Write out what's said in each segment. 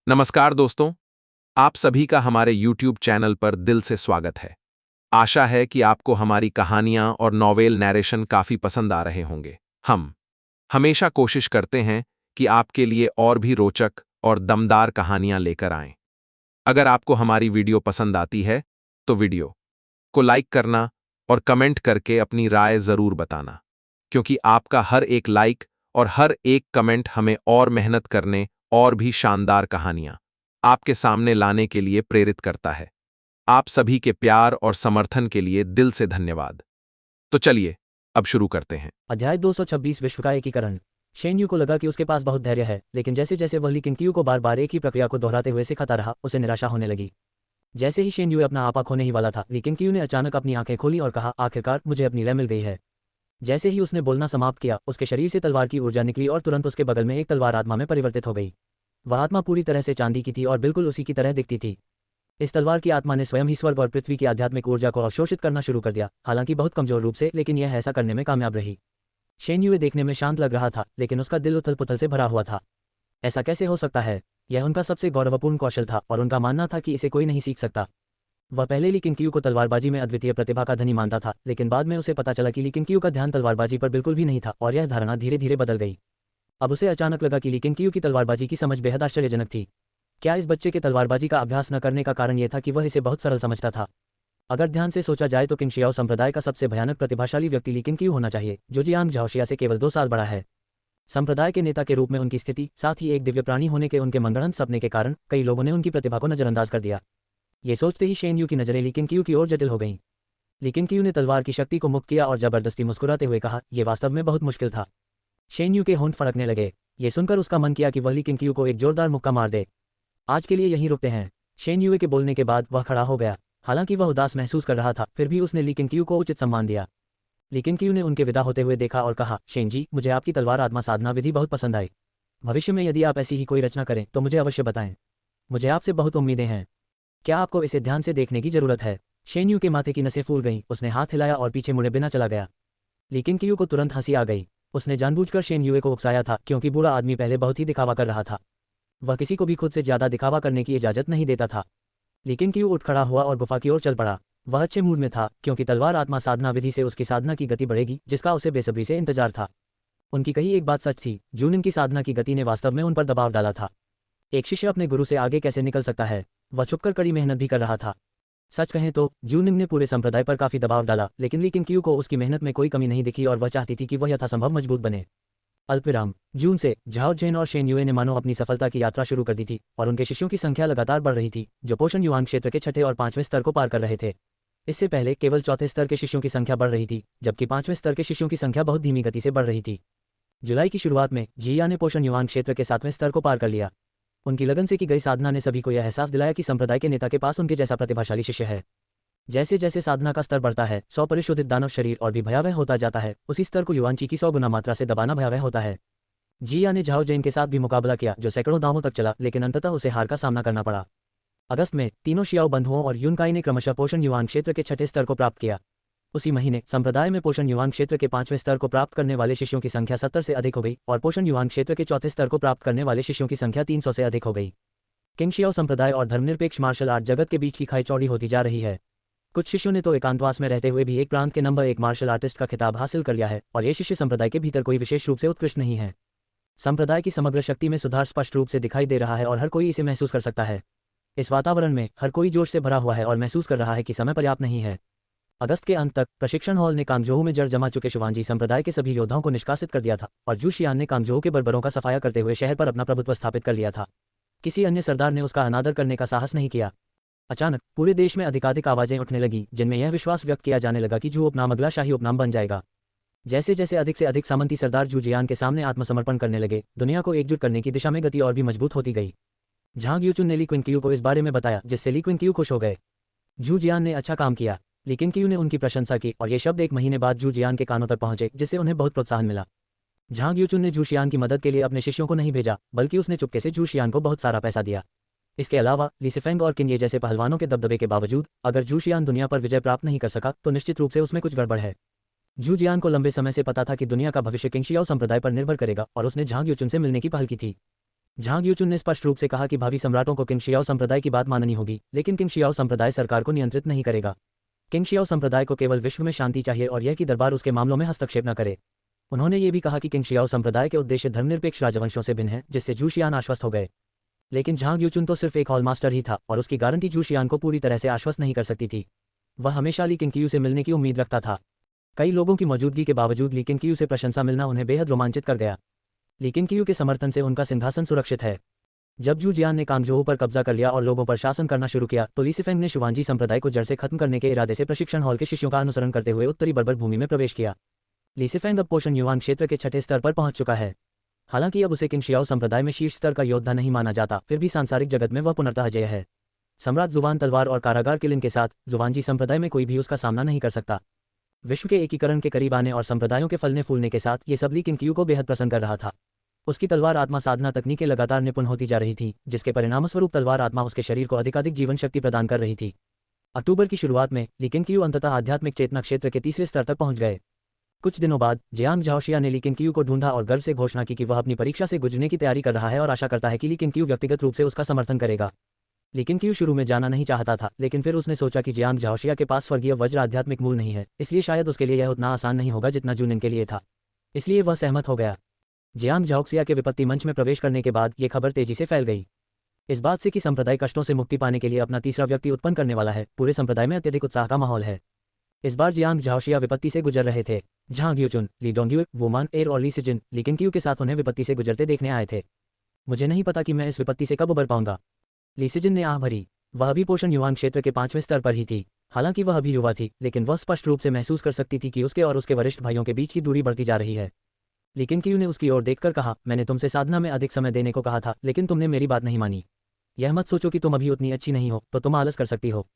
नमस्कार दोस्तों, आप सभी का हमारे YouTube चैनल पर दिल से स्वागत है। आशा है कि आपको हमारी कहानियां और नॉवेल नैरेशन काफी पसंद आ रहे होंगे। हम हमेशा कोशिश करते हैं कि आपके लिए और भी रोचक और दमदार कहानियां लेकर आएं। अगर आपको हमारी वीडियो पसंद आती है, तो वीडियो को लाइक करना और कमेंट करके अपनी राय जरूर बताना, क्योंकि आपका हर एक लाइक और हर एक कमेंट हमें और मेहनत करने और भी शानदार कहानियां आपके सामने लाने के लिए प्रेरित करता है। आप सभी के प्यार और समर्थन के लिए दिल से धन्यवाद। तो चलिए, अब शुरू करते हैं। अध्याय 226 विश्व का एकीकरण। शेन यू को लगा कि उसके पास बहुत धैर्य है, लेकिन जैसे जैसे वह ली किंगक्यू को बार बार एक ही प्रक्रिया को दोहराते हुए सिखाता रहा, उसे निराशा होने लगी। जैसे ही शेन यू अपना आपा खोने ही वाला था, ली किंगक्यू ने अचानक अपनी आंखें खोली और कहा, आखिरकार मुझे अपनी लय मिल गई है। जैसे ही उसने बोलना समाप्त किया, उसके शरीर से तलवार की ऊर्जा निकली और तुरंत उसके बगल में एक तलवार आत्मा में परिवर्तित हो गई। वह आत्मा पूरी तरह से चांदी की थी और बिल्कुल उसी की तरह दिखती थी। इस तलवार की आत्मा ने स्वयं ही स्वर्ग और पृथ्वी की आध्यात्मिक ऊर्जा को अवशोषित करना शुरू कर दिया, हालांकि बहुत कमजोर रूप से, लेकिन यह ऐसा करने में कामयाब रही। शेन युए देखने में शांत लग रहा था, लेकिन उसका दिल उथल पुथल से भरा हुआ था। ऐसा कैसे हो सकता है? यह उनका सबसे गौरवपूर्ण कौशल था और उनका मानना था कि इसे कोई नहीं सीख सकता। वह पहले ली किंगक्यू को तलवारबाजी में अद्वितीय प्रतिभा का धनी मानता था, लेकिन बाद में उसे पता चला कि ली किंगक्यू का ध्यान तलवारबाजी पर बिल्कुल भी नहीं था और यह धारणा धीरे धीरे बदल गई। अब उसे अचानक लगा कि ली किंगक्यू की तलवारबाजी की समझ बेहद आश्चर्यजनक थी। क्या इस बच्चे के तलवारबाजी का अभ्यास न करने का कारण यह था कि वह इसे बहुत सरल समझता था? अगर ध्यान से सोचा जाए तो किंगशियाओ संप्रदाय का सबसे भयानक प्रतिभाशाली व्यक्ति ली किंगक्यू होना चाहिए, जो जियांग झाओशिया से केवल 2 साल बड़ा है। संप्रदाय के नेता के रूप में उनकी स्थिति, साथ ही एक दिव्य प्राणी होने के उनके मनगढ़ंत सपने के कारण कई लोगों ने उनकी प्रतिभा को नजरअंदाज कर दिया। ये सोचते ही शेन यू की नजरें ली किंगक्यू की ओर जटिल हो गईं। ली किंगक्यू ने तलवार की शक्ति को मुक्त किया और जबरदस्ती मुस्कुराते हुए कहा, यह वास्तव में बहुत मुश्किल था। शेन यू के होंठ फड़कने लगे। ये सुनकर उसका मन किया कि वह ली किंगक्यू को एक जोरदार मुक्का मार दे। आज के लिए यहीं रुकते हैं। शेन युए के बोलने के बाद वह खड़ा हो गया। हालांकि वह उदास महसूस कर रहा था, फिर भी उसने ली किंगक्यू को उचित सम्मान दिया। ली किंगक्यू ने उनके विदा होते हुए देखा और कहा, शेन जी, मुझे आपकी तलवार आत्मा साधना विधि बहुत पसंद आई। भविष्य में यदि आप ऐसी ही कोई रचना करें तो मुझे अवश्य बताएं। मुझे आपसे बहुत उम्मीदें हैं। क्या आपको इसे ध्यान से देखने की जरूरत है? शेन यू के माथे की नसें फूल गईं, उसने हाथ हिलाया और पीछे मुड़े बिना चला गया। ली किंगक्यू को तुरंत हंसी आ गई। उसने जानबूझकर शेन युए को उकसाया था, क्योंकि बूढ़ा आदमी पहले बहुत ही दिखावा कर रहा था। वह किसी को भी खुद से ज्यादा दिखावा करने की इजाजत नहीं देता था। लेकिन क्यू उठ खड़ा हुआ और गुफा की ओर चल पड़ा। वह अच्छे मूड में था, क्योंकि तलवार आत्मा साधना विधि से उसकी साधना की गति बढ़ेगी, जिसका उसे बेसब्री से इंतजार था। उनकी कही एक बात सच थी, जूनिंग की साधना की गति ने वास्तव में उन पर दबाव डाला था। एक शिष्य अपने गुरु से आगे कैसे निकल सकता है? वह छुपकर कड़ी मेहनत भी कर रहा था। सच कहें तो जूनिंग ने पूरे संप्रदाय पर काफी दबाव डाला, लेकिन ली किंगक्यू को उसकी मेहनत में कोई कमी नहीं दिखी और वह चाहती थी कि वह यथासंभव मजबूत बने। अल्पविराम। जून से झाओ जेन और शेन युए ने मानो अपनी सफलता की यात्रा शुरू कर दी थी और उनके शिष्यों की संख्या लगातार बढ़ रही थी, जो पोषण युआन क्षेत्र के 6ठे और 5वें स्तर को पार कर रहे थे। इससे पहले केवल 4थे स्तर के शिष्यों की संख्या बढ़ रही थी, जबकि 5वें स्तर के शिष्यों की संख्या बहुत धीमी गति से बढ़ रही थी। जुलाई की शुरुआत में जिया ने पोषण युआन क्षेत्र के 7वें स्तर को पार कर लिया। उनकी लगन से की गई साधना ने सभी को यह एहसास दिलाया कि संप्रदाय के नेता के पास उनके जैसा प्रतिभाशाली शिष्य है। जैसे जैसे साधना का स्तर बढ़ता है, 100 परिशोधित दानव शरीर और भी भयावह होता जाता है, उसी स्तर को युआन ची की 100 गुना मात्रा से दबाना भयावह होता है। जिया ने झाओ जेन के साथ भी मुकाबला किया, जो सैकड़ों दावों तक चला, लेकिन अंततः उसे हार का सामना करना पड़ा। अगस्त में तीनों शियाओ बंधुओं और यूनकाई ने क्रमशः पोषण युआन क्षेत्र के 6ठे स्तर को प्राप्त किया। उसी महीने संप्रदाय में पोषण युआन क्षेत्र के 5वें स्तर को प्राप्त करने वाले शिष्यों की संख्या 70 से अधिक हो गई और पोषण युआन क्षेत्र के 4थे स्तर को प्राप्त करने वाले शिष्यों की संख्या 300 से अधिक हो गई। किंगशियाओ संप्रदाय और धर्मनिरपेक्ष मार्शल आर्ट जगत के बीच की खाई चौड़ी होती जा रही है। कुछ शिष्यों ने तो एकांतवास में रहते हुए भी एक प्रांत के नंबर 1 मार्शल आर्टिस्ट का खिताब हासिल कर लिया है, और ये शिष्य संप्रदाय के भीतर कोई विशेष रूप से उत्कृष्ट नहीं है। संप्रदाय की समग्र शक्ति में सुधार स्पष्ट रूप से दिखाई दे रहा है और हर कोई इसे महसूस कर सकता है। इस वातावरण में हर कोई जोश से भरा हुआ है और महसूस कर रहा है कि समय पर्याप्त नहीं है। अगस्त के अंत तक प्रशिक्षण हॉल ने कांगजोहू में जड़ जमा चुके शुवांजी संप्रदाय के सभी योद्धाओं को निष्कासित कर दिया था और जू शियान ने कांगजोहू के बर्बरों का सफाया करते हुए शहर पर अपना प्रभुत्व स्थापित कर लिया था। किसी अन्य सरदार ने उसका अनादर करने का साहस नहीं किया। अचानक पूरे देश में अधिकाधिक आवाजें उठने लगी, जिनमें यह विश्वास व्यक्त किया जाने लगा कि जू उपनाम अगला शाही उपनाम बन जाएगा। जैसे जैसे अधिक से अधिक सामंती सरदार जू जियान के सामने आत्मसमर्पण करने लगे, दुनिया को एकजुट करने की दिशा में गति और भी मजबूत होती गई। झांग यूचुन ने ली क्विंगक्यू को इस बारे में बताया, जिससे ली क्विंगक्यू खुश हो गए। जू जियान ने अच्छा काम किया। ली किंगक्यू ने उनकी प्रशंसा की और ये शब्द 1 महीने बाद जू जियान के कानों तक पहुंचे, जिससे उन्हें बहुत प्रोत्साहन मिला। झांग यूचुन ने जू शियान की मदद के लिए अपने शिष्यों को नहीं भेजा, बल्कि उसने चुपके से जू शियान को बहुत सारा पैसा दिया। इसके अलावा ली सिफेंग और किन्ये जैसे पहलवानों के दबदबे के बावजूद अगर जू शियान दुनिया पर विजय प्राप्त नहीं कर सका, तो निश्चित रूप से उसमें कुछ गड़बड़ है। जू जियान को लंबे समय से पता था कि दुनिया का भविष्य किंगशियाओ संप्रदाय पर निर्भर करेगा और उसने झांग यूचुन से मिलने की पहल की थी। झांग यूचुन ने स्पष्ट रूप से कहा कि भावी सम्राटों को किंग शियाओ संप्रदाय की बात माननी होगी, लेकिन किंग शियाओ संप्रदाय सरकार को नियंत्रित नहीं करेगा। किंग शियाओ संप्रदाय को केवल विश्व में शांति चाहिए और यह कि दरबार उसके मामलों में हस्तक्षेप न करे। उन्होंने ये भी कहा कि किंग शियाओ संप्रदाय के उद्देश्य धर्मनिरपेक्ष राजवंशों से भिन्न है, जिससे जू शियान आश्वस्त हो गए। लेकिन झांग यूचुन तो सिर्फ एक हॉलमास्टर ही था और उसकी गारंटी जू शियान को पूरी तरह से आश्वस्त नहीं कर सकती थी। वह हमेशा ली किंग से मिलने की उम्मीद रखता था। कई लोगों की मौजूदगी के बावजूद ली किंग से प्रशंसा मिलना उन्हें बेहद रोमांचित कर गया। ली किंग के समर्थन से उनका सिंहासन सुरक्षित है। जब जू जियान ने कांगझोऊ पर कब्जा कर लिया और लोगों पर शासन करना शुरू किया, तो ली सिफेंग ने शुवांजी संप्रदाय को जड़ से खत्म करने के इरादे से प्रशिक्षण हॉल के शिष्यों का अनुसरण करते हुए उत्तरी बर्बर भूमि में प्रवेश किया। ली सिफेंग अब पोषण युआन क्षेत्र के छठे स्तर पर पहुंच चुका है। हालांकि अब उसे किंग शियाओ संप्रदाय में शीर्ष स्तर का योद्धा नहीं माना जाता, फिर भी सांसारिक जगत में वह पुनर्तः अजेय है। सम्राट जुवान तलवार और कारागार किलिन के साथ जुवानजी संप्रदाय में कोई भी उसका सामना नहीं कर सकता। विश्व के एकीकरण के करीब आने और संप्रदायों के फलने फूलने के साथ ये सब ली किंग को बेहद प्रसन्न कर रहा था। उसकी तलवार आत्मा साधना तकनीकें लगातार निपुण होती जा रही थी, जिसके परिणामस्वरूप तलवार आत्मा उसके शरीर को अधिकाधिक जीवन शक्ति प्रदान कर रही थी। अक्टूबर की शुरुआत में ली किंग अंततः आध्यात्मिक चेतना क्षेत्र के तीसरे स्तर तक पहुंच गए। कुछ दिनों बाद जियांग झाओशिया ने ली किंग को ढूंढा और गर्व से घोषणा की कि वह अपनी परीक्षा से गुजरने की तैयारी कर रहा है और आशा करता है कि ली किंग व्यक्तिगत रूप से उसका समर्थन करेगा। ली किंग शुरू में जाना नहीं चाहता था, लेकिन फिर उसने सोचा कि जियांग झाओशिया के पास स्वर्गीय वज्र आध्यात्मिक मूल नहीं है, इसलिए शायद उसके लिए यह उतना आसान नहीं होगा जितना जूनिन के लिए था। इसलिए वह सहमत हो गया। जियांग झाओक्सिया के विपत्ति मंच में प्रवेश करने के बाद ये खबर तेजी से फैल गई। इस बात से कि संप्रदाय कष्टों से मुक्ति पाने के लिए अपना तीसरा व्यक्ति उत्पन्न करने वाला है, पूरे संप्रदाय में अत्यधिक उत्साह का माहौल है। इस बार जियांग झाओशिया विपत्ति से गुजर रहे थे। झांग यूचुन, ली डोंग्युए, वुमान एर और ली सिजिन ली किंग के साथ उन्हें विपत्ति से गुजरते देखने आए थे। मुझे नहीं पता कि मैं इस विपत्ति से कब उबर पाऊंगा, ली सिजिन ने आह भरी। वह अभी पोषण युवान क्षेत्र के 5वें स्तर पर ही थी। हालांकि वह अभी युवा थी, लेकिन वह स्पष्ट रूप से महसूस कर सकती थी कि उसके और उसके वरिष्ठ भाइयों के बीच की दूरी बढ़ती जा रही है। लेकिन किंग ने उसकी ओर देखकर कहा, मैंने तुमसे साधना में अधिक समय देने को कहा था, लेकिन तुमने मेरी बात नहीं मानी। यह मत सोचो कि तुम अभी उतनी अच्छी नहीं हो तो तुम आलस कर सकती हो।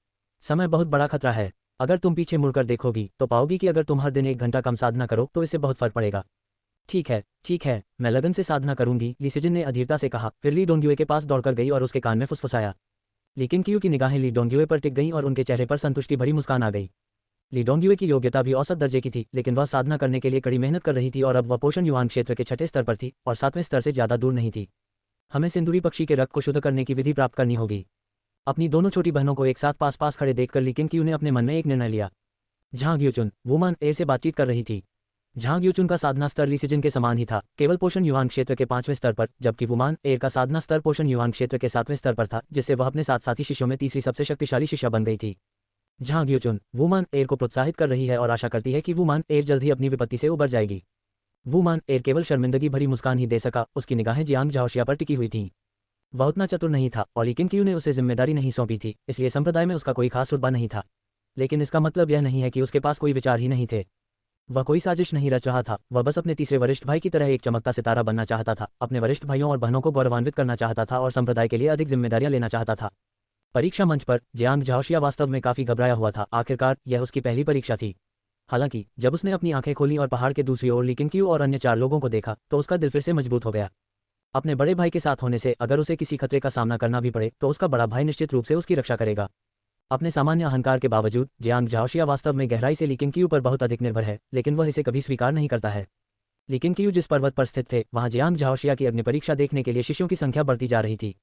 समय बहुत बड़ा खतरा है। अगर तुम पीछे मुड़कर देखोगी तो पाओगी कि अगर तुम हर दिन 1 घंटा कम साधना करो तो इससे बहुत फर्क पड़ेगा। ठीक है, मैं लगन से साधना करूंगी, ली सिजिन ने अधीरता से कहा। फिर ली डोंग्युए के पास दौड़कर गई और उसके कान में फुसफुसाया। लेकिन किंग की निगाहें ली डोंग्युए पर टिक गईं और उनके चेहरे पर संतुष्टि भरी मुस्कान आ गई। ली डोंग्युए की योग्यता भी औसत दर्जे की थी, लेकिन वह साधना करने के लिए कड़ी मेहनत कर रही थी और अब वह पोषण युवान क्षेत्र के 6ठे स्तर पर थी और 7वें स्तर से ज़्यादा दूर नहीं थी। हमें सिंदूरी पक्षी के रक्त को शुद्ध करने की विधि प्राप्त करनी होगी। अपनी दोनों छोटी बहनों को एक साथ पास पास खड़े देखकर ली किंग ने अपने मन में एक निर्णय लिया। झांग यूचुन, वुमान एर से बातचीत कर रही थी। झांग यूचुन का साधना स्तर ली सिजिन के समान ही था, केवल पोषण युवान क्षेत्र के 5वें स्तर पर, जबकि वुमान एर का साधना स्तर पोषण युवान क्षेत्र के 7वें स्तर पर था, जिससे वह अपने साथ साथी शिष्यों में तीसरी सबसे शक्तिशाली शिष्या बन गई थी। झांग यूचुन वुमान एर को प्रोत्साहित कर रही है और आशा करती है कि वुमान एर जल्द ही अपनी विपत्ति से उबर जाएगी। वुमान एर केवल शर्मिंदगी भरी मुस्कान ही दे सका, उसकी निगाहें जियांग झाओशिया पर टिकी हुई थीं। वह उतना चतुर नहीं था और ली किंग ने उसे जिम्मेदारी नहीं सौंपी थी, इसलिए संप्रदाय में उसका कोई खास रुतबा नहीं था। लेकिन इसका मतलब यह नहीं है कि उसके पास कोई विचार ही नहीं थे। वह कोई साजिश नहीं रच रहा था, वह बस अपने तीसरे वरिष्ठ भाई की तरह एक चमकता सितारा बनना चाहता था, अपने वरिष्ठ भाइयों और बहनों को गौरवान्वित करना चाहता था और संप्रदाय के लिए अधिक जिम्मेदारियां लेना चाहता था। परीक्षा मंच पर जियांग झाओशिया वास्तव में काफी घबराया हुआ था। आखिरकार यह उसकी पहली परीक्षा थी। हालांकि जब उसने अपनी आंखें खोलीं और पहाड़ के दूसरी ओर ली किंग और अन्य 4 लोगों को देखा तो उसका दिल फिर से मजबूत हो गया। अपने बड़े भाई के साथ होने से अगर उसे किसी खतरे का सामना करना भी पड़े तो उसका बड़ा भाई निश्चित रूप से उसकी रक्षा करेगा। अपने सामान्य अहंकार के बावजूद जियांग झाओशिया वास्तव में गहराई से ली किंग पर बहुत अधिक निर्भर है, लेकिन वह इसे कभी स्वीकार नहीं करता है। ली किंग जिस पर्वत पर स्थित थे, वहां जियांग झाओशिया की अग्नि परीक्षा देखने के लिए शिष्यों की संख्या बढ़ती जा रही थी।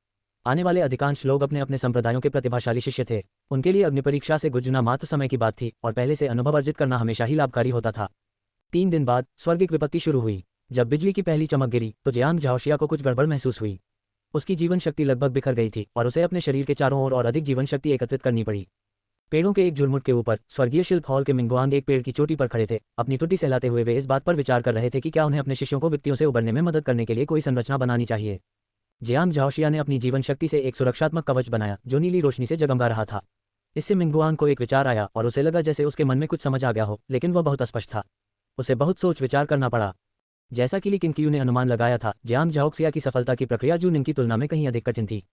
आने वाले अधिकांश लोग अपने अपने संप्रदायों के प्रतिभाशाली शिष्य थे। उनके लिए अग्नि परीक्षा से गुजरना मात्र समय की बात थी और पहले से अनुभव अर्जित करना हमेशा ही लाभकारी होता था। 3 दिन बाद स्वर्गिक विपत्ति शुरू हुई। जब बिजली की पहली चमक गिरी तो जियांग झाओशिया को कुछ गड़बड़ महसूस हुई। उसकी जीवन शक्ति लगभग बिखर गई थी और उसे अपने शरीर के चारों ओर और अधिक जीवन शक्ति एकत्रित करनी पड़ी। पेड़ों के एक झुरमुट के ऊपर स्वर्गीय शिल्प हॉल के मिंगुआंग एक पेड़ की चोटी पर खड़े थे। अपनी टुटी सहलाते हुए वे इस बात पर विचार कर रहे थे कि क्या उन्हें अपने शिष्यों को विपत्तियों से उबरने में मदद करने के लिए कोई संरचना बनानी चाहिए। जियांग झाओशिया ने अपनी जीवन शक्ति से एक सुरक्षात्मक कवच बनाया जो नीली रोशनी से जगमगा रहा था। इससे मिंगुआंग को एक विचार आया और उसे लगा जैसे उसके मन में कुछ समझ आ गया हो, लेकिन वह बहुत अस्पष्ट था। उसे बहुत सोच विचार करना पड़ा। जैसा कि ली किंग ने अनुमान लगाया था, जियांग झाओक्सिया की सफलता की प्रक्रिया जूनिन की तुलना में कहीं अधिक कठिन थी।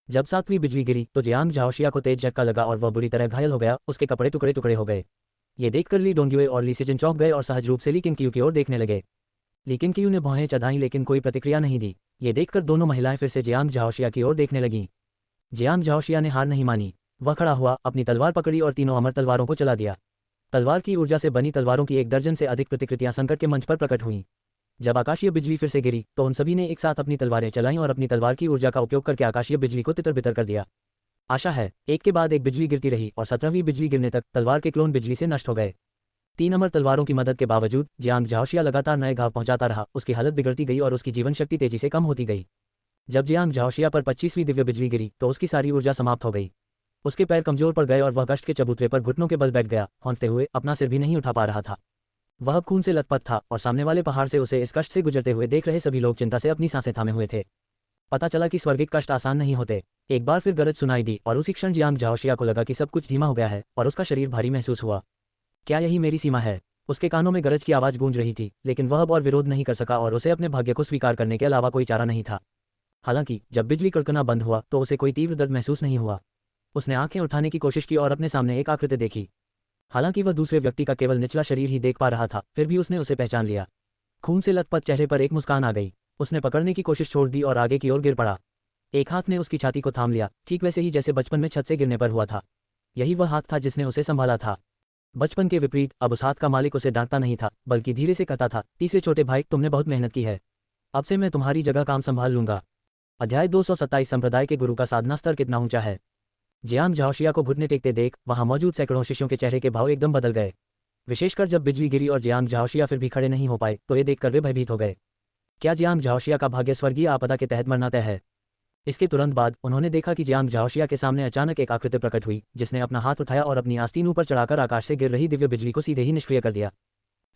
जब 7वीं बिजली गिरी तो जियांग झाओशिया को तेज झटका लगा और वह बुरी तरह घायल हो गया। उसके कपड़े टुकड़े टुकड़े हो गए। ये देखकर ली डोंग्युए और ली सिजिन चौंक गए और सहज रूप से ली किंग की ओर देखने लगे। ली किंग ने भौहें चढ़ाईं लेकिन कोई प्रतिक्रिया नहीं दी। ये देखकर दोनों महिलाएं फिर से जियांग झाओशिया की ओर देखने लगीं। जियांग झाओशिया ने हार नहीं मानी। वह खड़ा हुआ, अपनी तलवार पकड़ी और तीनों अमर तलवारों को चला दिया। तलवार की ऊर्जा से बनी तलवारों की 1 दर्जन से अधिक प्रतिकृतियां संकट के मंच पर प्रकट हुईं। जब आकाशीय बिजली फिर से गिरी तो उन सभी ने एक साथ अपनी तलवारें चलाईं और अपनी तलवार की ऊर्जा का उपयोग करके आकाशीय बिजली को तितर-बितर कर दिया। आशा है, एक के बाद एक बिजली गिरती रही और 17वीं बिजली गिरने तक तलवार के क्लोन बिजली से नष्ट हो गए। 3 अमर तलवारों की मदद के बावजूद जियांग झाओशिया लगातार नए घाव पहुंचाता रहा, उसकी हालत बिगड़ती गई और उसकी जीवन शक्ति तेजी से कम होती गई। जब जियांग झाओशिया पर 25वीं दिव्य बिजली गिरी तो उसकी सारी ऊर्जा समाप्त हो गई। उसके पैर कमजोर पड़ गए और वह कष्ट के चबूतरे पर घुटनों के बल बैठ गया, हौंकते हुए अपना सिर भी नहीं उठा पा रहा था। वह अब खून से लथपथ था और सामने वाले पहाड़ से उसे इस कष्ट से गुजरते हुए देख रहे सभी लोग चिंता से अपनी सांसें थामे हुए थे। पता चला कि स्वर्गिक कष्ट आसान नहीं होते। एक बार फिर गरज सुनाई दी और उसी क्षण जियांग झाओशिया को लगा कि सब कुछ धीमा हो गया है और उसका शरीर भारी महसूस हुआ। क्या यही मेरी सीमा है? उसके कानों में गरज की आवाज गूंज रही थी, लेकिन वह अब और विरोध नहीं कर सका और उसे अपने भाग्य को स्वीकार करने के अलावा कोई चारा नहीं था। हालांकि जब बिजली कड़कना बंद हुआ तो उसे कोई तीव्र दर्द महसूस नहीं हुआ। उसने आंखें उठाने की कोशिश की और अपने सामने एक आकृति देखी। हालांकि वह दूसरे व्यक्ति का केवल निचला शरीर ही देख पा रहा था, फिर भी उसने उसे पहचान लिया। खून से लथपथ चेहरे पर एक मुस्कान आ गई। उसने पकड़ने की कोशिश छोड़ दी और आगे की ओर गिर पड़ा। एक हाथ ने उसकी छाती को थाम लिया, ठीक वैसे ही जैसे बचपन में छत से गिरने पर हुआ था। यही वह हाथ था जिसने उसे संभाला था। बचपन के विपरीत अब उस हाथ का मालिक उसे डांटता नहीं था, बल्कि धीरे से कहता था, तीसरे छोटे भाई, तुमने बहुत मेहनत की है, अब से मैं तुम्हारी जगह काम संभाल लूंगा। अध्याय 227 संप्रदाय के गुरु का साधना स्तर कितना ऊंचा है। जियांग झाओशिया को घुटने टेकते देख वहां मौजूद सैकड़ों शिष्यों के चेहरे के भाव एकदम बदल गए। विशेषकर जब बिजली गिरी और जियांग झाओशिया फिर भी खड़े नहीं हो पाए तो ये देखकर वे भयभीत हो गए। क्या जियांग झाओशिया का भाग्य स्वर्गीय आपदा के तहत मरना तय है? इसके तुरंत बाद उन्होंने देखा कि जियांग झाओशिया के सामने अचानक एक आकृति प्रकट हुई, जिसने अपना हाथ उठाया और अपनी आस्तीन ऊपर चढ़ाकर आकाश से गिर रही दिव्य बिजली को सीधे ही निष्क्रिय कर दिया।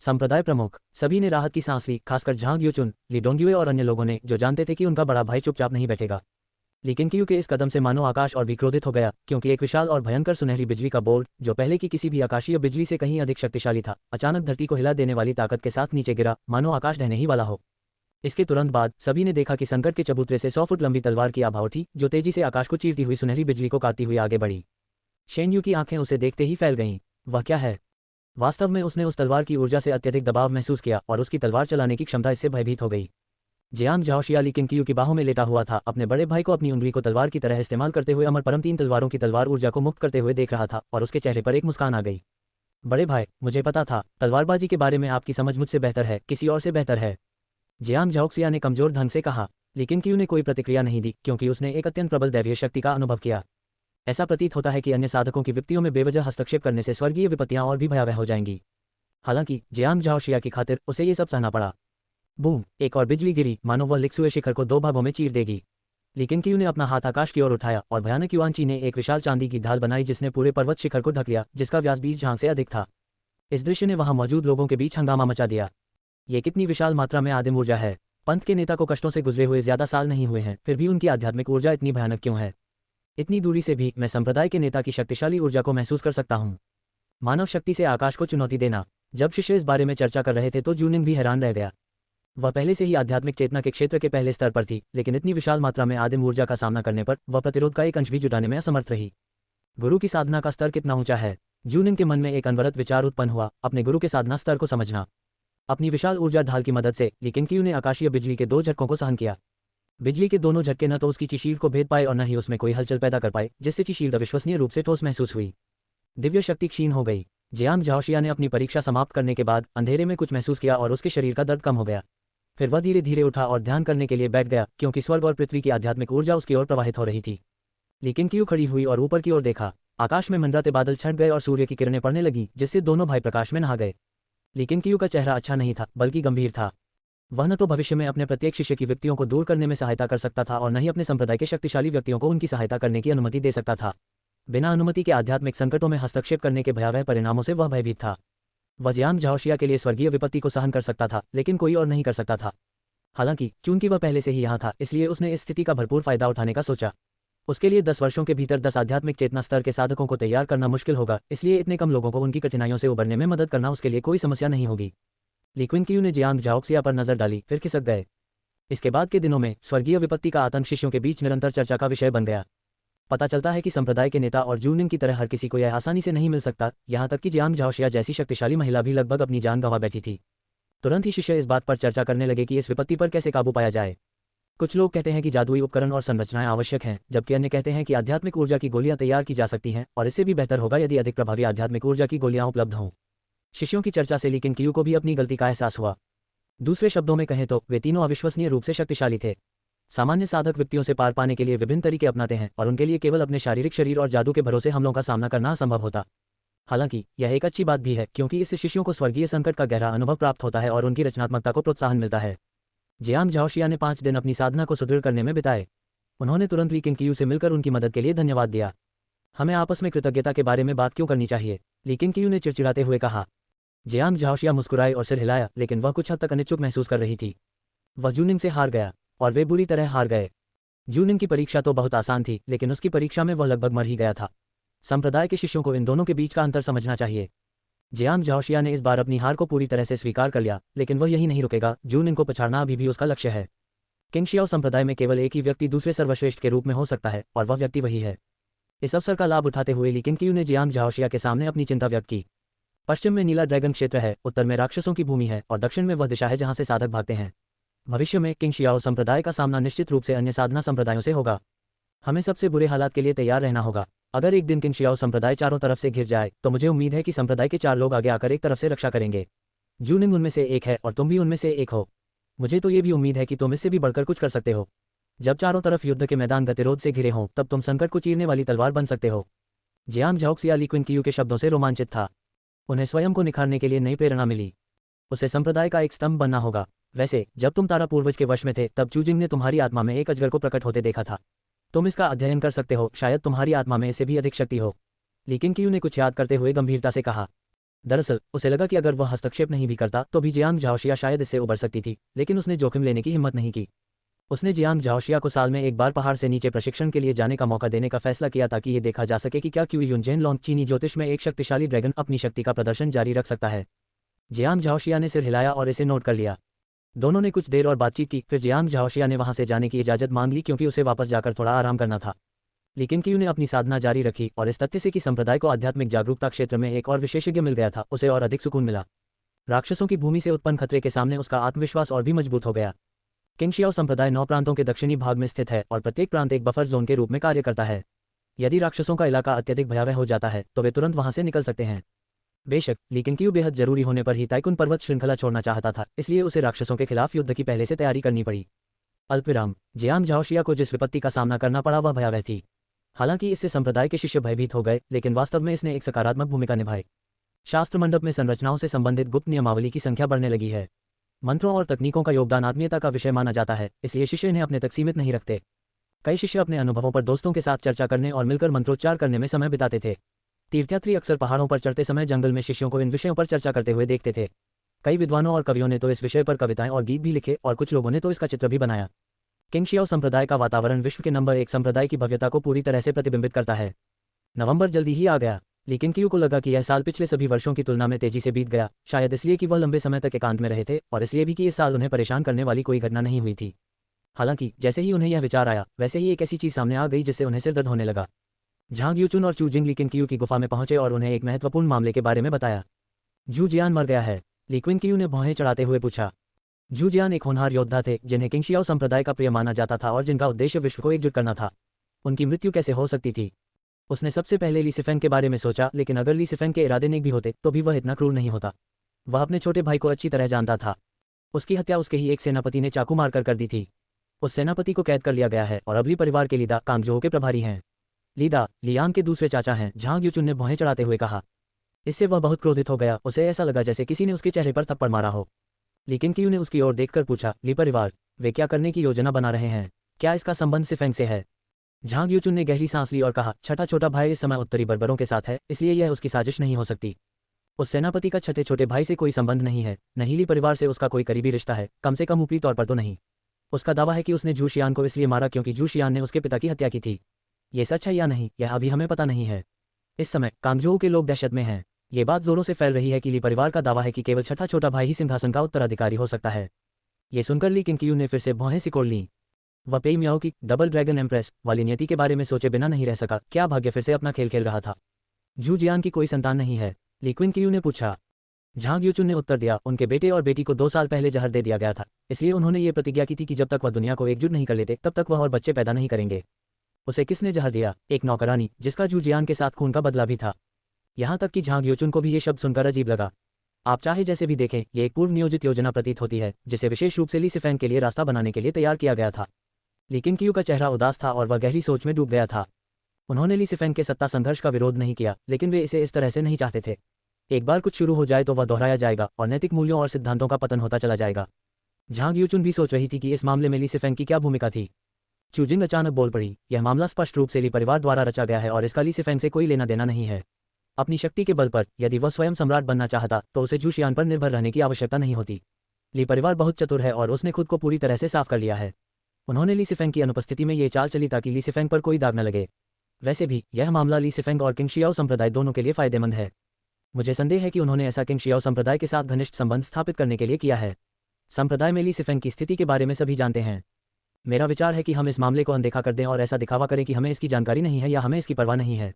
संप्रदाय प्रमुख सभी ने राहत की सांस ली, खासकर झांग यूचुन, ली डोंगयुए और अन्य लोगों ने, जो जानते थे कि उनका बड़ा भाई चुपचाप नहीं बैठेगा। लेकिन क्यू के इस कदम से मानो आकाश और भी क्रोधित हो गया, क्योंकि एक विशाल और भयंकर सुनहरी बिजली का बोर्ड, जो पहले की किसी भी आकाशीय बिजली से कहीं अधिक शक्तिशाली था, अचानक धरती को हिला देने वाली ताकत के साथ नीचे गिरा, मानो आकाश ढहने ही वाला हो। इसके तुरंत बाद सभी ने देखा कि संकट के चबूतरे से 100 फुट लंबी तलवार की आभा उठी, जो तेजी से आकाश को चीरती हुई सुनहरी बिजली को काटती हुई आगे बढ़ी। शेनयू की आंखें उसे देखते ही फैल गईं। वह क्या है? वास्तव में उसने उस तलवार की ऊर्जा से अत्यधिक दबाव महसूस किया और उसकी तलवार चलाने की क्षमता इससे भयभीत हो गई। जियांग झाओशिया लेकिन क्यू की बाहों में लेटा हुआ था, अपने बड़े भाई को अपनी उंगली को तलवार की तरह इस्तेमाल करते हुए अमर परम 3 तलवारों की तलवार ऊर्जा को मुक्त करते हुए देख रहा था और उसके चेहरे पर एक मुस्कान आ गई। बड़े भाई, मुझे पता था, तलवारबाजी के बारे में आपकी समझ मुझसे बेहतर है, किसी और से बेहतर है, जियांग झाओशिया ने कमजोर ढंग से कहा। लेकिन क्यू ने कोई प्रतिक्रिया नहीं दी, क्योंकि उसने एक अत्यंत प्रबल दैवीय शक्ति का अनुभव किया। ऐसा प्रतीत होता है कि अन्य साधकों की विपत्तियों में बेवजह हस्तक्षेप करने से स्वर्गीय विपत्तियां और भी भयावह हो जाएंगी। हालांकि जियांग झाओशिया की खातिर उसे ये सब सहना पड़ा। बूम! एक और बिजली गिरी, मानो वह लिक्सुए शिखर को 2 भागों में चीर देगी। लेकिन क्यू ने अपना हाथ आकाश की ओर उठाया और भयानक युआंची ने एक विशाल चांदी की ढाल बनाई, जिसने पूरे पर्वत शिखर को ढक लिया, जिसका व्यास 20 झांग से अधिक था। इस दृश्य ने वहां मौजूद लोगों के बीच हंगामा मचा दिया। ये कितनी विशाल मात्रा में आदिम ऊर्जा है। पंथ के नेता को कष्टों से गुजरे हुए ज्यादा साल नहीं हुए हैं, फिर भी उनकी आध्यात्मिक ऊर्जा इतनी भयानक क्यों है? इतनी दूरी से भी मैं संप्रदाय के नेता की शक्तिशाली ऊर्जा को महसूस कर सकता हूँ। मानव शक्ति से आकाश को चुनौती देना। जब शिष्य इस बारे में चर्चा कर रहे थे तो जूनिंग भी हैरान रह गया। वह पहले से ही आध्यात्मिक चेतना के क्षेत्र के पहले स्तर पर थी, लेकिन इतनी विशाल मात्रा में आदिम ऊर्जा का सामना करने पर वह प्रतिरोध का एक अंश भी जुटाने में असमर्थ रही। गुरु की साधना का स्तर कितना ऊंचा है? जूनिंग के मन में एक अनवरत विचार उत्पन्न हुआ, अपने गुरु के साधना स्तर को समझना। अपनी विशाल ऊर्जा ढाल की मदद से लेकिन क्यू ने आकाशीय बिजली के 2 झटकों को सहन किया। बिजली के दोनों झटके न तो उसकी चीशील्ड को भेद पाए और न ही उसमें कोई हलचल पैदा कर पाए, जिससे चीशील्ड अविश्वसनीय रूप से ठोस महसूस हुई। दिव्य शक्ति क्षीण हो गई। जियांग झाओशिया ने अपनी परीक्षा समाप्त करने के बाद अंधेरे में कुछ महसूस किया और उसके शरीर का दर्द कम हो गया। फिर वह धीरे धीरे उठा और ध्यान करने के लिए बैठ गया, क्योंकि स्वर्ग और पृथ्वी की आध्यात्मिक ऊर्जा उसकी ओर प्रवाहित हो रही थी। लेकिन क्यू खड़ी हुई और ऊपर की ओर देखा। आकाश में मंडराते बादल छट गए और सूर्य की किरणें पड़ने लगी, जिससे दोनों भाई प्रकाश में नहा गए। लेकिन क्यू का चेहरा अच्छा नहीं था, बल्कि गंभीर था। वह न तो भविष्य में अपने प्रत्येक शिष्य की विपत्तियों को दूर करने में सहायता कर सकता था और न ही अपने संप्रदाय के शक्तिशाली व्यक्तियों को उनकी सहायता करने की अनुमति दे सकता था। बिना अनुमति के आध्यात्मिक संकटों में हस्तक्षेप करने के भयावह परिणामों से वह भयभीत था। वह जियांग झाओशिया के लिए स्वर्गीय विपत्ति को सहन कर सकता था, लेकिन कोई और नहीं कर सकता था। हालांकि चूंकि वह पहले से ही यहाँ था, इसलिए उसने इस स्थिति का भरपूर फायदा उठाने का सोचा। उसके लिए 10 वर्षों के भीतर 10 आध्यात्मिक चेतना स्तर के साधकों को तैयार करना मुश्किल होगा, इसलिए इतने कम लोगों को उनकी कठिनाइयों से उबरने में मदद करना उसके लिए कोई समस्या नहीं होगी। लेकिन क्यू ने जियांग झाओशिया पर नजर डाली, फिर खिसक गए। इसके बाद के दिनों में स्वर्गीय विपत्ति का आतंक शिष्यों के बीच निरंतर चर्चा का विषय बन गया। पता चलता है कि संप्रदाय के नेता और जूनिंग की तरह हर किसी को यह आसानी से नहीं मिल सकता, यहाँ तक कि जियांग झाओशिया जैसी शक्तिशाली महिला भी लगभग अपनी जान गंवा बैठी थी। तुरंत ही शिष्य इस बात पर चर्चा करने लगे कि इस विपत्ति पर कैसे काबू पाया जाए। कुछ लोग कहते हैं कि जादुई उपकरण और संरचनाएं आवश्यक हैं, जबकि अन्य कहते हैं कि आध्यात्मिक ऊर्जा की गोलियां तैयार की जा सकती हैं और इससे भी बेहतर होगा यदि अधिक प्रभावी आध्यात्मिक ऊर्जा की गोलियां उपलब्ध हों। शिष्यों की चर्चा से लेकिन क्यू को भी अपनी गलती का एहसास हुआ। दूसरे शब्दों में कहें तो वे तीनों अविश्वसनीय रूप से शक्तिशाली थे। सामान्य साधक व्यक्तियों से पार पाने के लिए विभिन्न तरीके अपनाते हैं और उनके लिए केवल अपने शारीरिक शरीर और जादू के भरोसे हमलों का सामना करना असंभव होता। हालांकि यह एक अच्छी बात भी है क्योंकि इससे शिष्यों को स्वर्गीय संकट का गहरा अनुभव प्राप्त होता है और उनकी रचनात्मकता को प्रोत्साहन मिलता है। जियांग झाओशिया ने 5 दिन अपनी साधना को सुदृढ़ करने में बिताए। उन्होंने तुरंत ली किंग कियू से मिलकर उनकी मदद के लिए धन्यवाद दिया। हमें आपस में कृतज्ञता के बारे में बात क्यों करनी चाहिए, ली किंग कियू ने चिड़चिड़ाते हुए कहा। जियांग झाओशिया मुस्कुराए और सिर हिलाया, लेकिन वह कुछ हद तक अनिच्छुक महसूस कर रही थी। वह जूनिंग से हार गया और वे बुरी तरह हार गए। जूनिंग की परीक्षा तो बहुत आसान थी, लेकिन उसकी परीक्षा में वह लगभग मर ही गया था। संप्रदाय के शिष्यों को इन दोनों के बीच का अंतर समझना चाहिए। जियांग झाओशिया ने इस बार अपनी हार को पूरी तरह से स्वीकार कर लिया, लेकिन वह यही नहीं रुकेगा। जूनिंग को पछाड़ना अभी भी उसका लक्ष्य है। किंग शियाओ संप्रदाय में केवल एक ही व्यक्ति दूसरे सर्वश्रेष्ठ के रूप में हो सकता है और वह व्यक्ति वही है। इस अवसर का लाभ उठाते हुए ली किंग कियू ने जियांग झाओशिया के सामने अपनी चिंता व्यक्त की। पश्चिम में नीला ड्रैगन क्षेत्र है, उत्तर में राक्षसों की भूमि है और दक्षिण में वह दिशा है जहां से साधक भागते हैं। भविष्य में किंग शियाओ संप्रदाय का सामना निश्चित रूप से अन्य साधना संप्रदायों से होगा। हमें सबसे बुरे हालात के लिए तैयार रहना होगा। अगर एक दिन किंग शियाओ संप्रदाय चारों तरफ से घिर जाए तो मुझे उम्मीद है कि संप्रदाय के 4 लोग आगे आकर एक तरफ से रक्षा करेंगे। जूनिंग उनमें से एक है और तुम भी उनमें से एक हो। मुझे तो ये भी उम्मीद है कि तुम इससे भी बढ़कर कुछ कर सकते हो। जब चारों तरफ युद्ध के मैदान गतिरोध से घिरे हों तब तुम संकट को चीरने वाली तलवार बन सकते हो। जियांग झाओशिया ली किंग कियू के शब्दों से रोमांचित था। उन्हें स्वयं को निखारने के लिए नई प्रेरणा मिली। उसे संप्रदाय का एक स्तंभ बनना होगा। वैसे जब तुम तारा पूर्वज के वश में थे तब चूजिंग ने तुम्हारी आत्मा में एक अजगर को प्रकट होते देखा था। तुम इसका अध्ययन कर सकते हो, शायद तुम्हारी आत्मा में इससे भी अधिक शक्ति हो। ली किंग कियू ने कुछ याद करते हुए गंभीरता से कहा। दरअसल उसे लगा कि अगर वह हस्तक्षेप नहीं भी करता तो भी जियांग झाओशिया शायद इससे उबर सकती थी, लेकिन उसने जोखिम लेने की हिम्मत नहीं की। उसने जियांग झाओशिया को साल में एक बार पहाड़ से नीचे प्रशिक्षण के लिए जाने का मौका देने का फैसला किया ताकि ये देखा जा सके कि क्या क्यू युनजेन लॉन्ग चीनी ज्योतिष में एक शक्तिशाली ड्रैगन अपनी शक्ति का प्रदर्शन जारी रख सकता है। जियांग झाओशिया ने सिर हिलाया और इसे नोट कर लिया। दोनों ने कुछ देर और बातचीत की, फिर जियांग झाओशिया ने वहां से जाने की इजाजत मांग ली क्योंकि उसे वापस जाकर थोड़ा आराम करना था। लेकिन कियू ने अपनी साधना जारी रखी और इस तथ्य से कि संप्रदाय को आध्यात्मिक जागरूकता क्षेत्र में एक और विशेषज्ञ मिल गया था, उसे और अधिक सुकून मिला। राक्षसों की भूमि से उत्पन्न खतरे के सामने उसका आत्मविश्वास और भी मजबूत हो गया। किंग शियाओ संप्रदाय 9 प्रांतों के दक्षिणी भाग में स्थित है और प्रत्येक प्रांत एक बफर जोन के रूप में कार्य करता है। यदि राक्षसों का इलाका अत्यधिक भयावह हो जाता है तो वे तुरंत वहां से निकल सकते हैं। बेशक लेकिन कियू बेहद जरूरी होने पर ही ताइकुन पर्वत श्रृंखला छोड़ना चाहता था, इसलिए उसे राक्षसों के खिलाफ युद्ध की पहले से तैयारी करनी पड़ी। अल्पविराम। जियांग झाओशिया को जिस विपत्ति का सामना करना पड़ा वह भयावह थी। हालांकि इससे संप्रदाय के शिष्य भयभीत हो गए, लेकिन वास्तव में इसने एक सकारात्मक भूमिका निभाई। शास्त्र मंडप में संरचनाओं से संबंधित गुप्त नियमावली की संख्या बढ़ने लगी है। मंत्रों और तकनीकों का योगदान आत्मीयता का विषय माना जाता है, इसलिए शिष्य इन्हें अपने तक सीमित नहीं रखते। कई शिष्य अपने अनुभवों पर दोस्तों के साथ चर्चा करने और मिलकर मंत्रोच्चार करने में समय बिताते थे। तीर्थयात्री अक्सर पहाड़ों पर चढ़ते समय जंगल में शिष्यों को इन विषयों पर चर्चा करते हुए देखते थे। कई विद्वानों और कवियों ने तो इस विषय पर कविताएं और गीत भी लिखे और कुछ लोगों ने तो इसका चित्र भी बनाया। किंग शियाओ संप्रदाय का वातावरण विश्व के नंबर 1 संप्रदाय की भव्यता को पूरी तरह से प्रतिबिंबित करता है। नवंबर जल्दी ही आ गया, लेकिन कियू को लगा कि यह साल पिछले सभी वर्षों की तुलना में तेजी से बीत गया, शायद इसलिए कि वह लंबे समय तक एकांत में रहे थे और इसलिए भी कि इस साल उन्हें परेशान करने वाली कोई घटना नहीं हुई थी। हालांकि जैसे ही उन्हें यह विचार आया वैसे ही एक ऐसी चीज सामने आ गई जिससे उन्हें सिर दर्द होने लगा। झांग यूचुन और चू जिंग ली किंग कियू की गुफा में पहुंचे और उन्हें एक महत्वपूर्ण मामले के बारे में बताया। जू जियान मर गया है, ली क्विन कियू ने भौहें चढ़ाते हुए पूछा। जू जियान एक होनहार योद्धा थे जिन्हें किंग शियाओ संप्रदाय का प्रिय माना जाता था और जिनका उद्देश्य विश्व को एकजुट करना था। उनकी मृत्यु कैसे हो सकती थी? उसने सबसे पहले ली सिफेंग के बारे में सोचा, लेकिन अगर ली सिफेंग के इरादे नेक भी होते तो भी वह इतना क्रूर नहीं होता। वह अपने छोटे भाई को अच्छी तरह जानता था। उसकी हत्या उसके ही एक सेनापति ने चाकू मारकर कर दी थी। उस सेनापति को कैद कर लिया गया है और अब ली परिवार के लीदा कांगजोउ के प्रभारी हैं। लीदा लियांग के दूसरे चाचा हैं, झांग यूचुन ने भौहें चढ़ाते हुए कहा। इससे वह बहुत क्रोधित हो गया, उसे ऐसा लगा जैसे किसी ने उसके चेहरे पर थप्पड़ मारा हो। लेकिन कियू ने उसकी ओर देखकर पूछा, ली परिवार, वे क्या करने की योजना बना रहे हैं? क्या इसका संबंध सिफेंग से है? झांग यूचुन ने गहरी सांस ली और कहा, छठा छोटा भाई इस समय उत्तरी बर्बरों के साथ है, इसलिए यह उसकी साजिश नहीं हो सकती। उस सेनापति का छठे छोटे भाई से कोई संबंध नहीं है, नहीं ली परिवार से उसका कोई करीबी रिश्ता है, कम से कम ऊपरी तौर पर तो नहीं। उसका दावा है कि उसने जू शियान को इसलिए मारा क्योंकि जू शियान ने उसके पिता की हत्या की थी। ये सच है या नहीं, यह अभी हमें पता नहीं है। इस समय कांगजोउ के लोग दहशत में हैं। ये बात जोरों से फैल रही है कि ली परिवार का दावा है कि केवल छठा छोटा भाई ही सिंहासन का उत्तराधिकारी हो सकता है। ये सुनकर ली किंग कियू ने फिर से भौहें सिकोड़ लीं। वह पेई मियाओ की डबल ड्रैगन एम्प्रेस वाली नियति के बारे में सोचे बिना नहीं रह सका। क्या भाग्य फिर से अपना खेल खेल रहा था? जू जियान की कोई संतान नहीं है, ली क्विन कियू ने पूछा। झांग यूचुन ने उत्तर दिया, उनके बेटे और बेटी को 2 साल पहले जहर दे दिया गया था, इसलिए उन्होंने ये प्रतिज्ञा की थी कि जब तक वह दुनिया को एकजुट नहीं कर लेते तब तक वह और बच्चे पैदा नहीं करेंगे। उसे किसने जहर दिया? एक नौकरानी, जिसका जू जियान के साथ खून का बदला भी था। यहाँ तक कि झांग यूचुन को भी ये शब्द सुनकर अजीब लगा। आप चाहे जैसे भी देखें, ये एक पूर्व नियोजित योजना प्रतीत होती है जिसे विशेष रूप से ली सिफेंग के लिए रास्ता बनाने के लिए तैयार किया गया था। लेकिन क्यू का चेहरा उदास था और वह गहरी सोच में डूब गया था। उन्होंने ली सिफेंग के सत्ता संघर्ष का विरोध नहीं किया, लेकिन वे इसे इस तरह से नहीं चाहते थे। एक बार कुछ शुरू हो जाए तो वह दोहराया जाएगा और नैतिक मूल्यों और सिद्धांतों का पतन होता चला जाएगा। झांग यूचुन भी सोच रही थी कि इस मामले में ली सिफेंग की क्या भूमिका थी। चूजिंग अचानक बोल पड़ी, यह मामला स्पष्ट रूप से ली परिवार द्वारा रचा गया है और इसका ली सिफेंग से कोई लेना देना नहीं है। अपनी शक्ति के बल पर यदि वह स्वयं सम्राट बनना चाहता तो उसे जूशियान पर निर्भर रहने की आवश्यकता नहीं होती। ली परिवार बहुत चतुर है और उसने खुद को पूरी तरह से साफ कर लिया है। उन्होंने ली सिफेंग की अनुपस्थिति में ये चाल चली ताकि ली सिफेंग पर कोई दाग न लगे। वैसे भी यह मामला ली सिफेंग और किंग शियाओ संप्रदाय दोनों के लिए फायदेमंद है। मुझे संदेह है कि उन्होंने ऐसा किंग शियाओ संप्रदाय के साथ घनिष्ठ संबंध स्थापित करने के लिए किया है। संप्रदाय में ली सिफेंग की स्थिति के बारे में सभी जानते हैं। मेरा विचार है कि हम इस मामले को अनदेखा कर दें और ऐसा दिखावा करें कि हमें इसकी जानकारी नहीं है या हमें इसकी परवाह नहीं है।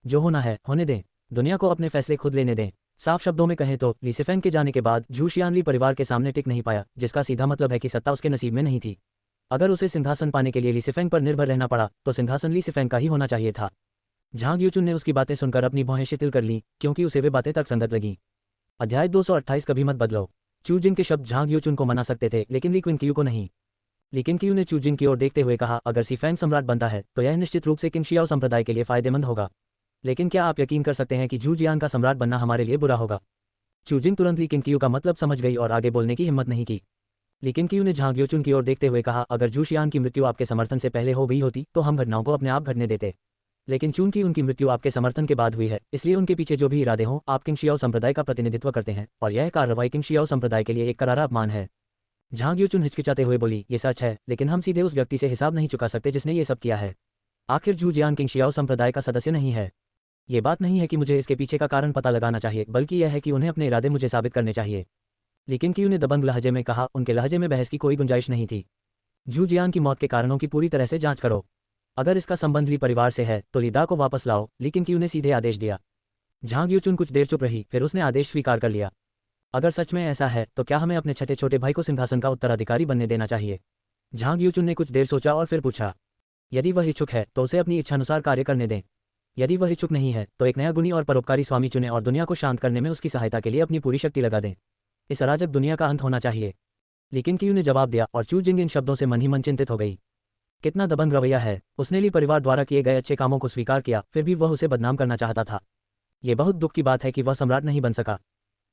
जो होना है होने दें, दुनिया को अपने फैसले खुद लेने दें। साफ शब्दों में कहें तो ली सिफेंग के जाने के बाद जूशियान ली परिवार के सामने टिक नहीं पाया, जिसका सीधा मतलब है कि सत्ता उसके नसीब में नहीं थी। अगर उसे सिंहासन पाने के लिए ली सिफेंग पर निर्भर रहना पड़ा तो सिंहासन ली सिफेंग का ही होना चाहिए था। झांग यूचुन ने उसकी बातें सुनकर अपनी भौहें शिथिल कर ली, क्योंकि उसे वे बातें तर्कसंगत लगीं। अध्याय 228 कभी मत बदलो। चूजिंग के शब्द झांग यूचुन को मना सकते थे, लेकिन ली क्विंकियू को नहीं। ली क्विंकियू ने चूजिंग की ओर देखते हुए कहा, अगर सिफेंग सम्राट बनता है तो यह निश्चित रूप से किंग शियाओ संप्रदाय के लिए फायदेमंद होगा। लेकिन क्या आप यकीन कर सकते हैं कि जू जियान का सम्राट बनना हमारे लिए बुरा होगा? चूजिंग तुरंत ली क्विंकियू का मतलब समझ गई और आगे बोलने की हिम्मत नहीं की। ली क्विंकियू ने झांग यूचुन की ओर देखते हुए कहा, अगर जू शियान की मृत्यु आपके समर्थन से पहले हो गई होती तो हम घटनाओं को अपने आप घटने देते। लेकिन चूंकि उनकी मृत्यु आपके समर्थन के बाद हुई है, इसलिए उनके पीछे जो भी इरादे हों, आप किंग शियाओ संप्रदाय का प्रतिनिधित्व करते हैं और यह कार्रवाई किंग शियाओ संप्रदाय के लिए एक करारा अपमान है। झांग यूचुन हिचकिचाते हुए बोली, ये सच है, लेकिन हम सीधे उस व्यक्ति से हिसाब नहीं चुका सकते जिसने ये सब किया है। आखिर जू जियान किंग शियाओ संप्रदाय का सदस्य नहीं है। ये बात नहीं है कि मुझे इसके पीछे का कारण पता लगाना चाहिए, बल्कि यह है कि उन्हें अपने इरादे मुझे साबित करने चाहिए। लेकिन क्यू ने दबंग लहजे में कहा, उनके लहजे में बहस की कोई गुंजाइश नहीं थी। जू जियान की मौत के कारणों की पूरी तरह से जांच करो। अगर इसका संबंध ली परिवार से है तो लीदा को वापस लाओ, लेकिन क्यू ने सीधे आदेश दिया। झांग यूचुन कुछ देर चुप रही, फिर उसने आदेश स्वीकार कर लिया। अगर सच में ऐसा है तो क्या हमें अपने छठे छोटे भाई को सिंहासन का उत्तराधिकारी बनने देना चाहिए? झांग यूचुन ने कुछ देर सोचा और फिर पूछा। यदि वह इच्छुक है तो उसे अपनी इच्छानुसार कार्य करने दें। यदि वह इच्छुक नहीं है तो एक नया गुणी और परोपकारी स्वामी चुनें और दुनिया को शांत करने में उसकी सहायता के लिए अपनी पूरी शक्ति लगा दें। इस अराजक दुनिया का अंत होना चाहिए। लेकिन क्यू ने जवाब दिया और चू जिंग इन शब्दों से मन ही मन चिंतित हो गई। कितना दबंग रवैया है। उसने ली परिवार द्वारा किए गए अच्छे कामों को स्वीकार किया, फिर भी वह उसे बदनाम करना चाहता था। ये बहुत दुख की बात है कि वह सम्राट नहीं बन सका।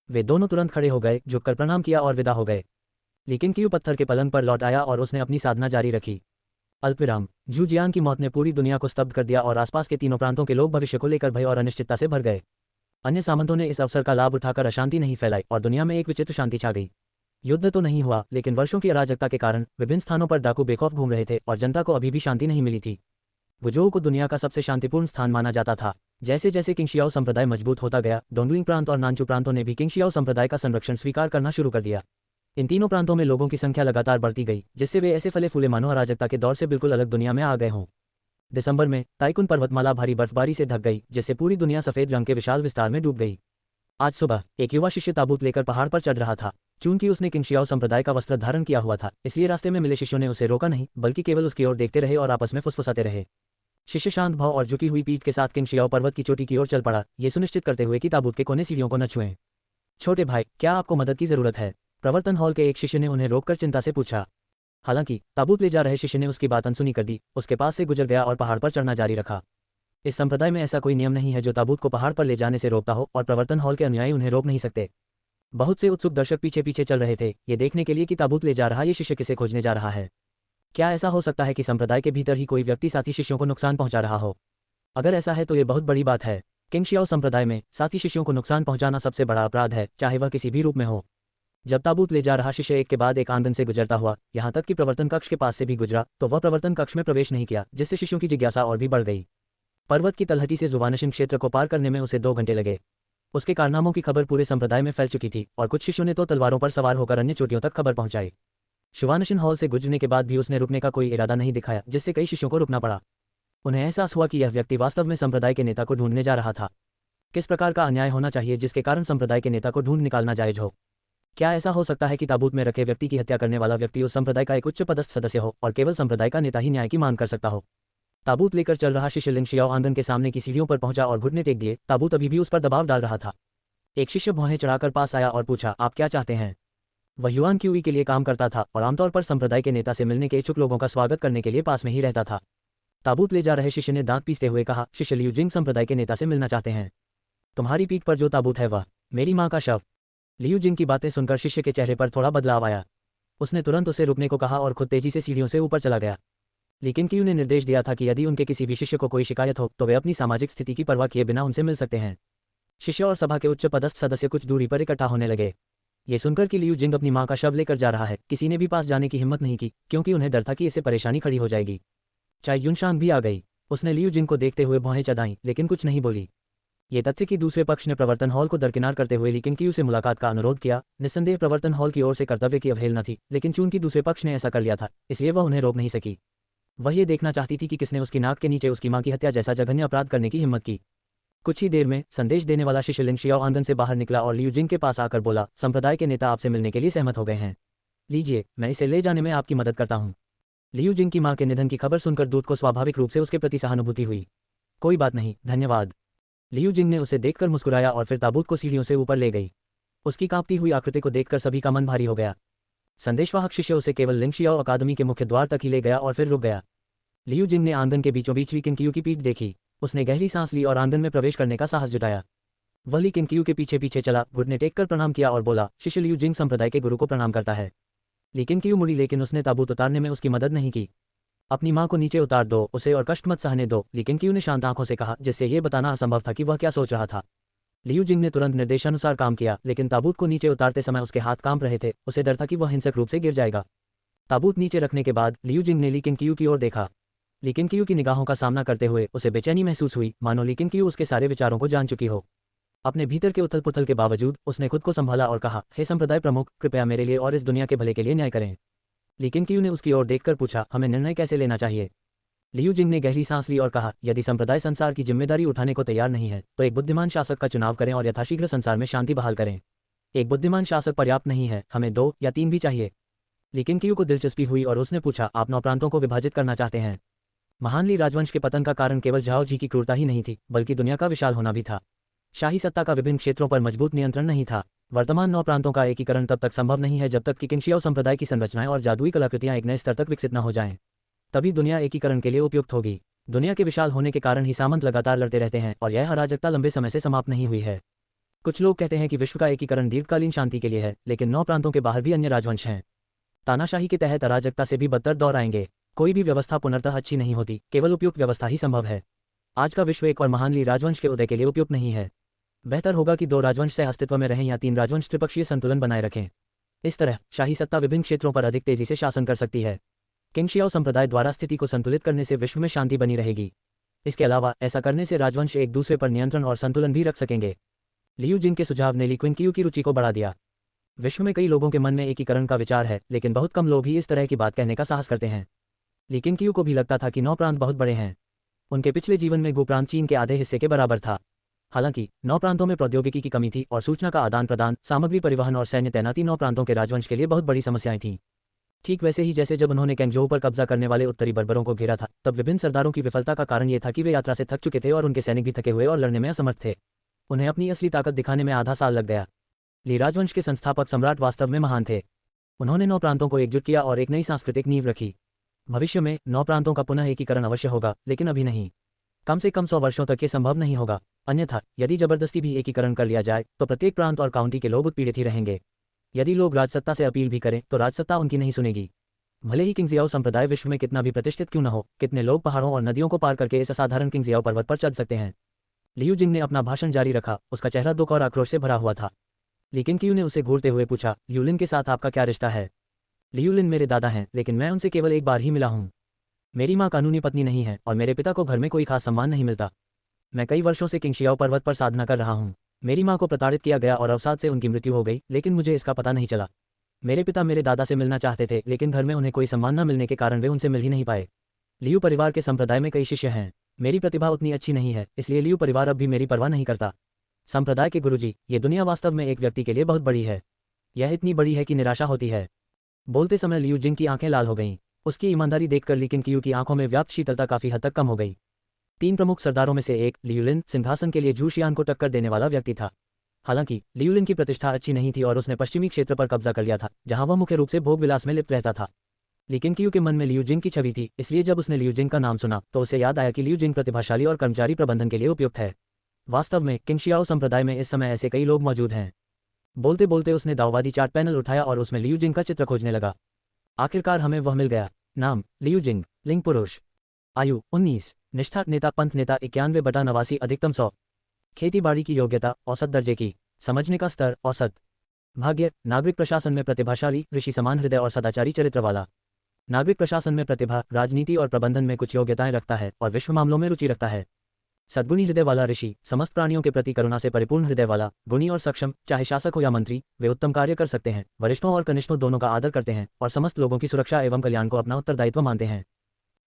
वे दोनों तुरंत खड़े हो गए, झुककर प्रणाम किया और विदा हो गए। लेकिन क्यू पत्थर के पलंग पर लौट आया और उसने अपनी साधना जारी रखी। अल्पविराम। जू जियान की मौत ने पूरी दुनिया को स्तब्ध कर दिया और आसपास के तीनों प्रांतों के लोग भविष्य को लेकर भय और अनिश्चितता से भर गए। अन्य सामंतों ने इस अवसर का लाभ उठाकर अशांति नहीं फैलाई और दुनिया में एक विचित्र शांति छा गई। युद्ध तो नहीं हुआ, लेकिन वर्षों की अराजकता के कारण विभिन्न स्थानों पर डाकू बेखौफ घूम रहे थे और जनता को अभी भी शांति नहीं मिली थी। वुजोउ को दुनिया का सबसे शांतिपूर्ण स्थान माना जाता था। जैसे जैसे किंग शियाओ संप्रदाय मजबूत होता गया, डोंगलिंग प्रांत और नानचू प्रांतों ने भी किंग शियाओ संप्रदाय का संरक्षण स्वीकार करना शुरू कर दिया। इन तीनों प्रांतों में लोगों की संख्या लगातार बढ़ती गई, जिससे वे ऐसे फले फूले मानो अराजकता के दौर से बिल्कुल अलग दुनिया में आ गए हों। दिसंबर में ताइकुन पर्वतमाला भारी बर्फबारी से ढक गई, जिससे पूरी दुनिया सफेद रंग के विशाल विस्तार में डूब गई। आज सुबह एक युवा शिष्य ताबूत लेकर पहाड़ पर चढ़ रहा था। चूंकि उसने किंग शियाओ संप्रदाय का वस्त्र धारण किया हुआ था, इसलिए रास्ते में मिले शिष्यों ने उसे रोका नहीं, बल्कि केवल उसकी ओर देखते रहे और आपस में फुसफुसाते रहे। शिष्य शांत भाव और झुकी हुई पीठ के साथ किंग शियाओ पर्वत की चोटी की ओर चल पड़ा, ये सुनिश्चित करते हुए कि ताबूत के कोने सीढ़ियों को न छुएं। छोटे भाई, क्या आपको मदद की जरूरत है? प्रवर्तन हॉल के एक शिष्य ने उन्हें रोककर चिंता से पूछा। हालांकि ताबूत ले जा रहे शिष्य ने उसकी बात अनसुनी कर दी, उसके पास से गुजर गया और पहाड़ पर चढ़ना जारी रखा। इस संप्रदाय में ऐसा कोई नियम नहीं है जो ताबूत को पहाड़ पर ले जाने से रोकता हो, और प्रवर्तन हॉल के अनुयायी उन्हें रोक नहीं सकते। बहुत से उत्सुक दर्शक पीछे पीछे चल रहे थे, ये देखने के लिए कि ताबूत ले जा रहा ये शिष्य किसे खोजने जा रहा है। क्या ऐसा हो सकता है कि संप्रदाय के भीतर ही कोई व्यक्ति साथी शिष्यों को नुकसान पहुंचा रहा हो? अगर ऐसा है तो ये बहुत बड़ी बात है। किंग शियाओ संप्रदाय में साथी शिष्यों को नुकसान पहुंचाना सबसे बड़ा अपराध है, चाहे वह किसी भी रूप में हो। जब ताबूत ले जा रहा शिष्य एक के बाद एक आंगन से गुजरता हुआ यहाँ तक कि प्रवर्तन कक्ष के पास से भी गुजरा, तो वह प्रवर्तन कक्ष में प्रवेश नहीं किया, जिससे शिष्यों की जिज्ञासा और भी बढ़ गई। पर्वत की तलहटी से जुवानशिन क्षेत्र को पार करने में उसे 2 घंटे लगे। उसके कारनामों की खबर पूरे संप्रदाय में फैल चुकी थी और कुछ शिष्यों ने तो तलवारों पर सवार होकर अन्य चोटियों तक खबर पहुंचाई। शुवानशिन हॉल से गुजरने के बाद भी उसने रुकने का कोई इरादा नहीं दिखाया, जिससे कई शिष्यों को रुकना पड़ा। उन्हें एहसास हुआ कि यह व्यक्ति वास्तव में संप्रदाय के नेता को ढूंढने जा रहा था। किस प्रकार का अन्याय होना चाहिए जिसके कारण संप्रदाय के नेता को ढूंढ निकालना जायज हो? क्या ऐसा हो सकता है कि ताबूत में रखे व्यक्ति की हत्या करने वाला व्यक्ति उस संप्रदाय का एक उच्च पदस्थ सदस्य हो और केवल संप्रदाय का नेता ही न्याय की मांग कर सकता हो? ताबूत लेकर चल रहा शिष्य लिंग शियाओ आंगन के सामने की सीढ़ियों पर पहुंचा और घुटने टेक दिए। ताबूत अभी भी उस पर दबाव डाल रहा था। एक शिष्य भौहें चढ़ाकर पास आया और पूछा, आप क्या चाहते हैं? वह युआन क्यूई के लिए काम करता था और आमतौर पर संप्रदाय के नेता से मिलने के इच्छुक लोगों का स्वागत करने के लिए पास में ही रहता था। ताबूत ले जा रहे शिष्य ने दांत पीसते हुए कहा, शिष्य लियू जिंग संप्रदाय के नेता से मिलना चाहते हैं। तुम्हारी पीठ पर जो ताबूत है वह मेरी माँ का शव। लियू जिंग की बातें सुनकर शिष्य के चेहरे पर थोड़ा बदलाव आया। उसने तुरंत उसे रुकने को कहा और खुद तेजी से सीढ़ियों से ऊपर चला गया। लेकिन क्यू ने निर्देश दिया था कि यदि उनके किसी भी शिष्य को कोई शिकायत हो तो वे अपनी सामाजिक स्थिति की परवाह किए बिना उनसे मिल सकते हैं। शिष्य और सभा के उच्च पदस्थ सदस्य कुछ दूरी पर इकट्ठा होने लगे। ये सुनकर कि लियू जिंग अपनी माँ का शव लेकर जा रहा है, किसी ने भी पास जाने की हिम्मत नहीं की, क्योंकि उन्हें डर था कि इससे परेशानी खड़ी हो जाएगी। चाय युनशांग भी आ गई। उसने लियू जिंग को देखते हुए भौहें चढ़ाईं, लेकिन कुछ नहीं बोली। ये तथ्य कि दूसरे पक्ष ने प्रवर्तन हॉल को दरकिनार करते हुए लीकिन क्यू से मुलाकात का अनुरोध किया, निस्संदेह प्रवर्तन हॉल की ओर से कर्तव्य की अवहेलना थी, लेकिन चूंकि दूसरे पक्ष ने ऐसा कर लिया था, इसलिए वह उन्हें रोक नहीं सकी। वह ये देखना चाहती थी कि किसने उसकी नाक के नीचे उसकी मां की हत्या जैसा जघन्य अपराध करने की हिम्मत की। कुछ ही देर में संदेश देने वाला शिष्य लिंग शियाओ आंगन से बाहर निकला और लियू जिंग के पास आकर बोला, संप्रदाय के नेता आपसे मिलने के लिए सहमत हो गए हैं। लीजिए, मैं इसे ले जाने में आपकी मदद करता हूँ। लियू जिंग की मां के निधन की खबर सुनकर दूत को स्वाभाविक रूप से उसके प्रति सहानुभूति हुई। कोई बात नहीं, धन्यवाद। लियू जिंग ने उसे देखकर मुस्कुराया और फिर ताबूत को सीढ़ियों से ऊपर ले गई। उसकी कांपती हुई आकृति को देखकर सभी का मन भारी हो गया। संदेशवाहक शिष्य उसे केवल लिंग शियाओ अकादमी के मुख्य द्वार तक ही ले गया और फिर रुक गया। लियू जिंग ने आंगन के बीचों बीच ली किन क्यू की पीठ देखी। उसने गहरी सांस ली और आंगन में प्रवेश करने का साहस जुटाया। वह ली किन क्यू के पीछे पीछे चला, घुटने टेककर प्रणाम किया और बोला, शिष्य लियू जिंग संप्रदाय के गुरु को प्रणाम करता है। लेकिन क्यू मुड़ी, लेकिन उसने ताबूत उतारने में उसकी मदद नहीं की। अपनी मां को नीचे उतार दो, उसे और कष्ट मत सहने दो, लेकिन क्यू ने शांत आंखों से कहा, जिससे यह बताना असंभव था कि वह क्या सोच रहा था। लियू जिंग ने तुरंत निर्देशानुसार काम किया, लेकिन ताबूत को नीचे उतारते समय उसके हाथ कांप रहे थे। उसे डर था कि वह हिंसक रूप से गिर जाएगा। ताबूत नीचे रखने के बाद लियू जिंग ने ली किन क्यू की ओर देखा। लेकिन क्यू की निगाहों का सामना करते हुए उसे बेचैनी महसूस हुई, मानो लेकिन क्यू उसके सारे विचारों को जान चुकी हो। अपने भीतर के उथल पुथल के बावजूद उसने खुद को संभाला और कहा, हे संप्रदाय प्रमुख, कृपया मेरे लिए और इस दुनिया के भले के लिए न्याय करें। लेकिन क्यू ने उसकी ओर देखकर पूछा, हमें निर्णय कैसे लेना चाहिए? लियू जिंग ने गहरी सांस ली और कहा, यदि संप्रदाय संसार की जिम्मेदारी उठाने को तैयार नहीं है तो एक बुद्धिमान शासक का चुनाव करें और यथाशीघ्र संसार में शांति बहाल करें। एक बुद्धिमान शासक पर्याप्त नहीं है, हमें 2 या 3 भी चाहिए। लेकिन क्यू को दिलचस्पी हुई और उसने पूछा, आप 9 प्रांतों को विभाजित करना चाहते हैं? महान ली राजवंश के पतन का कारण केवल झाओ जी की क्रूरता ही नहीं थी, बल्कि दुनिया का विशाल होना भी था। शाही सत्ता का विभिन्न क्षेत्रों पर मजबूत नियंत्रण नहीं था। वर्तमान 9 प्रांतों का एकीकरण तब तक संभव नहीं है जब तक कि किंगशियाओ संप्रदाय की संरचनाएं और जादुई कलाकृतियां एक नए स्तर तक विकसित न हो जाएं। तभी दुनिया एकीकरण के लिए उपयुक्त होगी। दुनिया के विशाल होने के कारण ही सामंत लगातार लड़ते रहते हैं और यह अराजकता लंबे समय से समाप्त नहीं हुई है। कुछ लोग कहते हैं कि विश्व का एकीकरण दीर्घकालीन शांति के लिए है, लेकिन 9 प्रांतों के बाहर भी अन्य राजवंश हैं। तानाशाही के तहत अराजकता से भी बदतर दौर आएंगे। कोई भी व्यवस्था पुनर्तः अच्छी नहीं होती, केवल उपयुक्त व्यवस्था ही संभव है। आज का विश्व एक और महान ली राजवंश के उदय के लिए उपयुक्त नहीं है। बेहतर होगा कि 2 राजवंश से अस्तित्व में रहें या 3 राजवंश त्रिपक्षीय संतुलन बनाए रखें। इस तरह शाही सत्ता विभिन्न क्षेत्रों पर अधिक तेजी से शासन कर सकती है। किंगशियाओ संप्रदाय द्वारा स्थिति को संतुलित करने से विश्व में शांति बनी रहेगी। इसके अलावा ऐसा करने से राजवंश एक दूसरे पर नियंत्रण और संतुलन भी रख सकेंगे। लियू जिंग के सुझाव ने ली क्विन क्यू की रुचि को बढ़ा दिया। विश्व में कई लोगों के मन में एकीकरण का विचार है, लेकिन बहुत कम लोग ही इस तरह की बात कहने का साहस करते हैं। लेकिन क्यू को भी लगता था कि 9 प्रांत बहुत बड़े हैं। उनके पिछले जीवन में गो प्रांत चीन के आधे हिस्से के बराबर था। हालांकि 9 प्रांतों में प्रौद्योगिकी की कमी थी और सूचना का आदान प्रदान, सामग्री परिवहन और सैन्य तैनाती 9 प्रांतों के राजवंश के लिए बहुत बड़ी समस्याएं थीं। ठीक वैसे ही जैसे जब उन्होंने कैंगझोउ पर कब्जा करने वाले उत्तरी बर्बरों को घेरा था, तब विभिन्न सरदारों की विफलता का कारण ये था कि वे यात्रा से थक चुके थे और उनके सैनिक भी थके हुए और लड़ने में असमर्थ थे। उन्हें अपनी असली ताकत दिखाने में आधा साल लग गया। ली राजवंश के संस्थापक सम्राट वास्तव में महान थे। उन्होंने 9 प्रांतों को एकजुट किया और एक नई सांस्कृतिक नींव रखी। भविष्य में 9 प्रांतों का पुनः एकीकरण अवश्य होगा, लेकिन अभी नहीं। कम से कम 100 वर्षों तक ये संभव नहीं होगा। अन्यथा यदि जबरदस्ती भी एकीकरण कर लिया जाए तो प्रत्येक प्रांत और काउंटी के लोग उत्पीड़ित ही रहेंगे। यदि लोग राजसत्ता से अपील भी करें तो राजसत्ता उनकी नहीं सुनेगी। भले ही किंगजियाओ संप्रदाय विश्व में कितना भी प्रतिष्ठित क्यों न हो, कितने लोग पहाड़ों और नदियों को पार करके इस असाधारण किंगजियाओ पर्वत पर चढ़ सकते हैं। लियू जिंग ने अपना भाषण जारी रखा। उसका चेहरा दुख और आक्रोश से भरा हुआ था। लेकिन क्यू ने उसे घूरते हुए पूछा, लियूलिन के साथ आपका क्या रिश्ता है? लियूलिन मेरे दादा हैं, लेकिन मैं उनसे केवल एक बार ही मिला हूँ। मेरी माँ कानूनी पत्नी नहीं है और मेरे पिता को घर में कोई खास सम्मान नहीं मिलता। मैं कई वर्षों से किंगशियाओ पर्वत पर साधना कर रहा हूँ। मेरी माँ को प्रताड़ित किया गया और अवसाद से उनकी मृत्यु हो गई, लेकिन मुझे इसका पता नहीं चला। मेरे पिता मेरे दादा से मिलना चाहते थे, लेकिन घर में उन्हें कोई सम्मान न मिलने के कारण वे उनसे मिल ही नहीं पाए। लियू परिवार के संप्रदाय में कई शिष्य हैं। मेरी प्रतिभा उतनी अच्छी नहीं है, इसलिए लियू परिवार अब भी मेरी परवाह नहीं करता। संप्रदाय के गुरुजी, ये दुनिया वास्तव में एक व्यक्ति के लिए बहुत बड़ी है। यह इतनी बड़ी है कि निराशा होती है। बोलते समय लियू जिंग की आंखें लाल हो गईं। उसकी ईमानदारी देखकर लेकिन क्यू की आंखों में व्याप्त शीतलता काफी हद तक कम हो गई। 3 प्रमुख सरदारों में से एक, लियूलिन, सिंहासन के लिए जू शियान को टक्कर देने वाला व्यक्ति था। हालांकि लियूलिन की प्रतिष्ठा अच्छी नहीं थी और उसने पश्चिमी क्षेत्र पर कब्जा कर लिया था, जहां वह मुख्य रूप से भोग विलास में लिप्त रहता था। लेकिन कियू के मन में लियू जिंग की छवि थी, इसलिए जब उसने लियू जिंग का नाम सुना तो उसे याद आया कि लियू जिंग प्रतिभाशाली और कर्मचारी प्रबंधन के लिए उपयुक्त है। वास्तव में किंगशियाओ संप्रदाय में इस समय ऐसे कई लोग मौजूद हैं। बोलते बोलते उसने दाववादी चार्ट पैनल उठाया और उसमें लियू जिंग का चित्र खोजने लगा। आखिरकार हमें वह मिल गया। नाम लियू जिंग, लिंग पुरुष, आयु 19, निष्ठा नेता पंथ नेता 91/89, अधिकतम 100, खेतीबाड़ी की योग्यता औसत दर्जे की, समझने का स्तर औसत, भाग्य नागरिक प्रशासन में प्रतिभाशाली, ऋषि समान हृदय और सदाचारी चरित्र वाला। नागरिक प्रशासन में प्रतिभा, राजनीति और प्रबंधन में कुछ योग्यताएं रखता है और विश्व मामलों में रुचि रखता है। सद्गुणी हृदय वाला ऋषि, समस्त प्राणियों के प्रति करुणा से परिपूर्ण हृदय वाला, गुणी और सक्षम, चाहे शासक हो या मंत्री, वे उत्तम कार्य कर सकते हैं, वरिष्ठों और कनिष्ठों दोनों का आदर करते हैं और समस्त लोगों की सुरक्षा एवं कल्याण को अपना उत्तरदायित्व मानते हैं।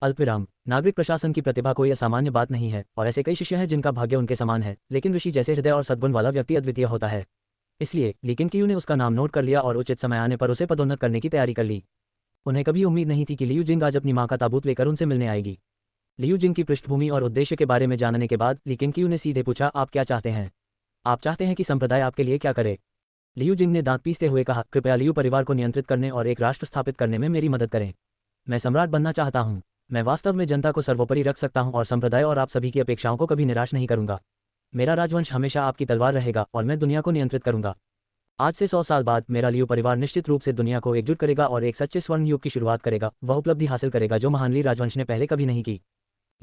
अल्पविराम नागरिक प्रशासन की प्रतिभा कोई असामान्य बात नहीं है और ऐसे कई शिष्य हैं जिनका भाग्य उनके समान है, लेकिन ऋषि जैसे हृदय और सद्गुण वाला व्यक्ति अद्वितीय होता है। इसलिए लेकिन कियू ने उसका नाम नोट कर लिया और उचित समय आने पर उसे पदोन्नत करने की तैयारी कर ली। उन्हें कभी उम्मीद नहीं थी कि लियू जिंग आज अपनी मां का ताबूत लेकर उनसे मिलने आएगी। लियू जिंग की पृष्ठभूमि और उद्देश्य के बारे में जानने के बाद लेकिन कियू ने सीधे पूछा, आप क्या चाहते हैं? आप चाहते हैं कि संप्रदाय आपके लिए क्या करे? लियू जिंग ने दांत पीसते हुए कहा, कृपया लियू परिवार को नियंत्रित करने और एक राष्ट्र स्थापित करने में मेरी मदद करें। मैं सम्राट बनना चाहता हूं। मैं वास्तव में जनता को सर्वोपरि रख सकता हूं और संप्रदाय और आप सभी की अपेक्षाओं को कभी निराश नहीं करूंगा। मेरा राजवंश हमेशा आपकी तलवार रहेगा और मैं दुनिया को नियंत्रित करूंगा। आज से 100 साल बाद मेरा लियू परिवार निश्चित रूप से दुनिया को एकजुट करेगा और एक सच्चे स्वर्ण युग की शुरुआत करेगा। वह उपलब्धि हासिल करेगा जो महान ली राजवंश ने पहले कभी नहीं की।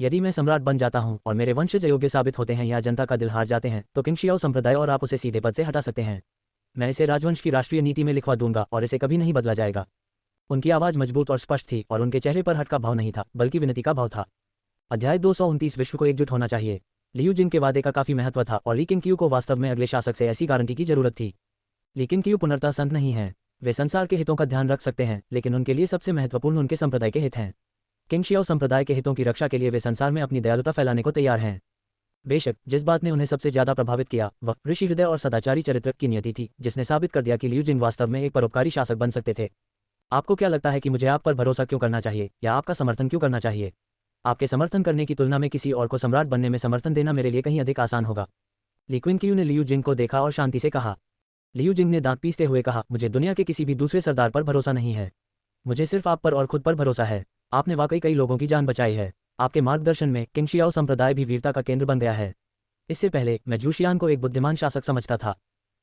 यदि मैं सम्राट बन जाता हूं और मेरे वंशज अयोग्य साबित होते हैं या जनता का दिल हार जाते हैं तो किंगशियाओ संप्रदाय और आप उसे सीधे पद से हटा सकते हैं। मैं इसे राजवंश की राष्ट्रीय नीति में लिखवा दूंगा और इसे कभी नहीं बदला जाएगा। उनकी आवाज मजबूत और स्पष्ट थी और उनके चेहरे पर हट का भाव नहीं था बल्कि विनती का भाव था। अध्याय 229 विश्व को एकजुट होना चाहिए। लियू जिंग के वादे का काफी महत्व था और ली किंग को वास्तव में अगले शासक से ऐसी गारंटी की जरूरत थी। लेकिन कियू पुनर्तः संत नहीं है। वे संसार के हितों का ध्यान रख सकते हैं, लेकिन उनके लिए सबसे महत्वपूर्ण उनके संप्रदाय के हित हैं। किंगशियाओ संप्रदाय के हितों की रक्षा के लिए वे संसार में अपनी दयालुता फैलाने को तैयार हैं। बेशक जिस बात ने उन्हें सबसे ज्यादा प्रभावित किया वह ऋषि हृदय और सदाचारी चरित्र की नियति थी, जिसने साबित कर दिया कि लियू जिंग वास्तव में एक परोपकारी शासक बन सकते थे। आपको क्या लगता है कि मुझे आप पर भरोसा क्यों करना चाहिए या आपका समर्थन क्यों करना चाहिए? आपके समर्थन करने की तुलना में किसी और को सम्राट बनने में समर्थन देना मेरे लिए कहीं अधिक आसान होगा। ली क्विन ने लियू जिंग को देखा और शांति से कहा। लियू जिंग ने दांत पीसते हुए कहा, मुझे दुनिया के किसी भी दूसरे सरदार पर भरोसा नहीं है। मुझे सिर्फ आप पर और खुद पर भरोसा है। आपने वाकई कई लोगों की जान बचाई है। आपके मार्गदर्शन में किंगशियाओ संप्रदाय भी वीरता का केंद्र बन गया है। इससे पहले मैं जूशियान को एक बुद्धिमान शासक समझता था।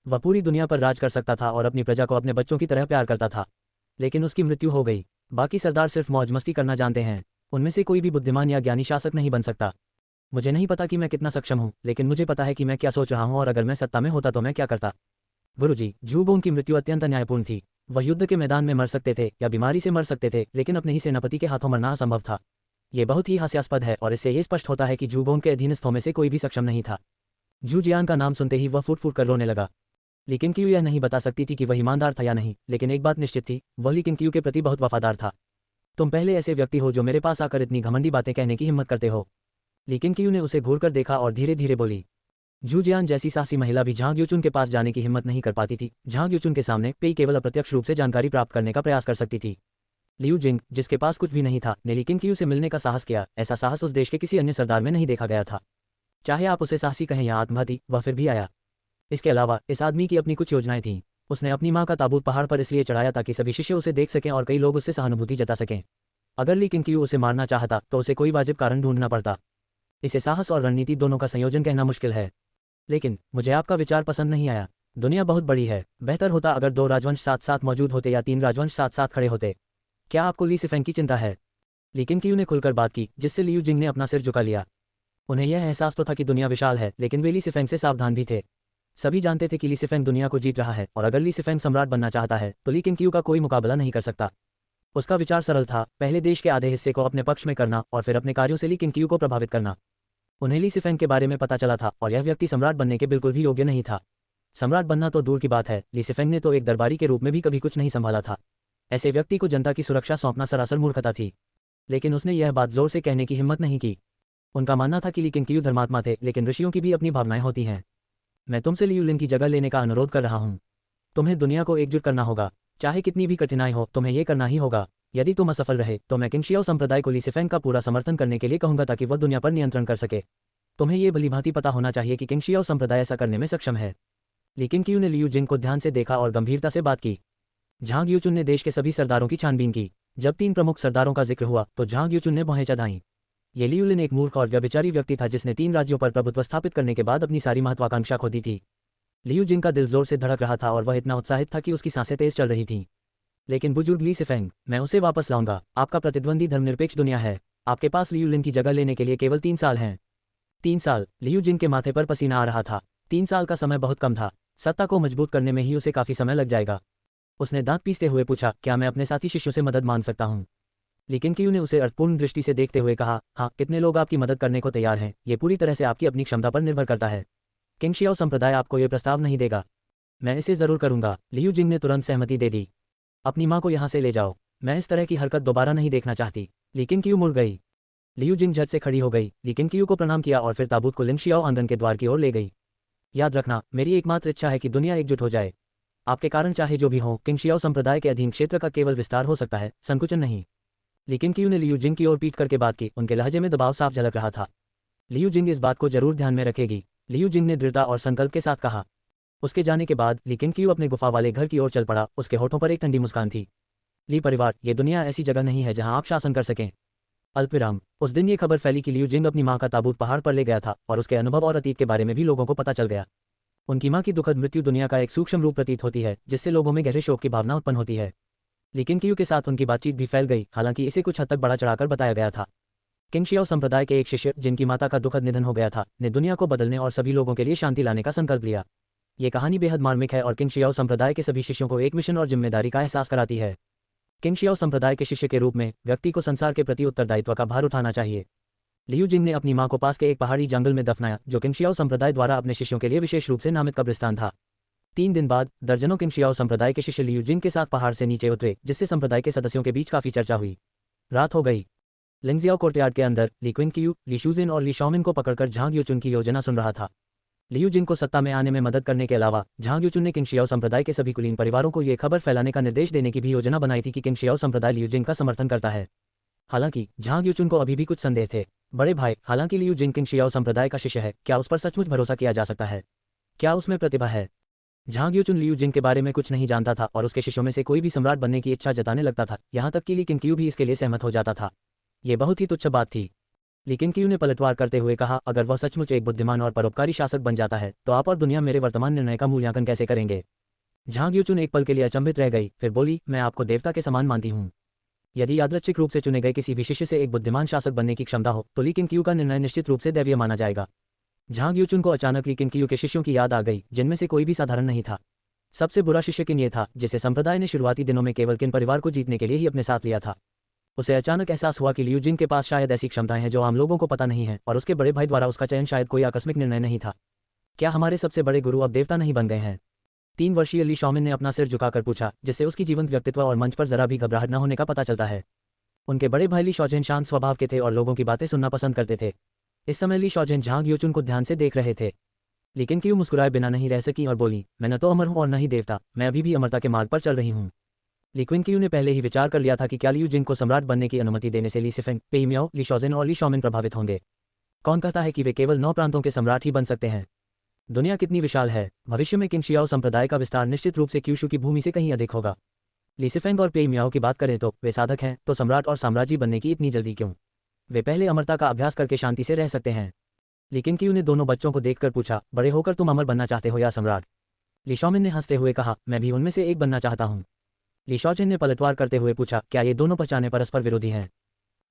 वह पूरी दुनिया पर राज कर सकता था और अपनी प्रजा को अपने बच्चों की तरह प्यार करता था, लेकिन उसकी मृत्यु हो गई। बाकी सरदार सिर्फ मौज मस्ती करना जानते हैं। उनमें से कोई भी बुद्धिमान या ज्ञानी शासक नहीं बन सकता। मुझे नहीं पता कि मैं कितना सक्षम हूं, लेकिन मुझे पता है कि मैं क्या सोच रहा हूं और अगर मैं सत्ता में होता तो मैं क्या करता। गुरुजी, जूबोंग की मृत्यु अत्यंत अन्यायपूर्ण थी। वह युद्ध के मैदान में मर सकते थे या बीमारी से मर सकते थे, लेकिन अपने ही सेनापति के हाथों मरना असंभव था। ये बहुत ही हास्यास्पद है और इससे ये स्पष्ट होता है कि जूबोंग के अधीनस्थों में से कोई भी सक्षम नहीं था। जू जियान का नाम सुनते ही वह फूट फूट कर रोने लगा। लेकिन कियू यह नहीं बता सकती थी कि वह ईमानदार था या नहीं, लेकिन एक बात निश्चित थी, वह लेकिन कियू के प्रति बहुत वफादार था। तुम पहले ऐसे व्यक्ति हो जो मेरे पास आकर इतनी घमंडी बातें कहने की हिम्मत करते हो। लेकिन कियू ने उसे घूर कर देखा और धीरे धीरे बोली। जू जियान जैसी साहसी महिला भी झांग यूचुन के पास जाने की हिम्मत नहीं कर पाती थी। झांग यूचुन के सामने पेई केवल अप्रत्यक्ष रूप से जानकारी प्राप्त करने का प्रयास कर सकती थी। लियू जिंग, जिसके पास कुछ भी नहीं था, ने लेकिन कियू से मिलने का साहस किया। ऐसा साहस उस देश के किसी अन्य सरदार में नहीं देखा गया था। चाहे आप उसे साहसी कहें या आत्मघाती, वह फिर भी आया। इसके अलावा इस आदमी की अपनी कुछ योजनाएं थीं। उसने अपनी मां का ताबूत पहाड़ पर इसलिए चढ़ाया ताकि सभी शिष्य उसे देख सकें और कई लोग उससे सहानुभूति जता सकें। अगर लेकिन कियू उसे मारना चाहता तो उसे कोई वाजिब कारण ढूंढना पड़ता। इसे साहस और रणनीति दोनों का संयोजन कहना मुश्किल है। लेकिन मुझे आपका विचार पसंद नहीं आया। दुनिया बहुत बड़ी है। बेहतर होता अगर 2 राजवंश साथ साथ मौजूद होते या 3 राजवंश साथ साथ खड़े होते। क्या आपको ली सिफेंग की चिंता है? लेकिन कियू ने खुलकर बात की, जिससे लियू जिंग ने अपना सिर झुका लिया। उन्हें यह एहसास तो था कि दुनिया विशाल है, लेकिन वे ली सिफेंग से सावधान भी थे। सभी जानते थे कि ली सिफेंग दुनिया को जीत रहा है और अगर ली सिफेंग सम्राट बनना चाहता है तो लेकिन कियू का कोई मुकाबला नहीं कर सकता। उसका विचार सरल था, पहले देश के आधे हिस्से को अपने पक्ष में करना और फिर अपने कार्यों से लेकिन कियू को प्रभावित करना। उन्हें ली सिफेंग के बारे में पता चला था और यह व्यक्ति सम्राट बनने के बिल्कुल भी योग्य नहीं था। सम्राट बनना तो दूर की बात है, ली सिफेंग ने तो एक दरबारी के रूप में भी कभी कुछ नहीं संभाला था। ऐसे व्यक्ति को जनता की सुरक्षा सौंपना सरासर मूर्खता थी। लेकिन उसने यह बात जोर से कहने की हिम्मत नहीं की। उनका मानना था कि ली किंग धर्मात्मा थे, लेकिन ऋषियों की भी अपनी भावनाएं होती हैं। मैं तुमसे लियू लिन की जगह लेने का अनुरोध कर रहा हूं। तुम्हें दुनिया को एकजुट करना होगा। चाहे कितनी भी कठिनाई हो, तुम्हें यह करना ही होगा। यदि तुम असफल रहे तो मैं किंगशियाओ संप्रदाय को ली सिफेंग का पूरा समर्थन करने के लिए कहूंगा ताकि वह दुनिया पर नियंत्रण कर सके। तुम्हें यह भलीभांति पता होना चाहिए कि किंगशियाओ संप्रदाय ऐसा करने में सक्षम है। लेकिन क्यू ने लियू जिंग को ध्यान से देखा और गंभीरता से बात की। झांग यूचुन ने देश के सभी सरदारों की छानबीन की। जब 3 प्रमुख सरदारों का जिक्र हुआ तो झांग यूचुन ने भौहें चढ़ाईं। ये लियू लिन एक मूर्ख और व्यभिचारी व्यक्ति था जिसने 3 राज्यों पर प्रभुत्व स्थापित करने के बाद अपनी सारी महत्वाकांक्षा खो दी थी। लियू जिंग का दिल जोर से धड़क रहा था और वह इतना उत्साहित था कि उसकी सांसें तेज चल रही थीं। लेकिन बुजुर्ग ली सिफेंग, मैं उसे वापस लाऊंगा। आपका प्रतिद्वंदी धर्मनिरपेक्ष दुनिया है। आपके पास लियू लिन की जगह लेने के लिए केवल 3 साल हैं। 3 साल। लियू जिंग के माथे पर पसीना आ रहा था। 3 साल का समय बहुत कम था। सत्ता को मजबूत करने में ही उसे काफी समय लग जाएगा। उसने दांत पीसते हुए पूछा, क्या मैं अपने साथी शिष्यों से मदद मांग सकता हूँ? लेकिन क्यू ने उसे अर्थपूर्ण दृष्टि से देखते हुए कहा, हाँ, कितने लोग आपकी मदद करने को तैयार हैं, ये पूरी तरह से आपकी अपनी क्षमता पर निर्भर करता है। किंग शियाओ संप्रदाय आपको ये प्रस्ताव नहीं देगा। मैं इसे जरूर करूंगा। लियू जिंग ने तुरंत सहमति दे दी। अपनी माँ को यहाँ से ले जाओ। मैं इस तरह की हरकत दोबारा नहीं देखना चाहती। लेकिन क्यू मुड़ गई। लियू जिंग झट से खड़ी हो गई, लेकिन क्यू को प्रणाम किया और फिर ताबूत को लिंग शियाओ आंगन के द्वार की ओर ले गई। याद रखना, मेरी एकमात्र इच्छा है कि दुनिया एकजुट हो जाए। आपके कारण चाहे जो भी हो, किंग शियाओ संप्रदाय के अधीन क्षेत्र का केवल विस्तार हो सकता है, संकुचन नहीं। लेकिन क्यू ने लियू जिंग की ओर पीट करके बात की। उनके लहजे में दबाव साफ झलक रहा था। लियू जिंग इस बात को जरूर ध्यान में रखेगी, लियू जिंग ने दृढ़ता और संकल्प के साथ कहा। उसके जाने के बाद लेकिन क्यू अपने गुफा वाले घर की ओर चल पड़ा। उसके होठों पर एक ठंडी मुस्कान थी। ली परिवार, ये दुनिया ऐसी जगह नहीं है जहां आप शासन कर सकें। अल्पविराम। उस दिन ये खबर फैली कि लियू जिंग अपनी मां का ताबूत पहाड़ पर ले गया था और उसके अनुभव और अतीत के बारे में भी लोगों को पता चल गया। उनकी मां की दुखद मृत्यु दुनिया का एक सूक्ष्म रूप प्रतीत होती है, जिससे लोगों में गहरे शोक की भावना उत्पन्न होती है। लेकिन क्यू के साथ उनकी बातचीत भी फैल गई, हालांकि इसे कुछ हद तक बढ़ा चढ़ाकर बताया गया था। किंग शियाओ संप्रदाय के एक शिष्य, जिनकी माता का दुखद निधन हो गया था, ने दुनिया को बदलने और सभी लोगों के लिए शांति लाने का संकल्प लिया। ये कहानी बेहद मार्मिक है और किंग शियाओ संप्रदाय के सभी शिष्यों को एक मिशन और जिम्मेदारी का एहसास कराती है। किंग शियाओ संप्रदाय के शिष्य के रूप में व्यक्ति को संसार के प्रति उत्तरदायित्व का भार उठाना चाहिए। लियू जिंग ने अपनी मां को पास के एक पहाड़ी जंगल में दफनाया, जो किंग शियाओ संप्रदाय द्वारा अपने शिष्यों के लिए विशेष रूप से नामित कब्रिस्तान था। 3 दिन बाद दर्जनों किंग शियाओ संप्रदाय के शिष्य लियू जिंग के साथ पहाड़ से नीचे उतरे, जिससे संप्रदाय के सदस्यों के बीच काफी चर्चा हुई। रात हो गई। लिंगजियाओ कोर्टयार्ड के अंदर ली क्विंग ली शूजिन और ली शाओमिन को पकड़कर झांग यूचुन की योजना सुन रहा था। लियू जिंग को सत्ता में आने में मदद करने के अलावा झांग यूचुन ने किंग शियाओ संप्रदाय के सभी कुलीन परिवारों को ये खबर फैलाने का निर्देश देने की भी योजना बनाई थी कि किंग शियाओ संप्रदाय लियू जिंग का समर्थन करता है। हालांकि झांग यूचुन को अभी भी कुछ संदेह थे। बड़े भाई, हालांकि लियू जिंग किंग शियाओ संप्रदाय का शिष्य है, क्या उस पर सचमुच भरोसा किया जा सकता है? क्या उसमें प्रतिभा है? झांग यूचुन लियू जिंग के बारे में कुछ नहीं जानता था और उसके शिष्यों में से कोई भी सम्राट बनने की इच्छा जताने लगता था, यहाँ तक कि ली किंग क्यू भी इसके लिए सहमत हो जाता था। ये बहुत ही तुच्छ बात थी। लेकिन क्यू ने पलटवार करते हुए कहा, अगर वह सचमुच एक बुद्धिमान और परोपकारी शासक बन जाता है तो आप और दुनिया मेरे वर्तमान निर्णय का मूल्यांकन कैसे करेंगे? झांग यूचुन एक पल के लिए अचंभित रह गई, फिर बोली, मैं आपको देवता के समान मानती हूँ। यदि यादृच्छिक रूप से चुने गए किसी भी शिष्य से एक बुद्धिमान शासक बनने की क्षमता हो तो ली किंग क्यू का निर्णय निश्चित रूप से दैवीय माना जाएगा। झांग यूचुन को अचानक ली किंग क्यू के शिष्यों की याद आ गई, जिनमें से कोई भी साधारण नहीं था। सबसे बुरा शिष्य किन ये था, जिसे संप्रदाय ने शुरुआती दिनों में केवल किन परिवार को जीतने के लिए ही अपने साथ लिया था। उसे अचानक एहसास हुआ कि लियू जिंग के पास शायद ऐसी क्षमताएं हैं जो आम लोगों को पता नहीं है, और उसके बड़े भाई द्वारा उसका चयन शायद कोई आकस्मिक निर्णय नहीं था। क्या हमारे सबसे बड़े गुरु अब देवता नहीं बन गए हैं? 3 वर्षीय ली शाओमिन ने अपना सिर झुकाकर पूछा, जिससे उसकी जीवंत व्यक्तित्व और मंच पर जरा भी घबराहट न होने का पता चलता है। उनके बड़े भाई ली शॉजेन शांत स्वभाव के थे और लोगों की बातें सुनना पसंद करते थे। इस समय ली शॉजेन झांग यूचुन को ध्यान से देख रहे थे। लेकिन क्यू मुस्कुराए बिना नहीं रह सकी और बोली, मैं न तो अमर हूँ और न ही देवता, मैं अभी भी अमरता के मार्ग पर चल रही हूँ। ली क्विंग क्यू ने पहले ही विचार कर लिया था कि क्या लियू जिंग को सम्राट बनने की अनुमति देने से ली सिफेंग, पेई मियाओ, ली शॉजेन और ली शाओमिन प्रभावित होंगे। कौन कहता है कि वे केवल 9 प्रांतों के सम्राट ही बन सकते हैं? दुनिया कितनी विशाल है। भविष्य में किंग शियाओ संप्रदाय का विस्तार निश्चित रूप से क्यूशू की भूमि से कहीं अधिक होगा। ली सिफेंग और पेई मियाओ की बात करें तो वे साधक हैं, तो सम्राट और साम्राज्य बनने की इतनी जल्दी क्यों? वे पहले अमरता का अभ्यास करके शांति से रह सकते हैं। लेकिन क्यू ने दोनों बच्चों को देखकर पूछा, बड़े होकर तुम अमर बनना चाहते हो या सम्राट? ली शाओमिन ने हंसते हुए कहा, मैं भी उनमें से एक बनना चाहता हूँ। ली शॉजेन ने पलटवार करते हुए पूछा, क्या ये दोनों पहचाने परस्पर विरोधी हैं?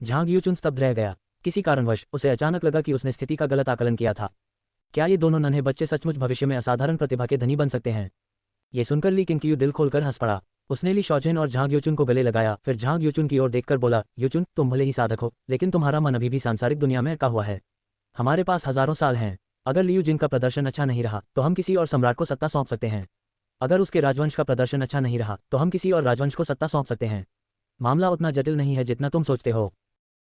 झांग यूचुन स्तब्ध रह गया। किसी कारणवश उसे अचानक लगा कि उसने स्थिति का गलत आकलन किया था। क्या ये दोनों नन्हे बच्चे सचमुच भविष्य में असाधारण प्रतिभा के धनी बन सकते हैं? ये सुनकर ली किंग क्यू दिल खोलकर हंस पड़ा। उसने ली शॉजेन और झांग यूचुन को गले लगाया, फिर झांग यूचुन की ओर देखकर बोला, यूचुन, तुम भले ही साधक हो, लेकिन तुम्हारा मन अभी भी सांसारिक दुनिया में अटका हुआ है। हमारे पास हजारों साल हैं। अगर लियू जिंग का प्रदर्शन अच्छा नहीं रहा तो हम किसी और सम्राट को सत्ता सौंप सकते हैं। अगर उसके राजवंश का प्रदर्शन अच्छा नहीं रहा तो हम किसी और राजवंश को सत्ता सौंप सकते हैं। मामला उतना जटिल नहीं है जितना तुम सोचते हो।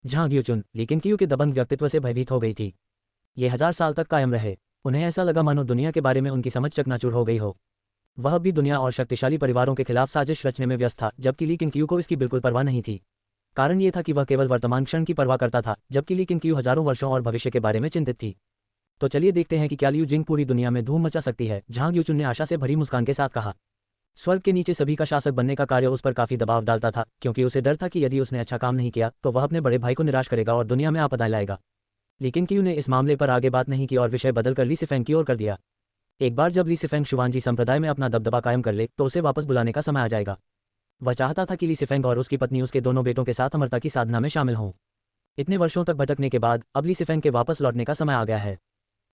झांग यूचुन ली किंग क्यू के दबंग व्यक्तित्व से भयभीत हो गई थी। ये 1000 साल तक कायम रहे। उन्हें ऐसा लगा मानो दुनिया के बारे में उनकी समझ चकनाचूर हो गई हो। वह भी दुनिया और शक्तिशाली परिवारों के खिलाफ साजिश रचने में व्यस्त था, जबकि ली किंग क्यू को इसकी बिल्कुल परवाह नहीं थी। कारण ये था कि वह केवल वर्तमान क्षण की परवाह करता था, जबकि ली किंग क्यू हजारों वर्षों और भविष्य के बारे में चिंतित थी। तो चलिए देखते हैं कि क्या लियू जिंग पूरी दुनिया में धूम मचा सकती है, झांग यूचुन ने आशा से भरी मुस्कान के साथ कहा। स्वर्ग के नीचे सभी का शासक बनने का कार्य उस पर काफी दबाव डालता था, क्योंकि उसे डर था कि यदि उसने अच्छा काम नहीं किया तो वह अपने बड़े भाई को निराश करेगा और दुनिया में आपदाएं लाएगा। लेकिन क्यू ने इस मामले पर आगे बात नहीं की और विषय बदलकर ली सिफेंग की ओर कर दिया। एक बार जब ली सिफेंग शुवानजी संप्रदाय में अपना दबदबा कायम कर ले तो उसे वापस बुलाने का समय आ जाएगा। वह चाहता था कि ली सिफेंग और उसकी पत्नी उसके दोनों बेटों के साथ अमरता की साधना में शामिल हों। इतने वर्षों तक भटकने के बाद अब ली सिफेंग के वापस लौटने का समय आ गया है।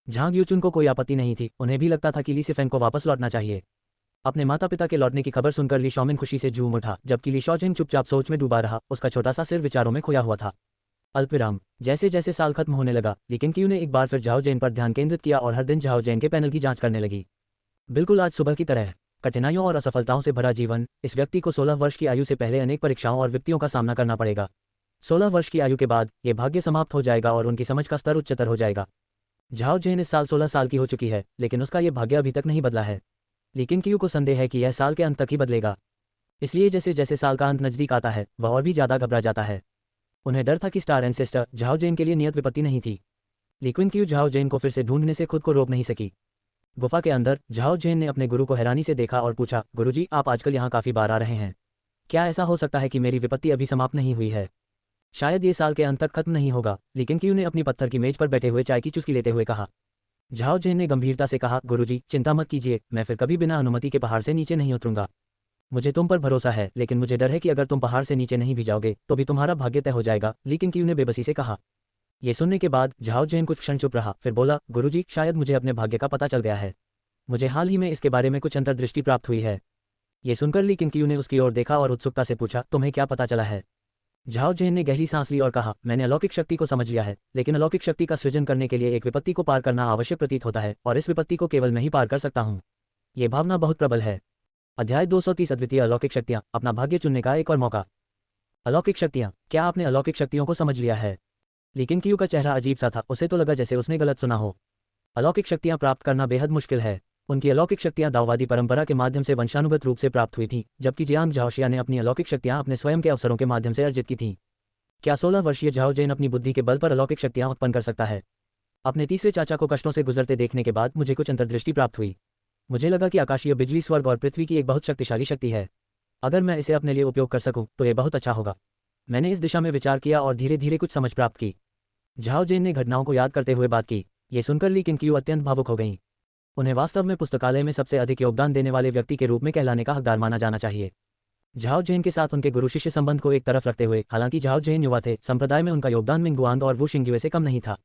झांग यूचुन को कोई आपत्ति नहीं थी, उन्हें भी लगता था कि ली सिफेंग को वापस लौटना चाहिए। अपने माता पिता के लौटने की खबर सुनकर ली शॉमिन खुशी से झूम उठा, जबकि ली शॉजिंग चुपचाप सोच में डूबा रहा, उसका छोटा सा सिर विचारों में खोया हुआ था। अल्पविराम। जैसे जैसे साल खत्म होने लगा, लेकिन क्यू ने एक बार फिर झाओ जैन पर ध्यान केंद्रित किया और हर दिन झाओ जैन के पैनल की जांच करने लगी। बिल्कुल आज सुबह की तरह। कठिनाइयों और असफलताओं से भरा जीवन, इस व्यक्ति को 16 वर्ष की आयु से पहले अनेक परीक्षाओं और विपत्तियों का सामना करना पड़ेगा। 16 वर्ष की आयु के बाद ये भाग्य समाप्त हो जाएगा और उनकी समझ का स्तर उच्चतर हो जाएगा। झाओ जैन इस साल 16 साल की हो चुकी है, लेकिन उसका ये भाग्य अभी तक नहीं बदला है। लेकिन क्यू को संदेह है कि यह साल के अंत तक ही बदलेगा। इसलिए जैसे जैसे साल का अंत नजदीक आता है वह और भी ज्यादा घबरा जाता है। उन्हें डर था कि स्टार एंसेस्टर झाओ जैन के लिए नियत विपत्ति नहीं थी, लेकिन क्यू झाओ जैन को फिर से ढूंढने से खुद को रोक नहीं सकी। गुफा के अंदर झाओ जैन ने अपने गुरु को हैरानी से देखा और पूछा, गुरुजी आप आजकल यहाँ काफी बार आ रहे हैं, क्या ऐसा हो सकता है कि मेरी विपत्ति अभी समाप्त नहीं हुई है? शायद ये साल के अंत तक खत्म नहीं होगा। लेकिन क्यू ने अपनी पत्थर की मेज पर बैठे हुए चाय की चुस्की लेते हुए कहा। झाओ जैन ने गंभीरता से कहा, गुरुजी चिंता मत कीजिए, मैं फिर कभी बिना अनुमति के पहाड़ से नीचे नहीं उतरूंगा। मुझे तुम पर भरोसा है, लेकिन मुझे डर है कि अगर तुम पहाड़ से नीचे नहीं भी जाओगे तो भी तुम्हारा भाग्य तय हो जाएगा। लेकिन क्यू ने बेबसी से कहा। ये सुनने के बाद झाओ जैन कुछ क्षण चुप रहा, फिर बोला, गुरुजी शायद मुझे अपने भाग्य का पता चल गया है। मुझे हाल ही में इसके बारे में कुछ अंतर्दृष्टि प्राप्त हुई है। ये सुनकर लेकिन क्यू ने उसकी ओर देखा और उत्सुकता से पूछा, तुम्हें क्या पता चला है? झाओ जैन ने गहरी सांस ली और कहा, मैंने अलौकिक शक्ति को समझ लिया है, लेकिन अलौकिक शक्ति का सृजन करने के लिए एक विपत्ति को पार करना आवश्यक प्रतीत होता है, और इस विपत्ति को केवल मैं ही पार कर सकता हूँ। ये भावना बहुत प्रबल है। अध्याय 230 अद्वितीय अलौकिक शक्तियाँ, अपना भाग्य चुनने का एक और मौका। अलौकिक शक्तियाँ, क्या आपने अलौकिक शक्तियों को समझ लिया है? लेकिन क्यू का चेहरा अजीब सा था, उसे तो लगा जैसे उसने गलत सुना हो। अलौकिक शक्तियाँ प्राप्त करना बेहद मुश्किल है। उनकी अलौकिक शक्तियाँ दाववादी परंपरा के माध्यम से वंशानुगत रूप से प्राप्त हुई थीं, जबकि जियांग झाओशिया ने अपनी अलौकिक शक्तियाँ अपने स्वयं के अवसरों के माध्यम से अर्जित की थीं। क्या 16 वर्षीय झाओ जैन अपनी बुद्धि के बल पर अलौकिक शक्तियाँ उत्पन्न कर सकता है? अपने तीसरे चाचा को कष्टों से गुजरते देखने के बाद मुझे कुछ अंतर्दृष्टि प्राप्त हुई। मुझे लगा कि आकाशीय बिजली स्वर्ग और पृथ्वी की एक बहुत शक्तिशाली शक्ति है। अगर मैं इसे अपने लिए उपयोग कर सकूं तो यह बहुत अच्छा होगा। मैंने इस दिशा में विचार किया और धीरे धीरे कुछ समझ प्राप्त की। झाओ जैन ने घटनाओं को याद करते हुए बात की। ये सुनकर ली किंग क्यू अत्यंत भावुक हो गईं। उन्हें वास्तव में पुस्तकालय में सबसे अधिक योगदान देने वाले व्यक्ति के रूप में कहलाने का हकदार माना जाना चाहिए। झाओ जैन के साथ उनके गुरु शिष्य संबंध को एक तरफ रखते हुए, हालांकि झाओ जैन युवा थे, संप्रदाय में उनका योगदान मिंगुआंग और वू शिंग्युए से कम नहीं था।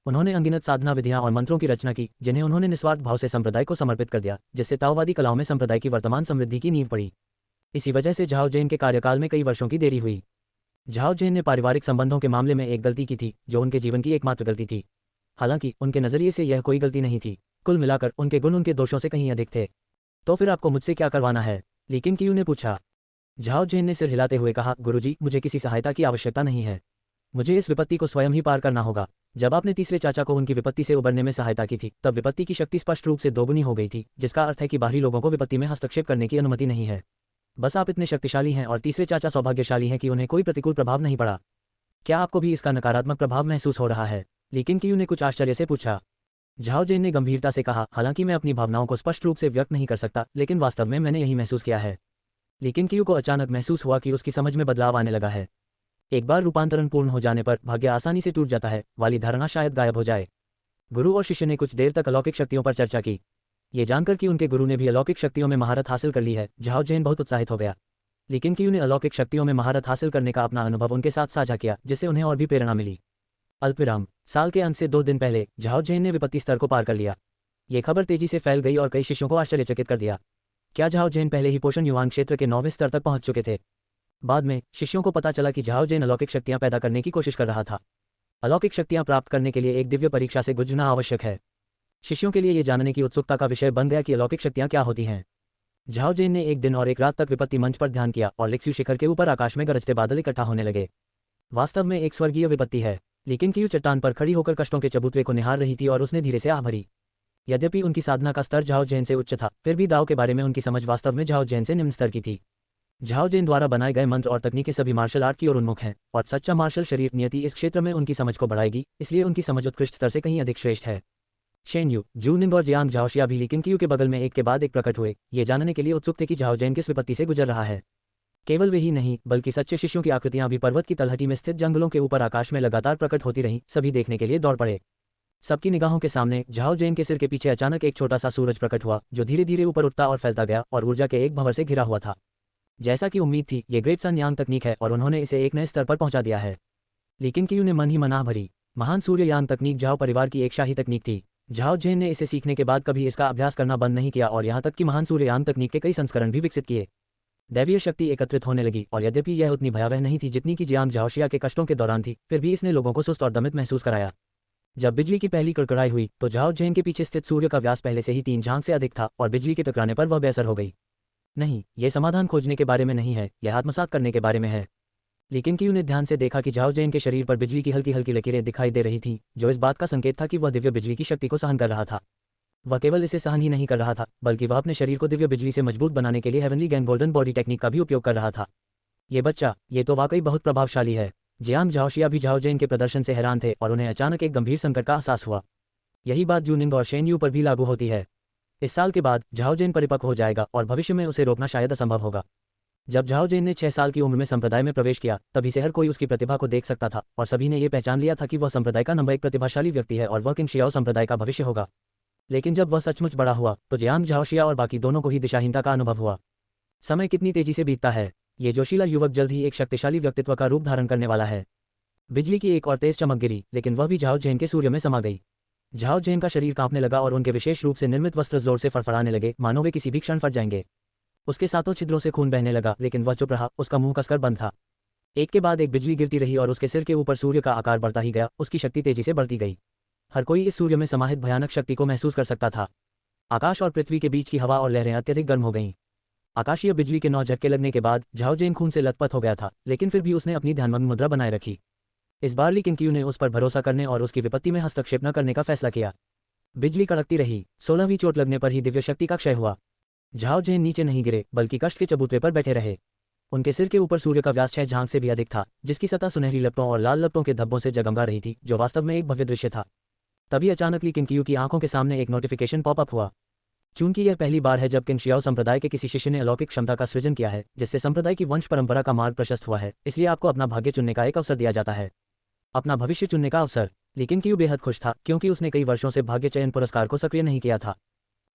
उन्होंने अनगिनत साधना विधियां और मंत्रों की रचना की, जिन्हें उन्होंने निस्वार्थ भाव से संप्रदाय को समर्पित कर दिया, जिससे ताओवादी कलाओं में संप्रदाय की वर्तमान समृद्धि की नींव पड़ी। इसी वजह से झाओ जैन के कार्यकाल में कई वर्षों की देरी हुई। झाओ जैन ने पारिवारिक संबंधों के मामले में एक गलती की थी, जो उनके जीवन की एकमात्र गलती थी। हालांकि उनके नजरिए से यह कोई गलती नहीं थी। कुल मिलाकर उनके गुण उनके दोषों से कहीं अधिक थे। तो फिर आपको मुझसे क्या करवाना है? लेकिन क्यू ने पूछा। झाओ जैन ने सिर हिलाते हुए कहा, गुरुजी मुझे किसी सहायता की आवश्यकता नहीं है। मुझे इस विपत्ति को स्वयं ही पार करना होगा। जब आपने तीसरे चाचा को उनकी विपत्ति से उबरने में सहायता की थी, तब विपत्ति की शक्ति स्पष्ट रूप से दोगुनी हो गई थी, जिसका अर्थ है कि बाहरी लोगों को विपत्ति में हस्तक्षेप करने की अनुमति नहीं है। बस आप इतने शक्तिशाली हैं और तीसरे चाचा सौभाग्यशाली हैं कि उन्हें कोई प्रतिकूल प्रभाव नहीं पड़ा। क्या आपको भी इसका नकारात्मक प्रभाव महसूस हो रहा है? लेकिन क्यू ने कुछ आश्चर्य से पूछा। झाओ जैन ने गंभीरता से कहा, हालांकि मैं अपनी भावनाओं को स्पष्ट रूप से व्यक्त नहीं कर सकता, लेकिन वास्तव में मैंने यही महसूस किया है। लेकिन क्यू को अचानक महसूस हुआ कि उसकी समझ में बदलाव आने लगा है। एक बार रूपांतरण पूर्ण हो जाने पर भाग्य आसानी से टूट जाता है वाली धारणा शायद गायब हो जाए। गुरु और शिष्य ने कुछ देर तक अलौकिक शक्तियों पर चर्चा की। ये जानकर कि उनके गुरु ने भी अलौकिक शक्तियों में महारत हासिल कर ली है, झाओ जैन बहुत उत्साहित हो गया। लेकिन क्यू ने अलौकिक शक्तियों में महारत हासिल करने का अपना अनुभव उनके साथ साझा किया, जिससे उन्हें और भी प्रेरणा मिली। अल्पविराम। साल के अंत से 2 दिन पहले झाओ जैन ने विपत्ति स्तर को पार कर लिया। ये खबर तेजी से फैल गई और कई शिष्यों को आश्चर्यचकित कर दिया। क्या झाओ जैन पहले ही पोषण युवांग क्षेत्र के 9वें स्तर तक पहुंच चुके थे? बाद में शिष्यों को पता चला कि झाओ जैन अलौकिक शक्तियां पैदा करने की कोशिश कर रहा था। अलौकिक शक्तियां प्राप्त करने के लिए एक दिव्य परीक्षा से गुजरना आवश्यक है। शिष्यों के लिए ये जानने की उत्सुकता का विषय बन गया कि अलौकिक शक्तियां क्या होती हैं। झाओ जैन ने एक दिन और एक रात तक विपत्ति मंच पर ध्यान किया और लिक्स्यू शिखर के ऊपर आकाश में गरजते बादल इकट्ठा होने लगे। वास्तव में एक स्वर्गीय विपत्ति है। लेकिन क्यू चट्टान पर खड़ी होकर कष्टों के चबूतरे को निहार रही थी और उसने धीरे से आह भरी। यद्यपि उनकी साधना का स्तर झाओ जैन से उच्च था, फिर भी दाव के बारे में उनकी समझ वास्तव में झाओ जैन से निम्न स्तर की थी। झाओ जैन द्वारा बनाए गए मंत्र और तकनीकें सभी मार्शल आर्ट की ओर उन्मुख हैं, और सच्चा मार्शल शरीर नियति इस क्षेत्र में उनकी समझ को बढ़ाएगी, इसलिए उनकी समझ उत्कृष्ट स्तर से कहीं अधिक श्रेष्ठ है। शेन यू, जू निंग और जियांग झाओशिया भी ली किंग के बगल में एक के बाद एक प्रकट हुए, ये जानने के लिए उत्सुक थे कि झाओ जैन किस विपत्ति से गुजर रहा है। केवल वे ही नहीं बल्कि सच्चे शिष्यों की आकृतियां भी पर्वत की तलहटी में स्थित जंगलों के ऊपर आकाश में लगातार प्रकट होती रहीं, सभी देखने के लिए दौड़ पड़े। सबकी निगाहों के सामने झाओ जैन के सिर के पीछे अचानक एक छोटा सा सूरज प्रकट हुआ, जो धीरे धीरे ऊपर उठता और फैलता गया और ऊर्जा के एक भंवर से घिरा हुआ था। जैसा कि उम्मीद थी, ये ग्रेट सन यांग तकनीक है और उन्होंने इसे एक नए स्तर पर पहुंचा दिया है। लेकिन कियू ने मन ही मनाह भरी। महान सूर्य यांग तकनीक झाओ परिवार की एक शाही तकनीक थी। झाओ जैन ने इसे सीखने के बाद कभी इसका अभ्यास करना बंद नहीं किया और यहाँ तक कि महान सूर्य यांग तकनीक के कई संस्करण भी विकसित किए। दैवीय शक्ति एकत्रित होने लगी और यद्यपि यह उतनी भयावह नहीं थी जितनी कि जियांग झाओशिया के कष्टों के दौरान थी, फिर भी इसने लोगों को सुस्त और दमित महसूस कराया। जब बिजली की पहली कड़कड़ाई हुई तो झाओ जैन के पीछे स्थित सूर्य का व्यास पहले से ही 3 झांग से अधिक था और बिजली के टकराने पर वह बेअसर हो गई। नहीं, यह समाधान खोजने के बारे में नहीं है, यह आत्मसात करने के बारे में है। लेकिन कियू ने ध्यान से देखा कि झाओ जैन के शरीर पर बिजली की हल्की हल्की लकीरें दिखाई दे रही थीं, जो इस बात का संकेत था कि वह दिव्य बिजली की शक्ति को सहन कर रहा था। वह केवल इसे सहन ही नहीं कर रहा था, बल्कि वह अपने शरीर को दिव्य बिजली से मजबूत बनाने के लिए heavenly gang golden body technique का भी उपयोग कर रहा था। ये बच्चा, ये तो वाकई बहुत प्रभावशाली है। जियांग झाओशिया भी झाओ जैन के प्रदर्शन से हैरान थे और उन्हें अचानक एक गंभीर संकट का एहसास हुआ। यही बात जूनिंग और शेन यू पर भी लागू होती है। इस साल के बाद झाओ जैन परिपक्व हो जाएगा और भविष्य में उसे रोकना शायद असंभव होगा। जब झाओ जैन ने 6 साल की उम्र में संप्रदाय में प्रवेश किया, तभी से हर कोई उसकी प्रतिभा को देख सकता था और सभी ने यह पहचान लिया था कि वह संप्रदाय का नंबर 1 प्रतिभाशाली व्यक्ति है और वह किंग शियाओ संप्रदाय का भविष्य होगा। लेकिन जब वह सचमुच बड़ा हुआ तो जियांग झाओशिया और बाकी दोनों को ही दिशाहीनता का अनुभव हुआ। समय कितनी तेजी से बीतता है। ये जोशीला युवक जल्द ही एक शक्तिशाली व्यक्तित्व का रूप धारण करने वाला है। बिजली की एक और तेज चमक गिरी, लेकिन वह भी झाओ जैन के सूर्य में समा गई। झाओ जैन का शरीर कांपने लगा और उनके विशेष रूप से निर्मित वस्त्र जोर से फड़फड़ाने लगे, मानो वे किसी भी क्षण फट जाएंगे। उसके सातों छिद्रों से खून बहने लगा, लेकिन वह चुप रहा, उसका मुंह कसकर बंद था। एक के बाद एक बिजली गिरती रही और उसके सिर के ऊपर सूर्य का आकार बढ़ता ही गया, उसकी शक्ति तेजी से बढ़ती गई। हर कोई इस सूर्य में समाहित भयानक शक्ति को महसूस कर सकता था। आकाश और पृथ्वी के बीच की हवा और लहरें अत्यधिक गर्म हो गईं। आकाशीय बिजली के 9 झटके लगने के बाद झाओ जैन खून से लथपथ हो गया था, लेकिन फिर भी उसने अपनी ध्यानमग्न मुद्रा बनाए रखी। इस बार ली किंग ने उस पर भरोसा करने और उसकी विपत्ति में हस्तक्षेप न करने का फैसला किया। बिजली कड़कती रही। 16वीं चोट लगने पर ही दिव्य शक्ति का क्षय हुआ। झाओ जैन नीचे नहीं गिरे, बल्कि कष्ट के चबूतरे पर बैठे रहे। उनके सिर के ऊपर सूर्य का व्यास 6 झांग से भी अधिक था, जिसकी सतह सुनहरी लपटों और लाल लपटों के धब्बों से जगमगा रही थी, जो वास्तव में एक भव्य दृश्य था। तभी अचानक ली किंग की आंखों के सामने एक नोटिफिकेशन पॉपअप हुआ। चूंकि यह पहली बार है जब किंग शियाओ संप्रदाय के किसी शिष्य ने अलौकिक क्षमता का सृजन किया है, जिससे संप्रदाय की वंश परंपरा का मार्ग प्रशस्त हुआ है, इसलिए आपको अपना भाग्य चुनने का एक अवसर दिया जाता है। अपना भविष्य चुनने का अवसर। लेकिन कियू बेहद खुश था, क्योंकि उसने कई वर्षों से भाग्य चयन पुरस्कार को सक्रिय नहीं किया था।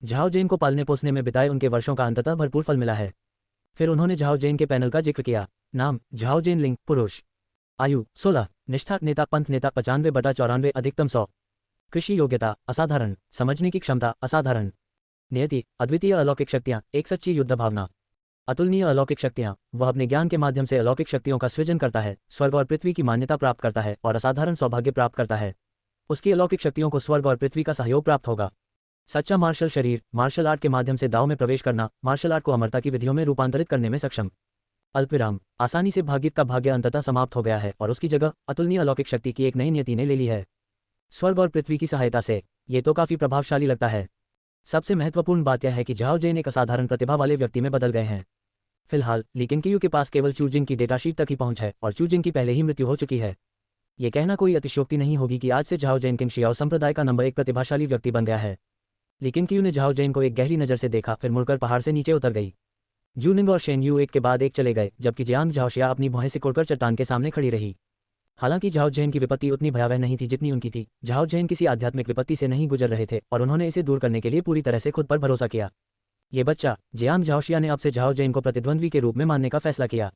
झाओ जैन को पालने पोसने में बिताए उनके वर्षों का अंततः भरपूर फल मिला है। फिर उन्होंने झाओ जैन के पैनल का जिक्र किया। नाम झाओ जैन लिंग, पुरुष, आयु 16, निष्ठा नेता पंथ नेता 95/94, अधिकतम 100, कृषि योग्यता असाधारण, समझने की क्षमता असाधारण, नियति अद्वितीय अलौकिक शक्तियां, एक सच्ची युद्ध भावना, अतुलनीय अलौकिक शक्तियां, वह अपने ज्ञान के माध्यम से अलौकिक शक्तियों का सृजन करता है, स्वर्ग और पृथ्वी की मान्यता प्राप्त करता है और असाधारण सौभाग्य प्राप्त करता है। उसकी अलौकिक शक्तियों को स्वर्ग और पृथ्वी का सहयोग प्राप्त होगा। सच्चा मार्शल शरीर, मार्शल आर्ट के माध्यम से दांव में प्रवेश करना, मार्शल आर्ट को अमरता की विधियों में रूपांतरित करने में सक्षम। अल्पविराम, आसानी से भाग्य का भाग्य अंततः समाप्त हो गया है और उसकी जगह अतुलनीय अलौकिक शक्ति की एक नई नियति ने ले ली है, स्वर्ग और पृथ्वी की सहायता से। ये तो काफी प्रभावशाली लगता है। सबसे महत्वपूर्ण बात यह है कि झाओ जैन एक असाधारण प्रतिभा वाले व्यक्ति में बदल गए हैं। फिलहाल ली किंग के पास केवल चूजिंग की डेटाशीट तक ही पहुंच है और चूजिंग की पहले ही मृत्यु हो चुकी है। ये कहना कोई अतिशयोक्ति नहीं होगी कि आज से झाओ जैन किंग शियाओ संप्रदाय का नंबर 1 प्रतिभाशाली व्यक्ति बन गया है। लेकिन कियू ने झाओ जैन को एक गहरी नज़र से देखा, फिर मुड़कर पहाड़ से नीचे उतर गई। जूनिंग और शेन यू एक के बाद एक चले गए, जबकि जियांग झाओशिया अपनी भौहें सिकोड़कर चट्टान के सामने खड़ी रही। हालांकि झाओ जैन की विपत्ति उतनी भयावह नहीं थी जितनी उनकी थी। झाओ जैन किसी आध्यात्मिक विपत्ति से नहीं गुजर रहे थे और उन्होंने इसे दूर करने के लिए पूरी तरह से खुद पर भरोसा किया। ये बच्चा, जियांग झाओशिया ने अब से झाओ जैन को प्रतिद्वंद्वी के रूप में मानने का फैसला किया।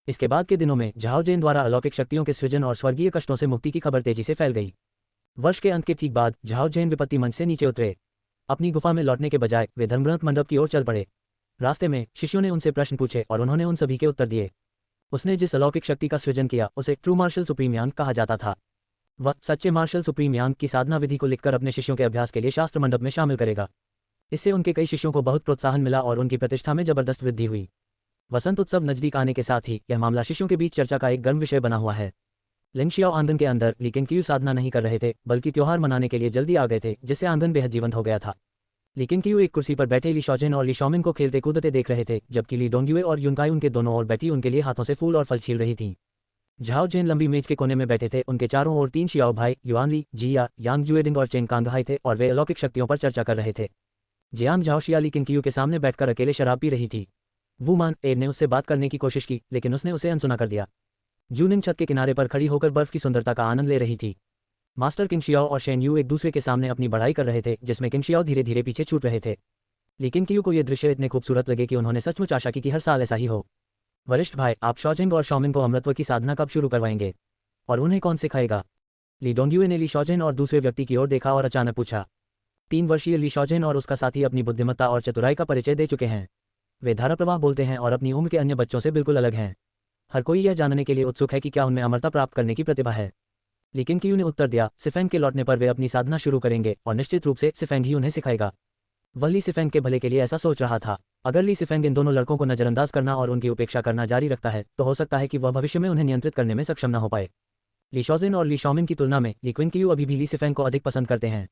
इसके बाद के दिनों में झाओ जैन द्वारा अलौकिक शक्तियों के सृजन और स्वर्गीय कष्टों से मुक्ति की खबर तेजी से फैल गई। वर्ष के अंत के ठीक बाद झाओ जैन विपत्ति मंच से नीचे उतरे। अपनी गुफा में लौटने के बजाय वे धर्मग्रंथ मंडप की ओर चल पड़े। रास्ते में शिष्यों ने उनसे प्रश्न पूछे और उन्होंने उन सभी के उत्तर दिए। उसने जिस अलौकिक शक्ति का सृजन किया उसे ट्रू मार्शल सुप्रीम यांग कहा जाता था। वह सच्चे मार्शल सुप्रीम यांग की साधना विधि को लिखकर अपने शिष्यों के अभ्यास के लिए शास्त्र मंडप में शामिल करेगा। इससे उनके कई शिष्यों को बहुत प्रोत्साहन मिला और उनकी प्रतिष्ठा में जबरदस्त वृद्धि हुई। वसंत उत्सव नजदीक आने के साथ ही यह मामला शिष्यों के बीच चर्चा का एक गर्म विषय बना हुआ है। लिंगशियाओ आंगन के अंदर ली किंग साधना नहीं कर रहे थे, बल्कि त्योहार मनाने के लिए जल्दी आ गए थे, जिससे आंगन बेहद जीवंत हो गया था। ली किंग एक कुर्सी पर बैठे ली शॉजेन और ली शॉमिन को खेलते कूदते देख रहे थे, जबकि ली डोंगयुए और युनकाई उनके दोनों ओर बैठी उनके लिए हाथों से फूल और फल छील रही थीं। झाओ जेन लंबी मेज के कोने में बैठे थे। उनके चारों ओर 3 शियाओ भाई युआनली, जिया, यांग जुएडिंग और चेंग कांगहाई थे और वे अलौकिक शक्तियों पर चर्चा कर रहे थे। जियांग झाओशिया ली किंगकियू के सामने बैठकर अकेले शराब पी रही थी। वुमान ए ने उससे बात करने की कोशिश की, लेकिन उसने उसे अनसुना कर दिया। जूनिंग छत के किनारे पर खड़ी होकर बर्फ की सुंदरता का आनंद ले रही थी। मास्टर किंगशियाओ और शेन यू एक दूसरे के सामने अपनी बढ़ाई कर रहे थे, जिसमें किंगशियाओ धीरे धीरे पीछे छूट रहे थे। लेकिन किंगकियू को यह दृश्य इतने खूबसूरत लगे कि उन्होंने सचमुच आशा की कि हर साल ऐसा ही हो। वरिष्ठ भाई, आप शॉजिंग और शॉमिन को अमृतत्व की साधना कब शुरू करवाएंगे और उन्हें कौन सिखाएगा? ली डोंगयुए ने ली शॉजिन और दूसरे व्यक्ति की ओर देखा और अचानक पूछा। 3 वर्षीय ली शॉजिन और उसका साथी अपनी बुद्धिमत्ता और चतुराई का परिचय दे चुके हैं। वे धारा प्रवाह बोलते हैं और अपनी उम्र के अन्य बच्चों से बिल्कुल अलग हैं। हर कोई यह जानने के लिए उत्सुक है कि क्या उनमें अमरता प्राप्त करने की प्रतिभा है। लेकिन कियू ने उत्तर दिया, सिफेंग के लौटने पर वे अपनी साधना शुरू करेंगे और निश्चित रूप से सिफेंग ही उन्हें सिखाएगा। वह ली सिफेंग के भले के लिए ऐसा सोच रहा था। अगर ली सिफेंग इन दोनों लड़कों को नजरअंदाज करना और उनकी उपेक्षा करना जारी रखता है तो हो सकता है कि वह भविष्य में उन्हें नियंत्रित करने में सक्षम न हो पाए। ली शॉजिन और ली शॉमिन की तुलना में ली क्विंगकियू अभी भी ली सिफेंग को अधिक पसंद करते हैं।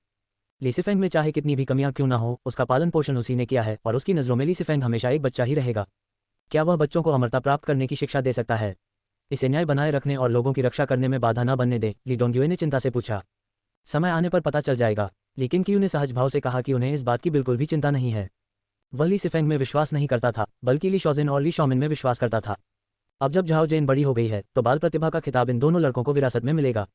ली सिफेंग में चाहे कितनी भी कमियां क्यों न हो, उसका पालन पोषण उसी ने किया है और उसकी नज़रों में ली सिफेंग हमेशा एक बच्चा ही रहेगा। क्या वह बच्चों को अमरता प्राप्त करने की शिक्षा दे सकता है? इसे न्याय बनाए रखने और लोगों की रक्षा करने में बाधा न बनने दे, ली डोंगयुए ने चिंता से पूछा। समय आने पर पता चल जाएगा, लेकिन कियू ने सहज भाव से कहा कि उन्हें इस बात की बिल्कुल भी चिंता नहीं है। वह ली सिफेंग में विश्वास नहीं करता था, बल्कि ली शॉजिन और ली शॉमिन में विश्वास करता था। अब जब झाओ जेन बड़ी हो गई है तो बाल प्रतिभा का खिताब इन दोनों लड़कों को विरासत में मिलेगा।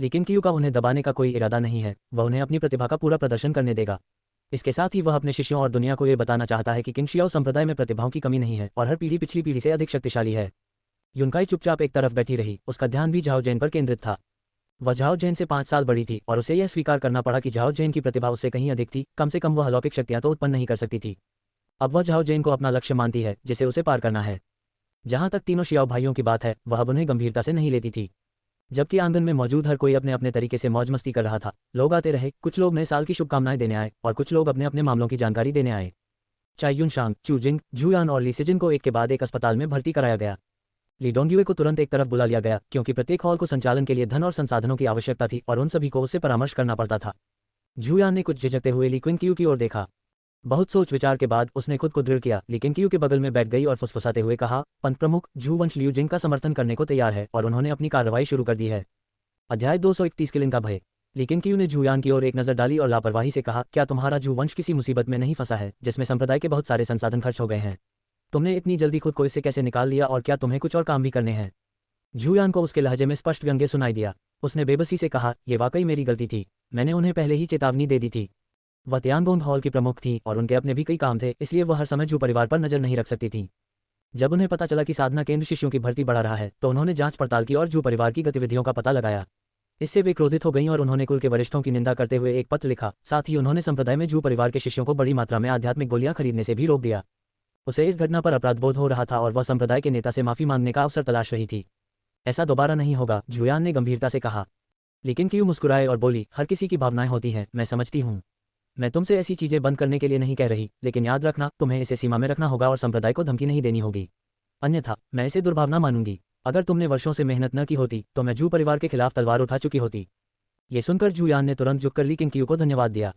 लेकिन कियू का उन्हें दबाने का कोई इरादा नहीं है, वह उन्हें अपनी प्रतिभा का पूरा प्रदर्शन करने देगा। इसके साथ ही वह अपने शिष्यों और दुनिया को यह बताना चाहता है कि किंगशियाओ संप्रदाय में प्रतिभाओं की कमी नहीं है और हर पीढ़ी पिछली पीढ़ी से अधिक शक्तिशाली है। युनकाई चुपचाप एक तरफ बैठी रही, उसका ध्यान भी झाओ जेन पर केंद्रित था। वह झाओ जेन से 5 साल बड़ी थी और उसे यह स्वीकार करना पड़ा कि झाओ जेन की प्रतिभा उससे कहीं अधिक थी। कम से कम वह अलौकिक शक्तियां तो उत्पन्न नहीं कर सकती थी। अब वह झाओ जेन को अपना लक्ष्य मानती है जिसे उसे पार करना है। जहां तक तीनों शियाओ भाइयों की बात है, वह अब उन्हें गंभीरता से नहीं लेती थी। जबकि आंगन में मौजूद हर कोई अपने अपने तरीके से मौज मस्ती कर रहा था। लोग आते रहे, कुछ लोग नए साल की शुभकामनाएं देने आए और कुछ लोग अपने अपने मामलों की जानकारी देने आए। चाई युनशांग, चू जिंग, झुयान और ली सिजिन को एक के बाद एक अस्पताल में भर्ती कराया गया। ली डोंगयुए को तुरंत एक तरफ बुला लिया गया क्योंकि प्रत्येक हॉल को संचालन के लिए धन और संसाधनों की आवश्यकता थी और उन सभी को उससे परामर्श करना पड़ता था। झुयान ने कुछ झिझकते हुए ली क्विंगकियू की ओर देखा। बहुत सोच विचार के बाद उसने खुद को दृढ़ किया। लेकिन कियू के बगल में बैठ गई और फुसफुसाते हुए कहा, पंत प्रमुख झू वंश लियू जिंग का समर्थन करने को तैयार है और उन्होंने अपनी कार्रवाई शुरू कर दी है। अध्याय 231 किलिंग का भय। लेकिन कियू ने झुयान की ओर एक नजर डाली और लापरवाही से कहा, क्या तुम्हारा झू वंश किसी मुसीबत में नहीं फंसा है जिसमें संप्रदाय के बहुत सारे संसाधन खर्च हो गए हैं? तुमने इतनी जल्दी खुद को इससे कैसे निकाल लिया और क्या तुम्हें कुछ और काम भी करने हैं? झुयान को उसके लहजे में स्पष्ट व्यंग्य सुनाई दिया। उसने बेबसी से कहा, यह वाकई मेरी गलती थी, मैंने उन्हें पहले ही चेतावनी दे दी थी। वह तियानगोंग हॉल की प्रमुख थी और उनके अपने भी कई काम थे, इसलिए वह हर समय झू परिवार पर नजर नहीं रख सकती थी। जब उन्हें पता चला कि साधना केंद्र शिष्यों की भर्ती बढ़ा रहा है तो उन्होंने जांच पड़ताल की और झू परिवार की गतिविधियों का पता लगाया। इससे वे क्रोधित हो गईं और उन्होंने कुल के वरिष्ठों की निंदा करते हुए एक पत्र लिखा। साथ ही उन्होंने संप्रदाय में झू परिवार के शिष्यों को बड़ी मात्रा में आध्यात्मिक गोलियां खरीदने से भी रोक दिया। उसे इस घटना पर अपराधबोध हो रहा था और वह संप्रदाय के नेता से माफी मांगने का अवसर तलाश रही थी। ऐसा दोबारा नहीं होगा, झुयान ने गंभीरता से कहा। लेकिन कियू मुस्कुराए और बोली, हर किसी की भावनाएं होती हैं, मैं समझती हूँ। मैं तुमसे ऐसी चीजें बंद करने के लिए नहीं कह रही, लेकिन याद रखना, तुम्हें इसे सीमा में रखना होगा और संप्रदाय को धमकी नहीं देनी होगी, अन्यथा मैं इसे दुर्भावना मानूंगी। अगर तुमने वर्षों से मेहनत न की होती तो मैं झू परिवार के खिलाफ तलवार उठा चुकी होती। ये सुनकर झुयान ने तुरंत झुककर ली किंगकियू को धन्यवाद दिया।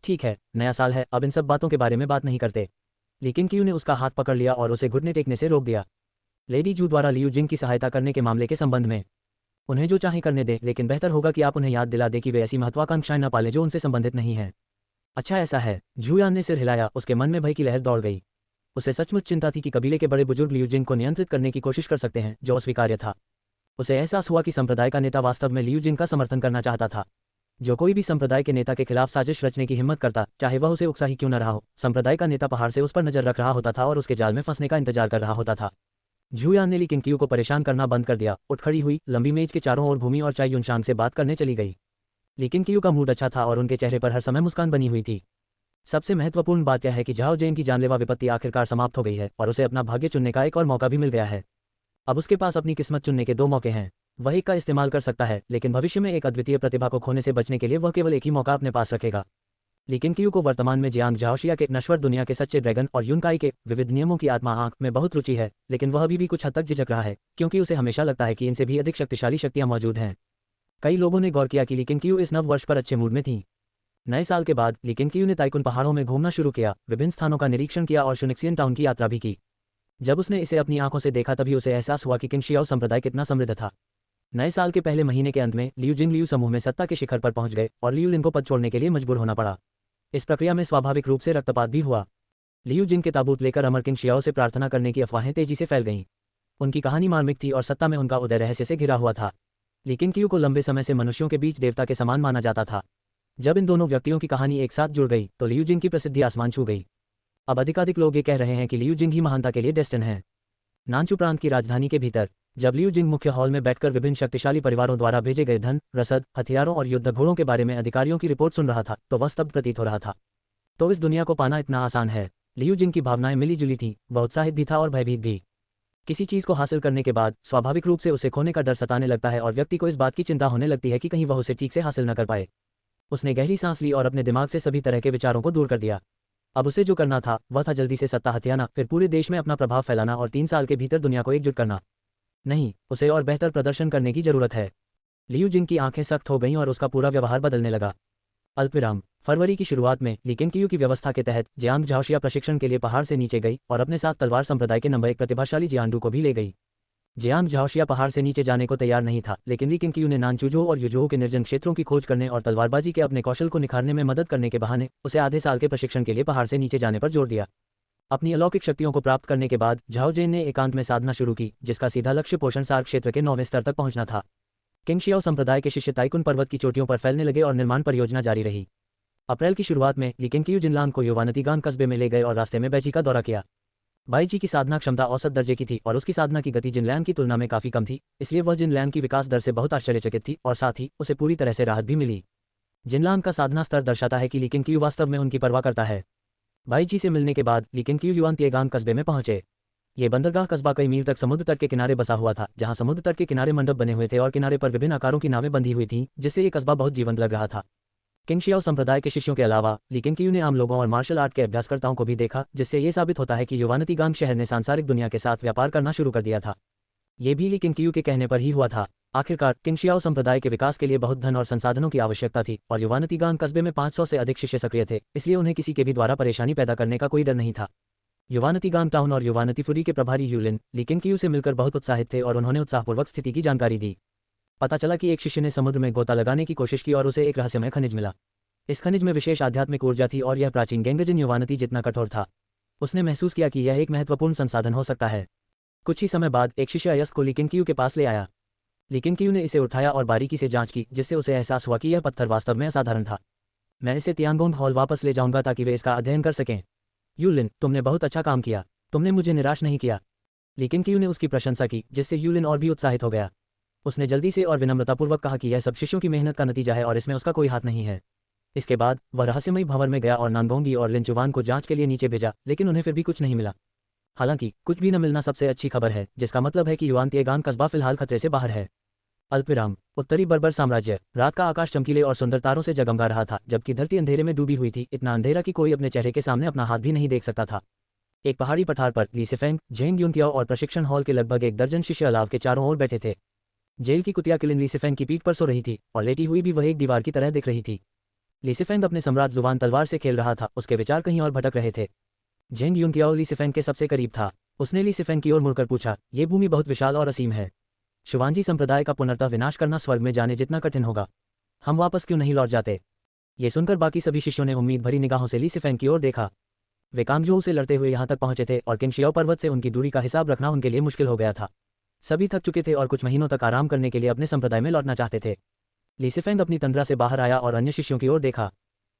ठीक है, नया साल है, अब इन सब बातों के बारे में बात नहीं करते। लेकिन कियू ने उसका हाथ पकड़ लिया और उसे घुटने टेकने से रोक दिया। लेडी जू द्वारा लियू जिंग की सहायता करने के मामले के संबंध में उन्हें जो चाहे करने दे, लेकिन बेहतर होगा कि आप उन्हें याद दिला दें कि वे ऐसी महत्वाकांक्षाएं न पालें जो उनसे संबंधित नहीं है। अच्छा ऐसा है, झुयान ने सिर हिलाया। उसके मन में भय की लहर दौड़ गई। उसे सचमुच चिंता थी कि कबीले के बड़े बुजुर्ग लियू जिंग को नियंत्रित करने की कोशिश कर सकते हैं, जो अस्वीकार्य था। उसे एहसास हुआ कि संप्रदाय का नेता वास्तव में लियू जिंग का समर्थन करना चाहता था। जो कोई भी संप्रदाय के नेता के खिलाफ साजिश रचने की हिम्मत करता, चाहे वह उसे उकसा ही क्यों न रहा हो, संप्रदाय का नेता पहाड़ से उस पर नजर रख रहा होता था और उसके जाल में फंसने का इंतजार कर रहा होता था। झुयान ने ली किंगकियू को परेशान करना बंद कर दिया, उठ खड़ी हुई, लंबी मेज के चारों ओर घूमी और चाई युनशांग से बात करने चली गई। लेकिन किंगकियू का मूड अच्छा था और उनके चेहरे पर हर समय मुस्कान बनी हुई थी। सबसे महत्वपूर्ण बात यह है कि झाओ जेन की जानलेवा विपत्ति आखिरकार समाप्त हो गई है और उसे अपना भाग्य चुनने का एक और मौका भी मिल गया है। अब उसके पास अपनी किस्मत चुनने के 2 मौके हैं। वह एक का इस्तेमाल कर सकता है, लेकिन भविष्य में एक अद्वितीय प्रतिभा को खोने से बचने के लिए वह केवल एक ही मौका अपने पास रखेगा। लेकिन कियू को वर्तमान में जियांग झाओशिया के नश्वर दुनिया के सच्चे ड्रैगन और युनकाई के विविध नियमों की आत्मा आंख में बहुत रुचि है, लेकिन वह अभी भी कुछ हद तक झिझक रहा है क्योंकि उसे हमेशा लगता है कि इनसे भी अधिक शक्तिशाली शक्तियां मौजूद हैं। कई लोगों ने गौर किया कि ली किंगकियू इस नव वर्ष पर अच्छे मूड में थी। नए साल के बाद ली किंगकियू ने ताइकुन पहाड़ों में घूमना शुरू किया, विभिन्न स्थानों का निरीक्षण किया और शुनिक्सियन टाउन की यात्रा भी की। जब उसने इसे अपनी आंखों से देखा तभी उसे एहसास हुआ कि किंगशियाओ संप्रदाय कितना समृद्ध था। नए साल के पहले महीने के अंत में लियू जिंग लियू समूह में सत्ता के शिखर पर पहुंच गए और लियू लिन को पद छोड़ने के लिए मजबूर होना पड़ा। इस प्रक्रिया में स्वाभाविक रूप से रक्तपात भी हुआ। लियू जिंग के ताबूत लेकर अमर किंगशियाओ से प्रार्थना करने की अफवाहें तेजी से फैल गईं। उनकी कहानी मार्मिक थी और सत्ता में उनका उदय रहस्य से घिरा हुआ था। लेकिन कियू को लंबे समय से मनुष्यों के बीच देवता के समान माना जाता था। जब इन दोनों व्यक्तियों की कहानी एक साथ जुड़ गई तो लियू जिंग की प्रसिद्धि आसमान छू गई। अब अधिकाधिक लोग ये कह रहे हैं कि लियू जिंग ही महानता के लिए डेस्टिन है। नानचू प्रांत की राजधानी के भीतर जब लियू जिंग मुख्य हॉल में बैठकर विभिन्न शक्तिशाली परिवारों द्वारा भेजे गए धन, रसद, हथियारों और युद्ध घोड़ों के बारे में अधिकारियों की रिपोर्ट सुन रहा था तो वह स्तब्ध प्रतीत हो रहा था। तो इस दुनिया को पाना इतना आसान है। लियू जिंग की भावनाएं मिली जुली थीं, वह उत्साहित भी था और भयभीत भी। किसी चीज को हासिल करने के बाद स्वाभाविक रूप से उसे खोने का डर सताने लगता है और व्यक्ति को इस बात की चिंता होने लगती है कि कहीं वह उसे ठीक से हासिल न कर पाए। उसने गहरी सांस ली और अपने दिमाग से सभी तरह के विचारों को दूर कर दिया। अब उसे जो करना था वह था जल्दी से सत्ता हथियाना, फिर पूरे देश में अपना प्रभाव फैलाना और 3 साल के भीतर दुनिया को एकजुट करना। नहीं, उसे और बेहतर प्रदर्शन करने की जरूरत है। लियू जिंग की आंखें सख्त हो गईं और उसका पूरा व्यवहार बदलने लगा। अल्पविराम। फरवरी की शुरुआत में ली केंग कियू की व्यवस्था के तहत जियांग झाओशिया प्रशिक्षण के लिए पहाड़ से नीचे गई और अपने साथ तलवार संप्रदाय के नंबर 1 प्रतिभाशाली जियांडू को भी ले गई। जियांग झाओशिया पहाड़ से नीचे जाने को तैयार नहीं था, लेकिन ली केंग कियू ने नानचुजो और युजोहो के निर्जन क्षेत्रों की खोज करने और तलवारबाजी के अपने कौशल को निखारने में मदद करने के बहाने उसे आधे साल के प्रशिक्षण के लिए पहाड़ से नीचे जाने पर जोर दिया। अपनी अलौकिक शक्तियों को प्राप्त करने के बाद झाओ जेन ने एकांत में साधना शुरू की, जिसका सीधा लक्ष्य पोषण सार्क क्षेत्र के 9वें स्तर तक पहुंचना था। किंगशियाओ संप्रदाय के शिष्य ताइकुन पर्वत की चोटियों पर फैलने लगे और निर्माण परियोजना जारी रही। अप्रैल की शुरुआत में ली केंग कियू जिनलांग को योवानतीगांग कस्बे में ले गए और रास्ते में बैजी का दौरा किया। बाईजी की साधना क्षमता औसत दर्जे की थी और उसकी साधना की गति जिनलैन की तुलना में काफी कम थी, इसलिए वह जिनलैन की विकास दर से बहुत आश्चर्यचकित थी और साथ ही उसे पूरी तरह से राहत भी मिली। जिनलांग का साधना स्तर दर्शाता है कि ली केंग कियू वास्तव में उनकी परवाह करता है। बाईजी से मिलने के बाद ली केंग कियू युआनतीगांग कस्बे में पहुंचे। ये बंदरगाह कस्बा कई मील तक समुद्र तट के किनारे बसा हुआ था, जहां समुद्र तट के किनारे मंडप बने हुए थे और किनारे पर विभिन्न आकारों की नावें बंधी हुई थीं, जिससे ये कस्बा बहुत जीवंत लग रहा था। किंगशियाओ संप्रदाय के शिष्यों के अलावा ली केंग कियू ने आम लोगों और मार्शल आर्ट के अभ्यासकर्ताओं को भी देखा, जिससे ये साबित होता है कि युवानतीगांग शहर ने सांसारिक दुनिया के साथ व्यापार करना शुरू कर दिया था। ये भी ली केंग कियू के कहने पर ही हुआ था। आखिरकार किंगशियाओ संप्रदाय के विकास के लिए बहुत धन और संसाधनों की आवश्यकता थी और युवानतीगांग कस्बे में 500 से अधिक शिष्य सक्रिय थे, इसलिए उन्हें किसी के भी द्वारा परेशानी पैदा करने का कोई डर नहीं था। युवानतीगांग टाउन और युवानतीफुरी के प्रभारी यूलिन ली केंग कियू से मिलकर बहुत उत्साहित थे और उन्होंने उत्साहपूर्वक स्थिति की जानकारी दी। पता चला कि एक शिष्य ने समुद्र में गोता लगाने की कोशिश की और उसे एक रहस्यमय खनिज मिला। इस खनिज में विशेष आध्यात्मिक ऊर्जा थी और यह प्राचीन गेंगजिन युवानती जितना कठोर था। उसने महसूस किया कि यह एक महत्वपूर्ण संसाधन हो सकता है। कुछ ही समय बाद एक शिष्य अयस्क को ली केंग कियू के पास ले आया। ली केंग कियू ने इसे उठाया और बारीकी से जांच की, जिससे उसे एहसास हुआ कि यह पत्थर वास्तव में असाधारण था। मैं इसे तियानगोंग हॉल वापस ले जाऊंगा ताकि वे इसका अध्ययन कर सकें। यूलिन, तुमने बहुत अच्छा काम किया, तुमने मुझे निराश नहीं किया। ली केंग कियू ने उसकी प्रशंसा की, जिससे यूलिन और भी उत्साहित हो गया। उसने जल्दी से और विनम्रतापूर्वक कहा कि यह सब शिष्यों की मेहनत का नतीजा है और इसमें उसका कोई हाथ नहीं है। इसके बाद वह रहस्यमयी भंवर में गया और नानगोंगी और लिनचुवान को जांच के लिए नीचे भेजा, लेकिन उन्हें फिर भी कुछ नहीं मिला। हालांकि कुछ भी न मिलना सबसे अच्छी खबर है, जिसका मतलब है कि युआनतीगांग कस्बा फिलहाल खतरे से बाहर है। अल्पविराम। उत्तरी बर्बर साम्राज्य। रात का आकाश चमकीले और सुंदर तारों से जगमगा रहा था, जबकि धरती अंधेरे में डूबी हुई थी, इतना अंधेरा कि कोई अपने चेहरे के सामने अपना हाथ भी नहीं देख सकता था। एक पहाड़ी पठार पर ली सिफेंग, झेंग युनकियाओ और प्रशिक्षण हॉल के लगभग 1 दर्जन शिष्य अलाव के चारों ओर बैठे थे। जेल की कुतिया किलिन ली सिफेंग की पीठ पर सो रही थी और लेटी हुई भी वह एक दीवार की तरह दिख रही थी। ली सिफेंग अपने सम्राट जुबान तलवार से खेल रहा था, उसके विचार कहीं और भटक रहे थे। झेंग युनकियाओ ली सिफेंग के सबसे करीब था। उसने ली सिफेंग की ओर मुड़कर पूछा, ये भूमि बहुत विशाल और असीम है। शुवांजी संप्रदाय का पुनर्तः विनाश करना स्वर्ग में जाने जितना कठिन होगा। हम वापस क्यों नहीं लौट जाते? ये सुनकर बाकी सभी शिष्यों ने उम्मीद भरी निगाहों से ली सिफेंग की ओर देखा। वे कांगजोऊ से लड़ते हुए यहाँ तक पहुंचे थे और किंगशियाओ पर्वत से उनकी दूरी का हिसाब रखना उनके लिए मुश्किल हो गया था। सभी थक चुके थे और कुछ महीनों तक आराम करने के लिए अपने संप्रदाय में लौटना चाहते थे। ली सिफेंग अपनी तंद्रा से बाहर आया और अन्य शिष्यों की ओर देखा।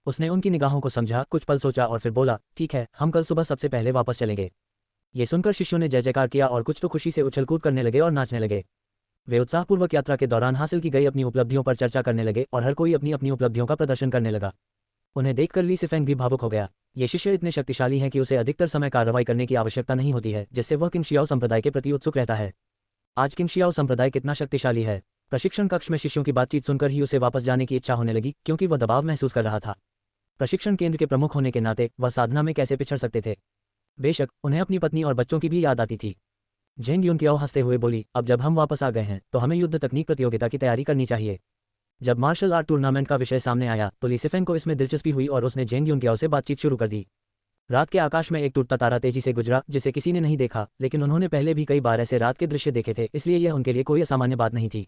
उसने उनकी निगाहों को समझा, कुछ पल सोचा और फिर बोला, ठीक है, हम कल सुबह सबसे पहले वापस चलेंगे। ये सुनकर शिष्यों ने जय जयकार किया और कुछ तो खुशी से उछलकूद करने लगे और नाचने लगे। वे उत्साहपूर्वक यात्रा के दौरान हासिल की गई अपनी उपलब्धियों पर चर्चा करने लगे और हर कोई अपनी अपनी उपलब्धियों का प्रदर्शन करने लगा। उन्हें देखकर ली सिफेंग भी भावुक हो गया। ये शिष्य इतने शक्तिशाली हैं कि उसे अधिकतर समय कार्रवाई करने की आवश्यकता नहीं होती है, जिससे वह किंगशियाओ संप्रदाय के प्रति उत्सुक रहता है। आज किंगशियाओ संप्रदाय कितना शक्तिशाली है। प्रशिक्षण कक्ष में शिष्यों की बातचीत सुनकर ही उसे वापस जाने की इच्छा होने लगी, क्योंकि वह दबाव महसूस कर रहा था। प्रशिक्षण केंद्र के प्रमुख होने के नाते वह साधना में कैसे पिछड़ सकते थे। बेशक उन्हें अपनी पत्नी और बच्चों की भी याद आती थी। झेंग युनकियाओ हंसते हुए बोली, अब जब हम वापस आ गए हैं तो हमें युद्ध तकनीक प्रतियोगिता की तैयारी करनी चाहिए। जब मार्शल आर्ट टूर्नामेंट का विषय सामने आया तो ली सिफेंग को इसमें दिलचस्पी हुई और उसने झेंग युनकियाओ से बातचीत शुरू कर दी। रात के आकाश में एक टूटता तारा तेजी से गुजरा जिसे किसी ने नहीं देखा, लेकिन उन्होंने पहले भी कई बार ऐसे रात के दृश्य देखे थे, इसलिए यह उनके लिए कोई असामान्य बात नहीं थी।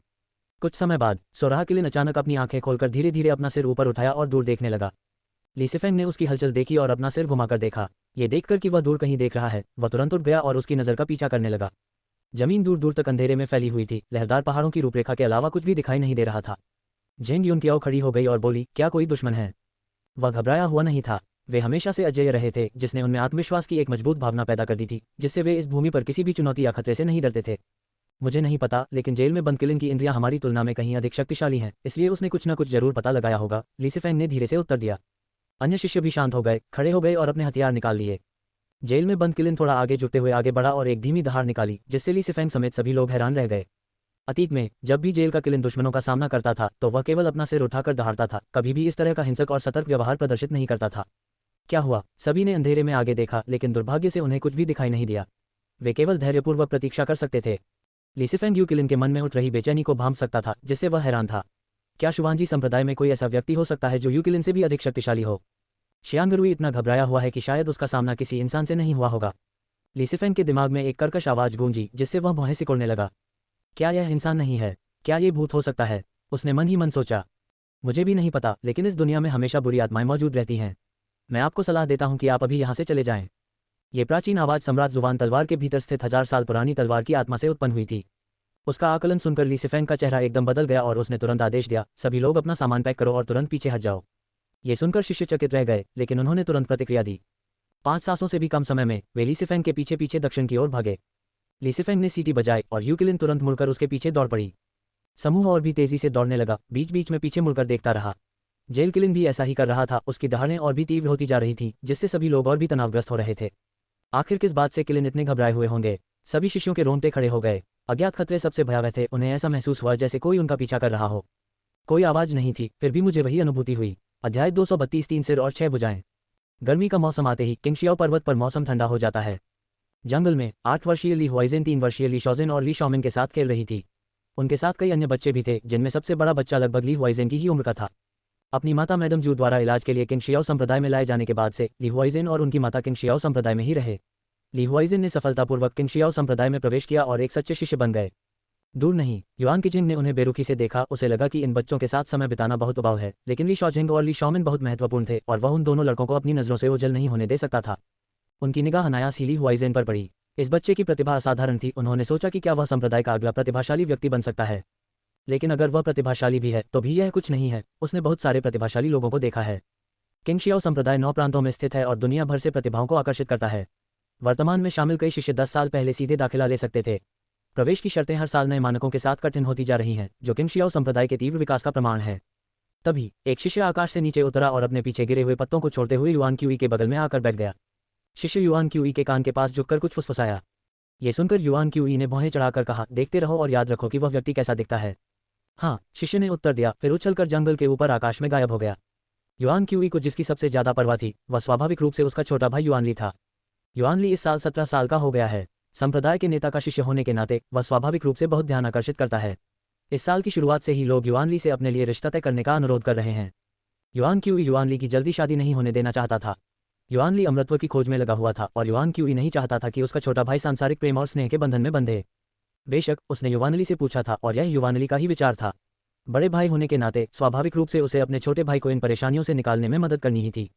कुछ समय बाद सोराह किलिन अचानक अपनी आंखें खोलकर धीरे धीरे अपना सिर ऊपर उठाया और दूर देखने लगा। ली सिफेंग ने उसकी हलचल देखी और अपना सिर घुमाकर देखा। ये देखकर कि वह दूर कहीं देख रहा है, वह तुरंत उठ गया और उसकी नज़र का पीछा करने लगा। जमीन दूर दूर तक अंधेरे में फैली हुई थी, लहरदार पहाड़ों की रूपरेखा के अलावा कुछ भी दिखाई नहीं दे रहा था। जेंग यूनकियाओ खड़ी हो गई और बोली, क्या कोई दुश्मन है? वह घबराया हुआ नहीं था। वे हमेशा से अजेय रहे थे, जिसने उनमें आत्मविश्वास की एक मजबूत भावना पैदा कर दी थी, जिससे वे इस भूमि पर किसी भी चुनौती या खतरे से नहीं डरते थे। मुझे नहीं पता, लेकिन जेल में बंद किलिन की इंद्रियां हमारी तुलना में कहीं अधिक शक्तिशाली हैं, इसलिए उसने कुछ न कुछ जरूर पता लगाया होगा, ली सिफेंग ने धीरे से उत्तर दिया। अन्य शिष्य भी शांत हो गए, खड़े हो गए और अपने हथियार निकाल लिए। जेल में बंद किलिन थोड़ा आगे झुकते हुए आगे बढ़ा और एक धीमी दहाड़ निकाली, जिससे ली सिफेंग समेत सभी लोग हैरान रह गए। अतीत में जब भी जेल का किलिन दुश्मनों का सामना करता था तो वह केवल अपना सिर उठाकर दहाड़ता था, कभी भी इस तरह का हिंसक और सतर्क व्यवहार प्रदर्शित नहीं करता था। क्या हुआ? सभी ने अंधेरे में आगे देखा, लेकिन दुर्भाग्य से उन्हें कुछ भी दिखाई नहीं दिया। वे केवल धैर्यपूर्वक प्रतीक्षा कर सकते थे। ली सिफेंग यू किलिन के मन में उठ रही बेचैनी को भांप सकता था, जिससे वह हैरान था। क्या शुवांजी संप्रदाय में कोई ऐसा व्यक्ति हो सकता है जो यू किलिन से भी अधिक शक्तिशाली हो? शियांगरुई इतना घबराया हुआ है कि शायद उसका सामना किसी इंसान से नहीं हुआ होगा। ली सिफेंग के दिमाग में एक कर्कश आवाज गूंजी, जिससे वह भौहें सिकोड़ने लगा। क्या यह इंसान नहीं है? क्या ये भूत हो सकता है? उसने मन ही मन सोचा। मुझे भी नहीं पता, लेकिन इस दुनिया में हमेशा बुरी आत्माएं मौजूद रहती हैं। मैं आपको सलाह देता हूं कि आप अभी यहां से चले जाएं। ये प्राचीन आवाज सम्राट जुबान तलवार के भीतर स्थित 1000 साल पुरानी तलवार की आत्मा से उत्पन्न हुई थी। उसका आकलन सुनकर ली सिफेंग का चेहरा एकदम बदल गया और उसने तुरंत आदेश दिया, सभी लोग अपना सामान पैक करो और तुरंत पीछे हट जाओ। ये सुनकर शिष्य चकित रह गए, लेकिन उन्होंने तुरंत प्रतिक्रिया दी। 5 सांसों से भी कम समय में वे ली सिफेंग के पीछे पीछे दक्षिण की ओर भागे। ली सिफेंग ने सीटी बजाई और यू किलिन तुरंत मुड़कर उसके पीछे दौड़ पड़ी। समूह और भी तेजी से दौड़ने लगा, बीच बीच में पीछे मुड़कर देखता रहा। जेल किलिन भी ऐसा ही कर रहा था, उसकी दहाड़ें और भी तीव्र होती जा रही थी, जिससे सभी लोग और भी तनावग्रस्त हो रहे थे। आखिर किस बात से किलिन इतने घबराए हुए होंगे? सभी शिष्यों के रोंगटे खड़े हो गए। अज्ञात खतरे सबसे भयावह थे, उन्हें ऐसा महसूस हुआ जैसे कोई उनका पीछा कर रहा हो। कोई आवाज नहीं थी, फिर भी मुझे वही अनुभूति हुई। अध्याय 232 3 सिर और 6 भुजाएं। गर्मी का मौसम आते ही किंगशियाओ पर्वत पर मौसम ठंडा हो जाता है। जंगल में 8 वर्षीय ली हुआइजेन 3 वर्षीय ली शॉजेन और ली शॉमिन के साथ खेल रही थी। उनके साथ कई अन्य बच्चे भी थे, जिनमें सबसे बड़ा बच्चा लगभग ली हुआइजेन की ही उम्र का था। अपनी माता मैडम जू द्वारा इलाज के लिए किंगशियाओ संप्रदाय में लाए जाने के बाद से ली हुआइजेन और उनकी माता किंगशियाओ संप्रदाय में ही रहे। ली हुआइजेन ने सफलतापूर्वक किंगशियाओ संप्रदाय में प्रवेश किया और एक सच्चे शिष्य बन गए। दूर नहीं, युआन किजिंग ने उन्हें बेरुखी से देखा। उसे लगा कि इन बच्चों के साथ समय बिताना बहुत उबाऊ है, लेकिन ली शॉजिंग और ली शॉमिन बहुत महत्वपूर्ण थे और वह उन दोनों लड़कों को अपनी नज़रों से ओझल नहीं होने दे सकता था। उनकी निगाह अनायास ही ली हुआइजेन पर पड़ी। इस बच्चे की प्रतिभा असाधारण थी। उन्होंने सोचा कि क्या वह संप्रदाय का अगला प्रतिभाशाली व्यक्ति बन सकता है। लेकिन अगर वह प्रतिभाशाली भी है तो भी यह कुछ नहीं है। उसने बहुत सारे प्रतिभाशाली लोगों को देखा है। किंगशियाओ संप्रदाय 9 प्रांतों में स्थित है और दुनिया भर से प्रतिभाओं को आकर्षित करता है। वर्तमान में शामिल कई शिष्य 10 साल पहले सीधे दाखिला ले सकते थे। प्रवेश की शर्तें हर साल नए मानकों के साथ कठिन होती जा रही हैं, जो किंगशियाओ संप्रदाय के तीव्र विकास का प्रमाण है। तभी एक शिष्य आकाश से नीचे उतरा और अपने पीछे गिरे हुए पत्तों को छोड़ते हुए युआन क्यूई के बगल में आकर बैठ गया। शिष्य युआन क्यूई के कान के पास झुककर कुछ फुसफुसाया। ये सुनकर युआन क्यूई ने भौहें चढ़ाकर कहा, देखते रहो और याद रखो कि वह व्यक्ति कैसा दिखता है। हाँ, शिष्य ने उत्तर दिया, फिर उछलकर जंगल के ऊपर आकाश में गायब हो गया। युआन क्यूई को जिसकी सबसे ज्यादा परवाह थी, वह स्वाभाविक रूप से उसका छोटा भाई युआन ली था। युआन ली इस साल 17 साल का हो गया है। संप्रदाय के नेता का शिष्य होने के नाते वह स्वाभाविक रूप से बहुत ध्यान आकर्षित करता है। इस साल की शुरुआत से ही लोग युआन ली से अपने लिए रिश्ता तय करने का अनुरोध कर रहे हैं। युआन क्यूई युआन ली की जल्दी शादी नहीं होने देना चाहता था। युआन ली अमरत्व की खोज में लगा हुआ था और युआन क्यूई नहीं चाहता था कि उसका छोटा भाई सांसारिक प्रेम और स्नेह के बंधन में बंधे। बेशक उसने युआन ली से पूछा था और यह युआन ली का ही विचार था। बड़े भाई होने के नाते स्वाभाविक रूप से उसे अपने छोटे भाई को इन परेशानियों से निकालने में मदद करनी ही थी।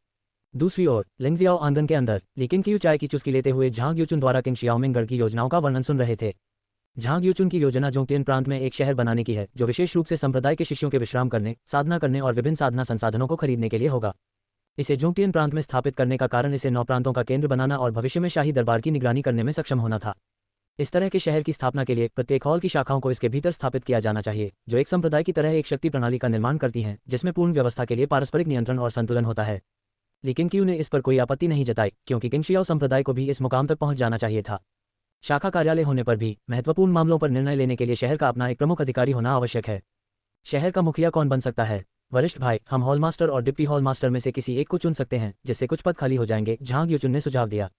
दूसरी ओर लिंगजियाओ आंगन के अंदर ली किंगक्यू चाय की चुस्की लेते हुए झांग यूचुन द्वारा किंगशियाओमिंग गढ़ की योजनाओं का वर्णन सुन रहे थे। झांग यूचुन की योजना जोंगटियन प्रांत में एक शहर बनाने की है, जो विशेष रूप से संप्रदाय के शिष्यों के विश्राम करने, साधना करने और विभिन्न साधना संसाधनों को खरीदने के लिए होगा। इसे जोंगटियन प्रांत में स्थापित करने का कारण इसे 9 प्रांतों का केंद्र बनाना और भविष्य में शाही दरबार की निगरानी करने में सक्षम होना था। इस तरह के शहर की स्थापना के लिए प्रत्येक हॉल की शाखाओं को इसके भीतर स्थापित किया जाना चाहिए, जो एक संप्रदाय की तरह एक शक्ति प्रणाली का निर्माण करती हैं, जिसमें पूर्ण व्यवस्था के लिए पारस्परिक नियंत्रण और संतुलन होता है। लेकिन क्यू ने इस पर कोई आपत्ति नहीं जताई, क्योंकि किंगशियाओ संप्रदाय को भी इस मुकाम तक पहुंच जाना चाहिए था। शाखा कार्यालय होने पर भी महत्वपूर्ण मामलों पर निर्णय लेने के लिए शहर का अपना एक प्रमुख अधिकारी होना आवश्यक है। शहर का मुखिया कौन बन सकता है? वरिष्ठ भाई, हम हॉल मास्टर और डिप्टी हॉल मास्टर में से किसी एक को चुन सकते हैं, जिससे कुछ पद खाली हो जाएंगे, झांग यूचुन ने सुझाव दिया।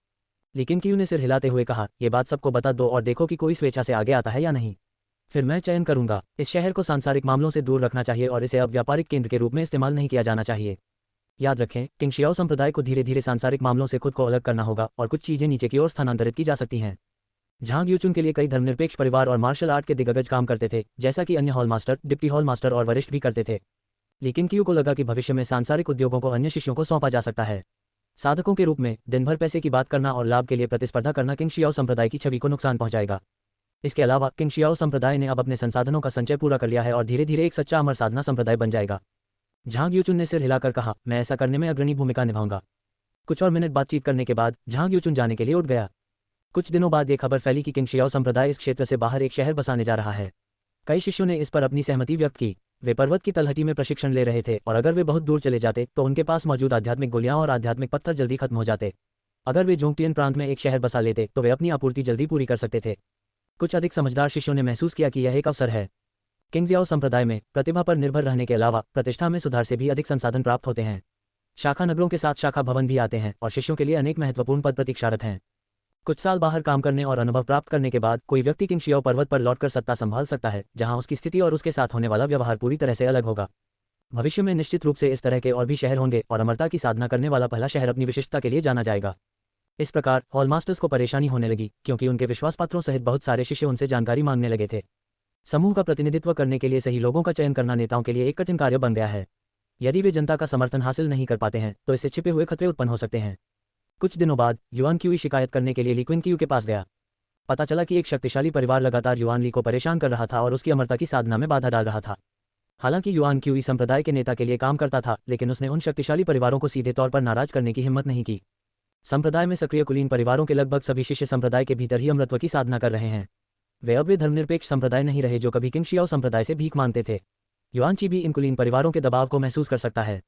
लेकिन क्यू ने सिर हिलाते हुए कहा, यह बात सबको बता दो और देखो कि कोई स्वेच्छा से आगे आता है या नहीं। फिर मैं चयन करूंगा। इस शहर को सांसारिक मामलों से दूर रखना चाहिए और इसे अब व्यापारिक केंद्र के रूप में इस्तेमाल नहीं किया जाना चाहिए। याद रखें, किंग शियाओ संप्रदाय को धीरे धीरे सांसारिक मामलों से खुद को अलग करना होगा और कुछ चीजें नीचे की ओर स्थानांतरित की जा सकती हैं। झांग यूचुन के लिए कई धर्मनिरपेक्ष परिवार और मार्शल आर्ट के दिग्गज काम करते थे, जैसा कि अन्य hall master, deputy hall master और वरिष्ठ भी करते थे। लेकिन क्यू को लगा कि भविष्य में सांसारिक उद्योगों को अन्य शिष्यों को सौंपा जा सकता है। साधकों के रूप में दिन भर पैसे की बात करना और लाभ के लिए प्रतिस्पर्धा करना किंग शियाओ संप्रदाय की छवि को नुकसान पहुंचाएगा। इसके अलावा किंग शियाओ संप्रदाय ने अब अपने संसाधनों का संचय पूरा कर लिया है और धीरे धीरे एक सच्चा अमर साधना संप्रदाय बन जाएगा। झांग यूचुन ने सिर हिलाकर कहा, मैं ऐसा करने में अग्रणी भूमिका निभाऊंगा। कुछ और मिनट बातचीत करने के बाद झांग यूचुन जाने के लिए उठ गया। कुछ दिनों बाद ये खबर फैली कि किंग शियाओ संप्रदाय इस क्षेत्र से बाहर एक शहर बसाने जा रहा है। कई शिष्यों ने इस पर अपनी सहमति व्यक्त की। वे पर्वत की तलहटी में प्रशिक्षण ले रहे थे और अगर वे बहुत दूर चले जाते तो उनके पास मौजूद आध्यात्मिक गोलियां और आध्यात्मिक पत्थर जल्दी खत्म हो जाते। अगर वे जोंगटियन प्रांत में एक शहर बसा लेते तो वे अपनी आपूर्ति जल्दी पूरी कर सकते थे। कुछ अधिक समझदार शिष्यों ने महसूस किया कि यह एक अवसर है। किंग शियाओ संप्रदाय में प्रतिभा पर निर्भर रहने के अलावा प्रतिष्ठा में सुधार से भी अधिक संसाधन प्राप्त होते हैं। शाखा नगरों के साथ शाखा भवन भी आते हैं और शिष्यों के लिए अनेक महत्वपूर्ण पद प्रतीक्षारत हैं। कुछ साल बाहर काम करने और अनुभव प्राप्त करने के बाद कोई व्यक्ति किंग शियाओ पर्वत पर लौटकर सत्ता संभाल सकता है, जहां उसकी स्थिति और उसके साथ होने वाला व्यवहार पूरी तरह से अलग होगा। भविष्य में निश्चित रूप से इस तरह के और भी शहर होंगे और अमरता की साधना करने वाला पहला शहर अपनी विशिष्टता के लिए जाना जाएगा। इस प्रकार हॉल मास्टर्स को परेशानी होने लगी, क्योंकि उनके विश्वासपात्रों सहित बहुत सारे शिष्य उनसे जानकारी मांगने लगे थे। समूह का प्रतिनिधित्व करने के लिए सही लोगों का चयन करना नेताओं के लिए एक कठिन कार्य बन गया है। यदि वे जनता का समर्थन हासिल नहीं कर पाते हैं तो इससे छिपे हुए खतरे उत्पन्न हो सकते हैं। कुछ दिनों बाद युआन क्यूई शिकायत करने के लिए ली क्विन क्यू के पास गया। पता चला कि एक शक्तिशाली परिवार लगातार युआन ली को परेशान कर रहा था और उसकी अमरता की साधना में बाधा डाल रहा था। हालांकि युआन क्यूई संप्रदाय के नेता के लिए काम करता था, लेकिन उसने उन शक्तिशाली परिवारों को सीधे तौर पर नाराज करने की हिम्मत नहीं की। संप्रदाय में सक्रिय कुलीन परिवारों के लगभग सभी शिष्य संप्रदाय के भीतर ही अमरत्व की साधना कर रहे हैं। वे धर्मनिरपेक्ष संप्रदाय नहीं रहे जो कभी किंग शियाओ संप्रदाय से भीख मांगते थे। युआन ची भी इन कुलीन परिवारों के दबाव को महसूस कर सकता है।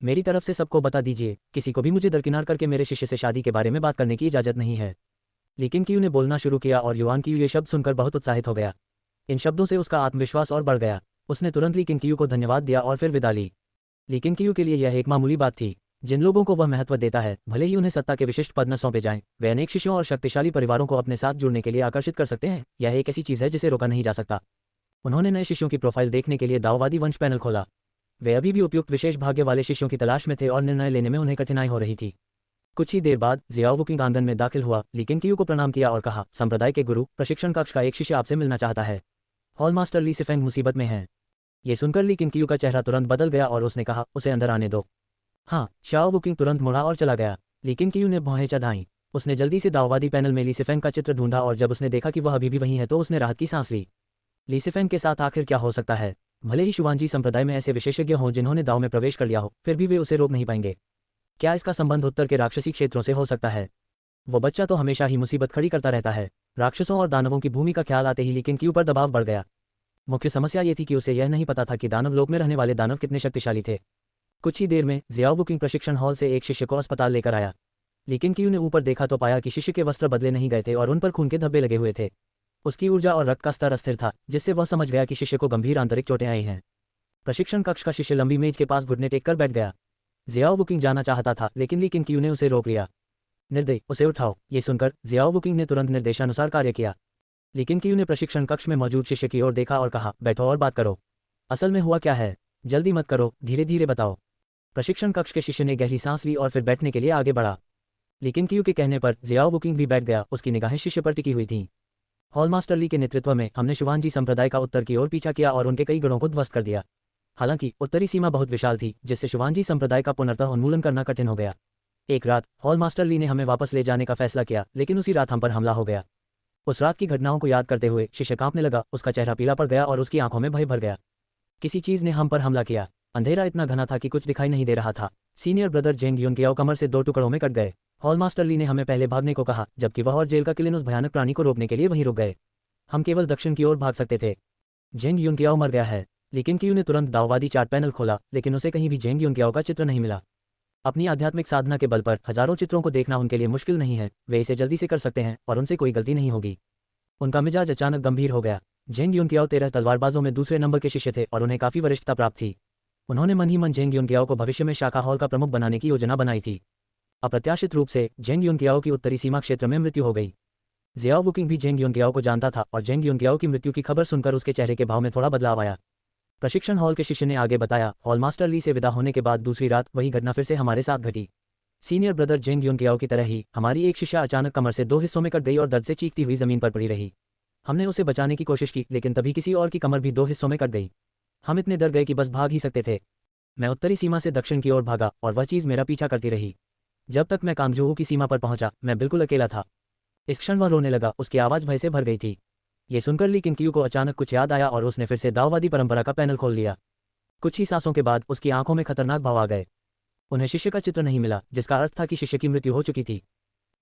मेरी तरफ से सबको बता दीजिए, किसी को भी मुझे दरकिनार करके मेरे शिष्य से शादी के बारे में बात करने की इजाजत नहीं है। लेकिन क्यू ने बोलना शुरू किया और युआन क्यू ये शब्द सुनकर बहुत उत्साहित हो गया। इन शब्दों से उसका आत्मविश्वास और बढ़ गया। उसने तुरंत ली किंग क्यू को धन्यवाद दिया और फिर विदा ली। लेकिन क्यू के लिए यह एक मामूली बात थी। जिन लोगों को वह महत्व देता है, भले ही उन्हें सत्ता के विशिष्ट पद न सौंपे जाएं, वे अनेक शिष्यों और शक्तिशाली परिवारों को अपने साथ जुड़ने के लिए आकर्षित कर सकते हैं। यह एक ऐसी चीज है जिसे रोका नहीं जा सकता। उन्होंने नए शिष्यों की प्रोफाइल देखने के लिए दाववादी वंश पैनल खोला। वे अभी भी उपयुक्त विशेष भाग्य वाले शिष्यों की तलाश में थे और निर्णय लेने में उन्हें कठिनाई हो रही थी। कुछ ही देर बाद जियाओ वुकिंग आंगन में दाखिल हुआ, लेकिन क्यू को प्रणाम किया और कहा, संप्रदाय के गुरु, प्रशिक्षण कक्ष का एक शिष्य आपसे मिलना चाहता है। हॉल मास्टर ली सिफेंग मुसीबत में है। ये सुनकर ली किंग क्यू का चेहरा तुरंत बदल गया और उसने कहा, उसे अंदर आने दो। हाँ, शाओ वुकिंग तुरंत मुड़ा और चला गया। लेकिन क्यू ने भौहें चढ़ाईं। उसने जल्दी से दाववादी पैनल में ली सिफेंग का चित्र ढूंढा और जब उसने देखा कि वह अभी भी वहीं है तो उसने राहत की सांस ली। ली सिफेंग के साथ आखिर क्या हो सकता है? भले ही शुवांजी संप्रदाय में ऐसे विशेषज्ञ हों जिन्होंने दाव में प्रवेश कर लिया हो, फिर भी वे उसे रोक नहीं पाएंगे। क्या इसका संबंध उत्तर के राक्षसी क्षेत्रों से हो सकता है? वो बच्चा तो हमेशा ही मुसीबत खड़ी करता रहता है। राक्षसों और दानवों की भूमि का ख्याल आते ही लेकिन क्यू पर दबाव बढ़ गया। मुख्य समस्या ये थी कि उसे यह नहीं पता था कि दानव लोक में रहने वाले दानव कितने शक्तिशाली थे। कुछ ही देर में जियाओ वुकिंग प्रशिक्षण हॉल से एक शिष्य को अस्पताल लेकर आया। लेकिन क्यू ने ऊपर देखा तो पाया कि शिष्य के वस्त्र बदले नहीं गए थे और उन पर खून के धब्बे लगे हुए थे। उसकी ऊर्जा और रक्त का स्तर अस्थिर था, जिससे वह समझ गया कि शिष्य को गंभीर आंतरिक चोटें आई हैं। प्रशिक्षण कक्ष का शिष्य लंबी मेज के पास घुटने टेक कर बैठ गया। जियाओ वुकिंग जाना चाहता था, लेकिन क्यू ने उसे रोक लिया। निर्दय, उसे उठाओ। ये सुनकर जियाओ वुकिंग ने तुरंत निर्देशानुसार कार्य किया। लेकिन क्यू ने प्रशिक्षण कक्ष में मौजूद शिष्य की ओर देखा और कहा, बैठो और बात करो। असल में हुआ क्या है? जल्दी मत करो, धीरे धीरे बताओ। प्रशिक्षण कक्ष के शिष्य ने गहरी सांस ली और फिर बैठने के लिए आगे बढ़ा। लेकिन क्यू के कहने पर जियाओ वुकिंग भी बैठ गया। उसकी निगाहें शिष्य पर टिकी हुई थीं। हॉल मास्टर ली के नेतृत्व में हमने शुवांजी संप्रदाय का उत्तर की ओर पीछा किया और उनके कई गढ़ों को ध्वस्त कर दिया। हालांकि उत्तरी सीमा बहुत विशाल थी, जिससे शुवांजी संप्रदाय का पुनर्तः उन्मूलन करना कठिन हो गया। एक रात हॉल मास्टर ली ने हमें वापस ले जाने का फैसला किया, लेकिन उसी रात हम पर हमला हो गया। उस रात की घटनाओं को याद करते हुए शिष्य कांपने लगा। उसका चेहरा पीला पड़ गया और उसकी आंखों में भय भर गया। किसी चीज ने हम पर हमला किया। अंधेरा इतना घना था कि कुछ दिखाई नहीं दे रहा था। सीनियर ब्रदर जेंग युनकियाओ कमर से 2 टुकड़ों में कट गए। हॉल मास्टर ली ने हमें पहले भागने को कहा, जबकि वह और जेल का किलिन उस भयानक प्राणी को रोकने के लिए वहीं रुक गए। हम केवल दक्षिण की ओर भाग सकते थे। जेंग युनकियाओ मर गया है। लेकिन क्यू ने तुरंत दाववादी चार्ट पैनल खोला, लेकिन उसे कहीं भी जेंग युनकियाओ का चित्र नहीं मिला। अपनी आध्यात्मिक साधना के बल पर हजारों चित्रों को देखना उनके लिए मुश्किल नहीं है। वे इसे जल्दी से कर सकते हैं और उनसे कोई गलती नहीं होगी। उनका मिजाज अचानक गंभीर हो गया। जेंग युनकियाओ 13 तलवारबाजों में दूसरे नंबर के शिष्य थे और उन्हें काफी वरिष्ठता प्राप्त थी। उन्होंने मन ही मन जेंग युनकियाओ को भविष्य में शाखा हॉल का प्रमुख बनाने की योजना बनाई थी। अप्रत्याशित रूप से जेंग युनकियाओ की उत्तरी सीमा क्षेत्र में मृत्यु हो गई। जियाओ वुकिंग भी जेंग युनकियाओ को जानता था और जेंग युनकियाओ की मृत्यु की खबर सुनकर उसके चेहरे के भाव में थोड़ा बदलाव आया। प्रशिक्षण हॉल के शिष्य ने आगे बताया, हॉल मास्टर ली से विदा होने के बाद दूसरी रात वही घटना फिर से हमारे साथ घटी। सीनियर ब्रदर जेंग यून कियाओ की तरह ही हमारी एक शिष्या अचानक कमर से 2 हिस्सों में कट गई और दर्द से चीखती हुई जमीन पर पड़ी रही। हमने उसे बचाने की कोशिश की, लेकिन तभी किसी और की कमर भी 2 हिस्सों में कट गई। हम इतने डर गए कि बस भाग ही सकते थे। मैं उत्तरी सीमा से दक्षिण की ओर भागा और वह चीज़ मेरा पीछा करती रही। जब तक मैं कांगजोहू की सीमा पर पहुंचा, मैं बिल्कुल अकेला था। इस क्षण वह रोने लगा, उसकी आवाज़ भय से भर गई थी। ये सुनकर ली किंगक्यू को अचानक कुछ याद आया और उसने फिर से दाववादी परंपरा का पैनल खोल लिया। कुछ ही सांसों के बाद उसकी आंखों में खतरनाक भाव आ गए। उन्हें शिष्य का चित्र नहीं मिला, जिसका अर्थ था कि शिष्य की मृत्यु हो चुकी थी।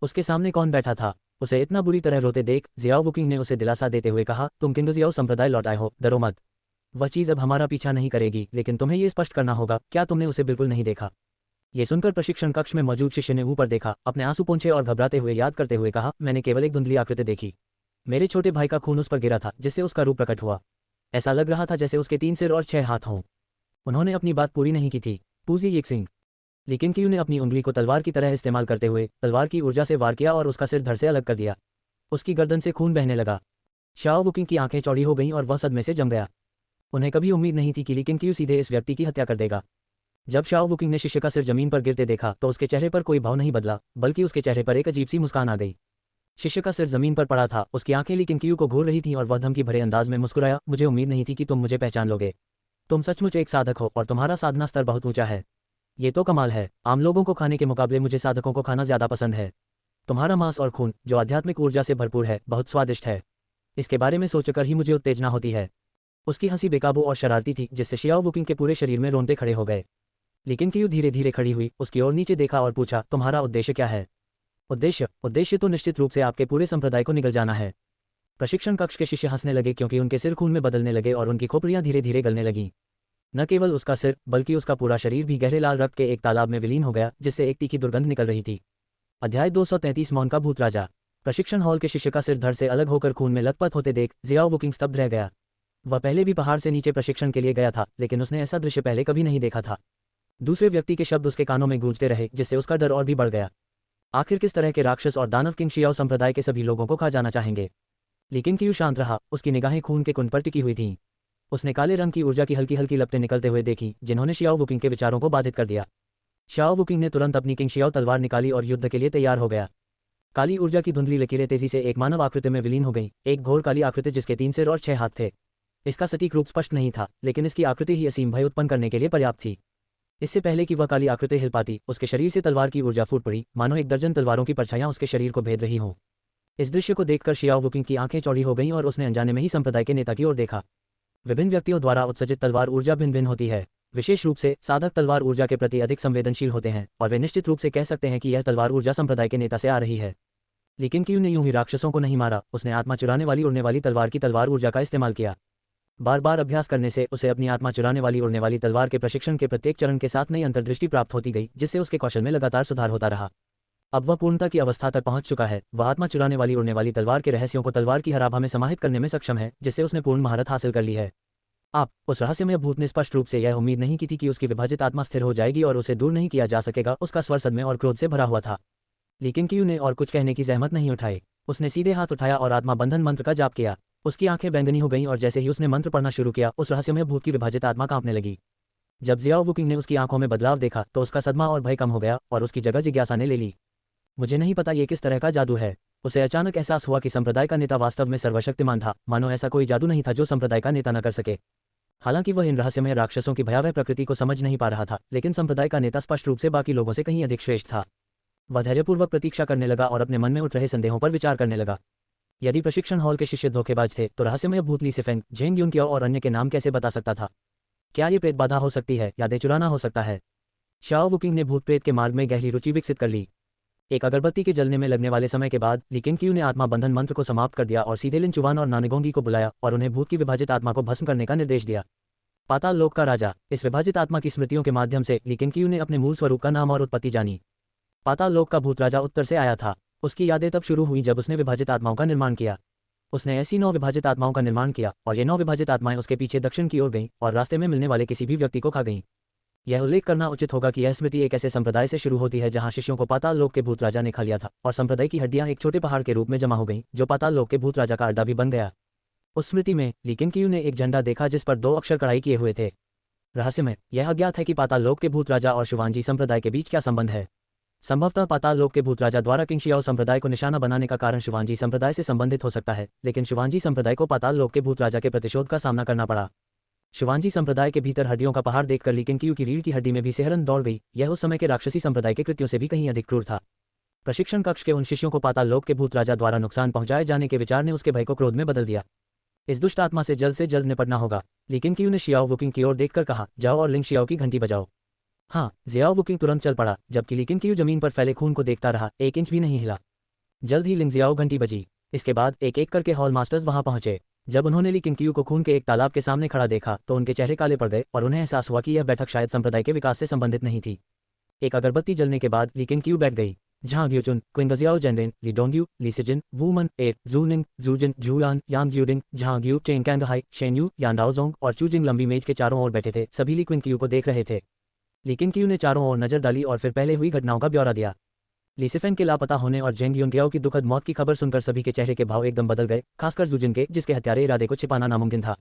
उसके सामने कौन बैठा था? उसे इतना बुरी तरह रोते देख जियाओ वुकिंग ने उसे दिलासा देते हुए कहा, तुम किंगजियाओ संप्रदाय लौट आए हो, डरो मत। वह चीज़ अब हमारा पीछा नहीं करेगी, लेकिन तुम्हें यह स्पष्ट करना होगा, क्या तुमने उसे बिल्कुल नहीं देखा? ये सुनकर प्रशिक्षण कक्ष में मौजूद शिष्य ने ऊपर देखा, अपने आंसू पोंछे और घबराते हुए याद करते हुए कहा, मैंने केवल एक धुंधली आकृति देखी। मेरे छोटे भाई का खून उस पर गिरा था, जिससे उसका रूप प्रकट हुआ। ऐसा लग रहा था जैसे उसके 3 सिर और 6 हाथ हों। उन्होंने अपनी बात पूरी नहीं की थी। पूजी यिक्सिंग। लेकिन कियू ने अपनी उंगली को तलवार की तरह इस्तेमाल करते हुए तलवार की ऊर्जा से वार किया और उसका सिर धड़ से अलग कर दिया। उसकी गर्दन से खून बहने लगा। शाओ वुकिंग की आंखें चौड़ी हो गईं और वह सदमे से जम गया। उन्हें कभी उम्मीद नहीं थी कि लेकिन कियू सीधे इस व्यक्ति की हत्या कर देगा। जब शाओ वुकिंग ने शिष्य का सिर जमीन पर गिरते देखा तो उसके चेहरे पर कोई भाव नहीं बदला, बल्कि उसके चेहरे पर एक अजीब सी मुस्कान आ गई। शिष्य का सिर जमीन पर पड़ा था, उसकी आंखें लेकिन कियू को घूर रही थीं और वह धमकी भरे अंदाज में मुस्कुराया, मुझे उम्मीद नहीं थी कि तुम मुझे पहचान लोगे। तुम सचमुच एक साधक हो और तुम्हारा साधना स्तर बहुत ऊंचा है। ये तो कमाल है। आम लोगों को खाने के मुकाबले मुझे साधकों को खाना ज्यादा पसंद है। तुम्हारा मांस और खून, जो आध्यात्मिक ऊर्जा से भरपूर है, बहुत स्वादिष्ट है। इसके बारे में सोचकर ही मुझे उत्तेजना होती है। उसकी हंसी बेकाबू और शरारती थी, जिससे शियाओ वुकिंग के पूरे शरीर में रोंदे खड़े हो गए। लेकिन कियू धीरे धीरे खड़ी हुई, उसकी ओर नीचे देखा और पूछा, तुम्हारा उद्देश्य क्या है? उद्देश्य तो निश्चित रूप से आपके पूरे संप्रदाय को निगल जाना है। प्रशिक्षण कक्ष के शिष्य हंसने लगे, क्योंकि उनके सिर खून में बदलने लगे और उनकी खोपड़ियां धीरे धीरे गलने लगीं। न केवल उसका सिर, बल्कि उसका पूरा शरीर भी गहरे लाल रक्त के एक तालाब में विलीन हो गया, जिससे एक तीखी दुर्गंध निकल रही थी। अध्याय 233 मौन का भूत राजा। प्रशिक्षण हॉल के शिष्य का सिर धड़ से अलग होकर खून में लथपथ होते देख जियाओ वुकिंग स्तब्ध रह गया। वह पहले भी पहाड़ से नीचे प्रशिक्षण के लिए गया था, लेकिन उसने ऐसा दृश्य पहले कभी नहीं देखा था। दूसरे व्यक्ति के शब्द उसके कानों में गूंजते रहे, जिससे उसका डर और भी बढ़ गया। आखिर किस तरह के राक्षस और दानव किंग शियाओ संप्रदाय के सभी लोगों को खा जाना चाहेंगे? लेकिन कियू शांत रहा, उसकी निगाहें खून के कुंड पर टिकी हुई थीं। उसने काले रंग की ऊर्जा की हल्की हल्की लपटें निकलते हुए देखी, जिन्होंने शियाओ वुकिंग के विचारों को बाधित कर दिया। शाओ वुकिंग ने तुरंत अपनी किंग शियाओ तलवार निकाली और युद्ध के लिए तैयार हो गया। काली ऊर्जा की धुंधली लकीरें तेजी से एक मानव आकृति में विलीन हो गईं, एक घोर काली आकृति जिसके 3 सिर और 6 हाथ थे। इसका सटीक रूप स्पष्ट नहीं था, लेकिन इसकी आकृति ही असीम भय उत्पन्न करने के लिए पर्याप्त थी। इससे पहले कि वह काली आकृति हिल पाती, उसके शरीर से तलवार की ऊर्जा फूट पड़ी, मानो 1 दर्जन तलवारों की परछाइयां उसके शरीर को भेद रही हों। इस दृश्य को देखकर शियाओ वुकिंग की आंखें चौड़ी हो गईं और उसने अनजाने में ही संप्रदाय के नेता की ओर देखा। विभिन्न व्यक्तियों द्वारा उत्सर्जित तलवार ऊर्जा भिन्न भिन्न होती है। विशेष रूप से साधक तलवार ऊर्जा के प्रति अधिक संवेदनशील होते हैं, और वे निश्चित रूप से कह सकते हैं कि यह तलवार ऊर्जा संप्रदाय के नेता से आ रही है। लेकिन कियू ने यूं ही राक्षसों को नहीं मारा, उसने आत्मा चुराने वाली उड़ने वाली तलवार की तलवार ऊर्जा का इस्तेमाल किया। बार बार अभ्यास करने से उसे अपनी आत्मा चुराने वाली उड़ने वाली तलवार के प्रशिक्षण के प्रत्येक चरण के साथ नई अंतर्दृष्टि प्राप्त होती गई, जिससे उसके कौशल में लगातार सुधार होता रहा। अब वह पूर्णता की अवस्था तक पहुंच चुका है। वह आत्मा चुराने वाली उड़ने वाली तलवार के रहस्यों को तलवार की हराभा में समाहित करने में सक्षम है, जिससे उसने पूर्ण महारत हासिल कर ली है। उस रहस्यमय भूत ने स्पष्ट रूप से यह उम्मीद नहीं की थी कि उसकी विभाजित आत्मा स्थिर हो जाएगी और उसे दूर नहीं किया जा सकेगा। उसका स्वर सदमे और क्रोध से भरा हुआ था। लेकिन कियू ने और कुछ कहने की जहमत नहीं उठाई। उसने सीधे हाथ उठाया और आत्मा बंधन मंत्र का जाप किया। उसकी आंखें बैंगनी हो गईं और जैसे ही उसने मंत्र पढ़ना शुरू किया, उस रहस्यमय भूत की विभाजित आत्मा कांपने लगी। जब जियाओ वुकिंग ने उसकी आंखों में बदलाव देखा तो उसका सदमा और भय कम हो गया और उसकी जगह जिज्ञासा ने ले ली। मुझे नहीं पता ये किस तरह का जादू है। उसे अचानक एहसास हुआ कि संप्रदाय का नेता वास्तव में सर्वशक्तिमान था, मानो ऐसा कोई जादू नहीं था जो संप्रदाय का नेता न कर सके। हालांकि वह इन रहस्यमय राक्षसों की भयावह प्रकृति को समझ नहीं पा रहा था, लेकिन संप्रदाय का नेता स्पष्ट रूप से बाकी लोगों से कहीं अधिक श्रेष्ठ था। वह धैर्यपूर्वक प्रतीक्षा करने लगा और अपने मन में उठ रहे संदेहों पर विचार करने लगा। यदि प्रशिक्षण हॉल के शिष्य धोखेबाज थे, तो रहस्यमय भूत ली सेफेंग, जेंग यून कियाओ और अन्य के नाम कैसे बता सकता था? क्या ये प्रेत बाधा हो सकती है? यादें चुराना हो सकता है? शाओ वुकिंग ने भूत प्रेत के मार्ग में गहरी रुचि विकसित कर ली। एक अगरबत्ती के जलने में लगने वाले समय के बाद ली किंगक्यू ने आत्मा बंधन मंत्र को समाप्त कर दिया और सीधे लिन चुवान और नानगोंगी को बुलाया और उन्हें भूत की विभाजित आत्मा को भस्म करने का निर्देश दिया। पाताल लोक का राजा। इस विभाजित आत्मा की स्मृतियों के माध्यम से ली किंगक्यू ने अपने मूल स्वरूप का नाम और उत्पत्ति जानी। पाताल लोक का भूत राजा उत्तर से आया था। उसकी यादें तब शुरू हुई जब उसने विभाजित आत्माओं का निर्माण किया। उसने ऐसी 9 विभाजित आत्माओं का निर्माण किया और ये 9 विभाजित आत्माएं उसके पीछे दक्षिण की ओर गईं और रास्ते में मिलने वाले किसी भी व्यक्ति को खा गईं। यह उल्लेख करना उचित होगा कि यह स्मृति एक ऐसे संप्रदाय से शुरू होती है जहां शिष्यों को पाताल लोक के भूत राजा ने खा लिया था और संप्रदाय की हड्डियां एक छोटे पहाड़ के रूप में जमा हो गईं, जो पाताल लोक के भूत राजा का अड्डा भी बन गया। उस स्मृति में ली किंग ने एक झंडा देखा जिस पर 2 अक्षर कढ़ाई किए हुए थे। रहस्यमय, यह अज्ञात है कि पाताल लोक के भूत राजा और शिवांजी संप्रदाय के बीच क्या संबंध है। संभवतः पाताल लोक के भूत राजा द्वारा किंग शियाओ संप्रदाय को निशाना बनाने का कारण शिवांजी संप्रदाय से संबंधित हो सकता है, लेकिन शिवांजी संप्रदाय को पाताल लोक के भूत राजा के प्रतिशोध का सामना करना पड़ा। शिवांजी संप्रदाय के भीतर हड्डियों का पहाड़ देखकर ली किंग की रीढ़ की हड्डी में भी सिहरन दौड़ गई। यह उस समय के राक्षसी संप्रदाय के कृत्यों से भी कहीं अधिक क्रूर था। प्रशिक्षण कक्ष के उन शिष्यों को पाताल लोक के भूत राजा द्वारा नुकसान पहुंचाए जाने के विचार ने उसके भय को क्रोध में बदल दिया। इस दुष्ट आत्मा से जल्द निपटना होगा। लेकिन कियू ने शियाओ वुकिंग की ओर देखकर कहा, जाओ और लिंग शियाओ की घंटी बजाओ। हाँ, जियाओ वुकिंग तुरंत चल पड़ा, जबकि ली किंग जमीन पर फैले खून को देखता रहा, 1 इंच भी नहीं हिला। जल्द ही लिंग जियाओ घंटी बजी। इसके बाद एक एक करके हॉल मास्टर्स वहां पहुंचे। जब उन्होंने ली किंग को खून के एक तालाब के सामने खड़ा देखा तो उनके चेहरे काले पड़ गए और उन्हें एहसास हुआ कि यह बैठक शायद संप्रदाय के विकास से संबंधित नहीं थी। एक अगरबत्ती जलने के बाद ली किंग बैठ गई। झांग ग्यूचुन, क्विंगजियाओ जेनरेन, ली डोंगयू, ली सिजिन, वूमन एर, जूनिंग, जूजिन, जूयान, यांग ज्यूडिंग, झांग ग्यू, चेंग कैंगहाई, शेनयू, यानडाओजोंग और चूजिंग लंबी मेज के चारों ओर बैठे थे। सभी ली क्विंग को देख रहे थे। ली किंग ने चारों ओर नजर डाली और फिर पहले हुई घटनाओं का ब्यौरा दिया। ली सिफेन के लापता होने और जेंग युनटियाओ की दुखद मौत की खबर सुनकर सभी के चेहरे के भाव एकदम बदल गए, खासकर जूजिन के, जिसके हत्यारे इरादे को छिपाना नामुमकिन था।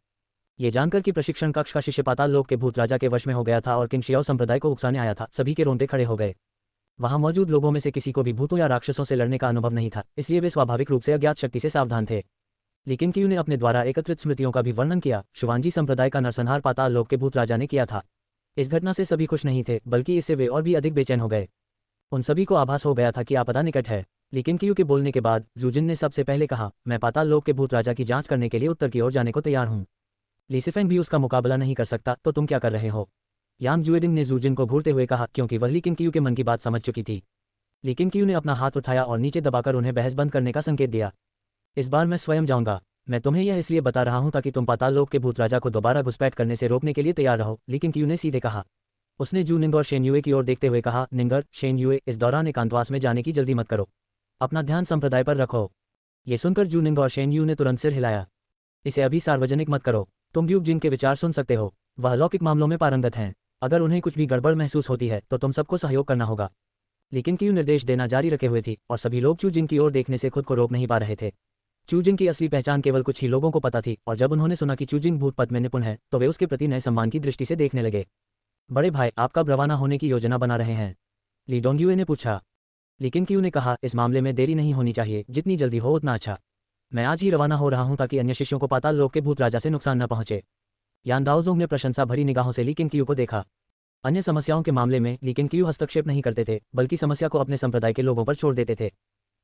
ये जानकर कि प्रशिक्षण कक्ष का शिष्य पाताल लोक के भूत राजा के वश में हो गया था और किंग शियाओ संप्रदाय को उकसाने आया था, सभी के रोंगटे खड़े हो गए। वहां मौजूद लोगों में से किसी को भी भूतों या राक्षसों से लड़ने का अनुभव नहीं था, इसलिए वे स्वाभाविक रूप से अज्ञात शक्ति से सावधान थे। लेकिन कियू ने अपने द्वारा एकत्रित स्मृतियों का भी वर्णन किया। शिवांजी संप्रदाय का नरसंहार पाताल लोक के भूत राजा ने किया था। इस घटना से सभी खुश नहीं थे, बल्कि इससे वे और भी अधिक बेचैन हो गए। उन सभी को आभास हो गया था कि आपदा निकट है। लेकिन कियू के बोलने के बाद जूजिन ने सबसे पहले कहा, मैं पाताल लोक के भूत राजा की जांच करने के लिए उत्तर की ओर जाने को तैयार हूं। ली सिफेंग भी उसका मुकाबला नहीं कर सकता, तो तुम क्या कर रहे हो? यांग जुएडिंग ने जूजिन को घूरते हुए कहा, क्योंकि वह ली किंग के मन की बात समझ चुकी थी। लेकिन कियू ने अपना हाथ उठाया और नीचे दबाकर उन्हें बहस बंद करने का संकेत दिया। इस बार मैं स्वयं जाऊंगा। मैं तुम्हें यह इसलिए बता रहा हूं ताकि तुम पाताल लोक के भूत राजा को दोबारा घुसपैठ करने से रोकने के लिए तैयार रहो। लेकिन कियू ने सीधे कहा। उसने जू निंग और शेन यूए की ओर देखते हुए कहा, निंगर, शेन यूए, इस दौरान एकांतवास में जाने की जल्दी मत करो। अपना ध्यान संप्रदाय पर रखो। ये सुनकर जू निंग और शेन यू ने तुरंत सिर हिलाया। इसे अभी सार्वजनिक मत करो। तुम ड्यूक जिन के विचार सुन सकते हो, वह अलौकिक मामलों में पारंगत हैं। अगर उन्हें कुछ भी गड़बड़ महसूस होती है तो तुम सबको सहयोग करना होगा। लेकिन कियू निर्देश देना जारी रखे हुए थी और सभी लोग चू जिन की ओर देखने से खुद को रोक नहीं पा रहे थे। चू जिन की असली पहचान केवल कुछ ही लोगों को पता थी और जब उन्होंने सुना कि चू जिन भूतपथ में निपुण है तो वे उसके प्रति नए सम्मान की दृष्टि से देखने लगे। बड़े भाई, आप कब रवाना होने की योजना बना रहे हैं? ली डोंगयुए ने पूछा। लेकिन कियू ने कहा, इस मामले में देरी नहीं होनी चाहिए, जितनी जल्दी हो उतना अच्छा। मैं आज ही रवाना हो रहा हूं ताकि अन्य शिष्यों को पाताल लोक के भूत राजा से नुकसान न पहुंचे। यान दाओजोंग ने प्रशंसा भरी निगाहों से ली किंग को देखा। अन्य समस्याओं के मामले में ली किंग हस्तक्षेप नहीं करते थे, बल्कि समस्या को अपने संप्रदाय के लोगों पर छोड़ देते थे।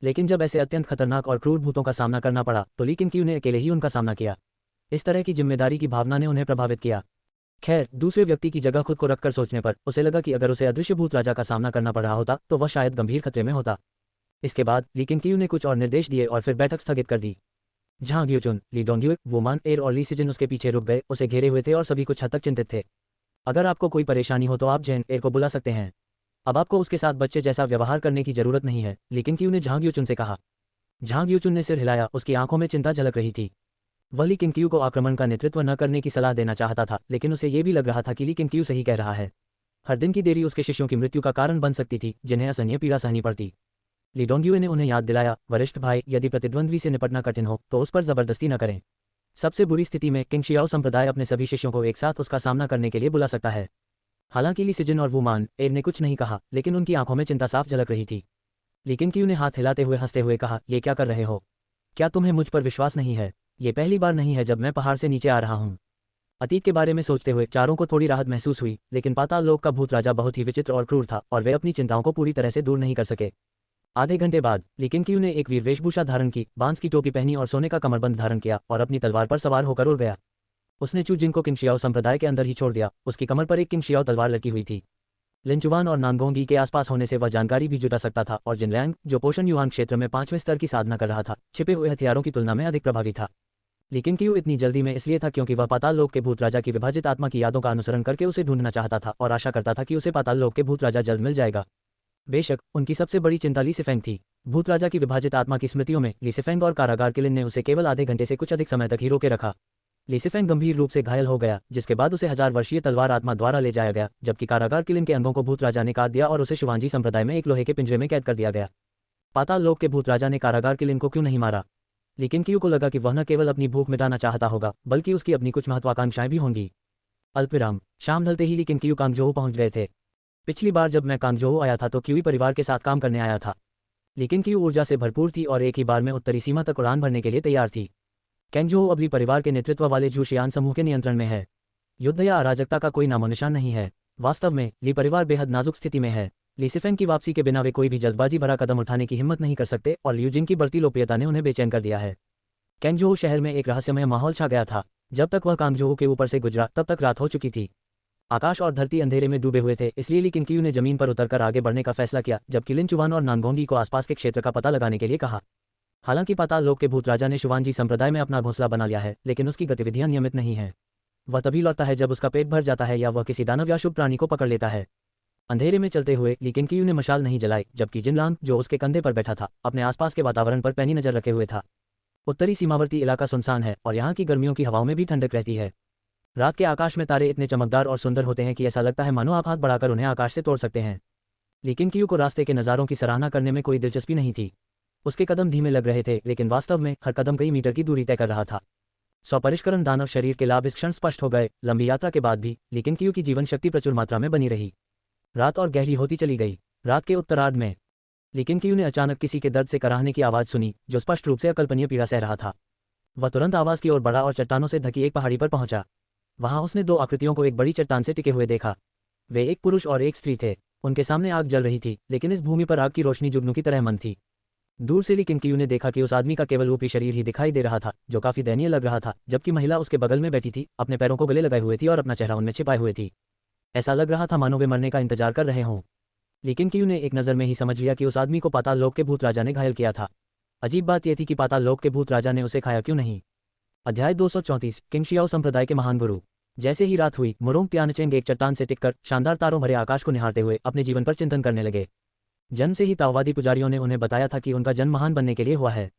लेकिन जब ऐसे अत्यंत खतरनाक और क्रूर भूतों का सामना करना पड़ा तो ली किंग ने अकेले ही उनका सामना किया। इस तरह की जिम्मेदारी की भावना ने उन्हें प्रभावित किया। खैर, दूसरे व्यक्ति की जगह खुद को रखकर सोचने पर उसे लगा कि अगर उसे अदृश्य भूत राजा का सामना करना पड़ रहा होता तो वह शायद गंभीर खतरे में होता। इसके बाद ली किंग ने कुछ और निर्देश दिए और फिर बैठक स्थगित कर दी। झांग ग्यूचुन, ली डोंगयू, वुमान एर और ली सिजिन उसके पीछे रुक गए, उसे घेरे हुए थे और सभी कुछ हद तक चिंतित थे। अगर आपको कोई परेशानी हो तो आप जेन एर को बुला सकते हैं। अब आपको उसके साथ बच्चे जैसा व्यवहार करने की जरूरत नहीं है, लेकिन कियू ने झांग ग्यूचुन से कहा। झांग ग्यूचुन ने सिर हिलाया, उसकी आंखों में चिंता झलक रही थी। वह ली किंग को आक्रमण का नेतृत्व न करने की सलाह देना चाहता था, लेकिन उसे यह भी लग रहा था कि ली किंग सही कह रहा है। हर दिन की देरी उसके शिष्यों की मृत्यु का कारण बन सकती थी, जिन्हें असहनीय पीड़ा सहनी पड़ती। ली डोंगयुए ने उन्हें याद दिलाया, वरिष्ठ भाई, यदि प्रतिद्वंद्वी से निपटना कठिन हो तो उस पर जबरदस्ती न करें। सबसे बुरी स्थिति में किंग शियाओ संप्रदाय अपने सभी शिष्यों को एक साथ उसका सामना करने के लिए बुला सकता है। हालांकि ली सिजिन और वुमान एर ने कुछ नहीं कहा, लेकिन उनकी आंखों में चिंता साफ झलक रही थी। लेकिन कियू ने हाथ हिलाते हुए हंसते हुए कहा, ये क्या कर रहे हो? क्या तुम्हें मुझ पर विश्वास नहीं है? ये पहली बार नहीं है जब मैं पहाड़ से नीचे आ रहा हूँ। अतीत के बारे में सोचते हुए चारों को थोड़ी राहत महसूस हुई, लेकिन पाताल लोक का भूत राजा बहुत ही विचित्र और क्रूर था और वे अपनी चिंताओं को पूरी तरह से दूर नहीं कर सके। आधे घंटे बाद लेकिन कियू ने एक वीर वेशभूषा धारण की, बांस की टोपी पहनी और सोने का कमरबंद धारण किया और अपनी तलवार पर सवार होकर उड़ गया। उसने चू जिन को किंग शियाओ संप्रदाय के अंदर ही छोड़ दिया। उसकी कमर पर एक किंग शियाओ तलवार लटकी हुई थी। लिंचुवान और नानगोंगी के आसपास होने से वह जानकारी भी जुटा सकता था और जिनलैंग, जो पोषण युआन क्षेत्र में 5वें स्तर की साधना कर रहा था, छिपे हुए हथियारों की तुलना में अधिक प्रभावी था। लेकिन कियू इतनी जल्दी में इसलिए था क्योंकि वह पाताल लोक के भूत राजा की विभाजित आत्मा की यादों का अनुसरण करके उसे ढूंढना चाहता था और आशा करता था कि उसे पाताल लोक के भूत राजा जल्द मिल जाएगा। बेशक उनकी सबसे बड़ी चिंता ली सिफेंग थी। भूत राजा की विभाजित आत्मा की स्मृतियों में ली सिफेंग और कारागार किलिन ने उसे केवल आधे घंटे से कुछ अधिक समय तक ही रोके रखा। ली सिफेंग गंभीर रूप से घायल हो गया, जिसके बाद उसे 1000 वर्षीय तलवार आत्मा द्वारा ले जाया गया, जबकि कारागार किलिन के अंगों को भूत राजा ने काट दिया और उसे शिवांजी संप्रदाय में एक लोहे के पिंजरे में कैद कर दिया गया। पाताल लोक के भूत राजा ने कारागार किलिन को क्यों नहीं मारा? लेकिन क्यू को लगा कि वह न केवल अपनी भूख मिटाना चाहता होगा बल्कि उसकी अपनी कुछ महत्वाकांक्षाएं भी होंगी। अल्पविराम। शाम ढलते ही ली किन क्यू कांगजोऊ पहुंच गए थे। पिछली बार जब मैं कांगजोऊ आया था तो क्यूई परिवार के साथ काम करने आया था, लेकिन क्यू ऊर्जा से भरपूर थी और एक ही बार में उत्तरी सीमा तक उड़ान भरने के लिए तैयार थी। कैंगजोऊ अभी परिवार के नेतृत्व वाले जूशियान समूह के नियंत्रण में है। युद्ध या अराजकता का कोई नामोनिशान नहीं है। वास्तव में ली परिवार बेहद नाजुक स्थिति में है। ली सिफेंग की वापसी के बिना वे कोई भी जल्दबाजी भरा कदम उठाने की हिम्मत नहीं कर सकते और लियूजिन की बढ़ती लोकप्रियता ने उन्हें बेचैन कर दिया है। कैंगजोऊ शहर में एक रहस्यमय माहौल छा गया था। जब तक वह कांगजोऊ के ऊपर से गुजरा तब तक रात हो चुकी थी। आकाश और धरती अंधेरे में डूबे हुए थे, इसलिए ली किनक्यू ने जमीन पर उतरकर आगे बढ़ने का फैसला किया, जबकि लिन चुवान और नानगोंगी को आसपास के क्षेत्र का पता लगाने के लिए कहा। हालांकि पाताल लोक के भूत राजा ने शुवानजी संप्रदाय में अपना घोंसला बना लिया है, लेकिन उसकी गतिविधियां नियमित नहीं हैं। वह तभी लौटता है जब उसका पेट भर जाता है या वह किसी दानव या शुभ प्राणी को पकड़ लेता है। अंधेरे में चलते हुए ली किनक्यू ने मशाल नहीं जलाई, जबकि जिनलांग, जो उसके कंधे पर बैठा था, अपने आसपास के वातावरण पर पैनी नजर रखे हुए था। उत्तरी सीमावर्ती इलाका सुनसान है और यहाँ की गर्मियों की हवाओं में भी ठंडक रहती है। रात के आकाश में तारे इतने चमकदार और सुंदर होते हैं कि ऐसा लगता है मानो आप हाथ बढ़ाकर उन्हें आकाश से तोड़ सकते हैं। लेकिन क्यू को रास्ते के नज़ारों की सराहना करने में कोई दिलचस्पी नहीं थी। उसके कदम धीमे लग रहे थे, लेकिन वास्तव में हर कदम कई मीटर की दूरी तय कर रहा था। स्वपरिष्करण दानव शरीर के लाभ इस क्षण स्पष्ट हो गए। लंबी यात्रा के बाद भी लेकिन क्यू की जीवन शक्ति प्रचुर मात्रा में बनी रही। रात और गहरी होती चली गई। रात के उत्तरार्ध में लेकिन क्यू ने अचानक किसी के दर्द से कराहने की आवाज़ सुनी, जो स्पष्ट रूप से अकल्पनीय पीड़ा सह रहा था। वह तुरंत आवाज़ की ओर बढ़ा और चट्टानों से ढकी एक पहाड़ी पर पहुंचा। वहां उसने दो आकृतियों को एक बड़ी चट्टान से टिके हुए देखा। वे एक पुरुष और एक स्त्री थे। उनके सामने आग जल रही थी, लेकिन इस भूमि पर आग की रोशनी जुगनू की तरह मंद थी। दूर से ली किनक्यू ने देखा कि उस आदमी का केवल ऊपरी शरीर ही दिखाई दे रहा था, जो काफी दयनीय लग रहा था, जबकि महिला उसके बगल में बैठी थी, अपने पैरों को गले लगाए हुए थी और अपना चेहरा उनमें छिपाए हुए थी। ऐसा लग रहा था मानो वे मरने का इंतजार कर रहे हों। लेकिन क्यू ने एक नज़र में ही समझ लिया कि उस आदमी को पाताल लोक के भूत राजा ने घायल किया था। अजीब बात यह थी कि पाताल लोक के भूत राजा ने उसे खाया क्यों नहीं। अध्याय 234 किंग शियाओ संप्रदाय के महान गुरु। जैसे ही रात हुई, मुरोंग त्यानचेंग एक चट्टान से टिककर शानदार तारों भरे आकाश को निहारते हुए अपने जीवन पर चिंतन करने लगे। जन्म से ही ताओवादी पुजारियों ने उन्हें बताया था कि उनका जन्म महान बनने के लिए हुआ है।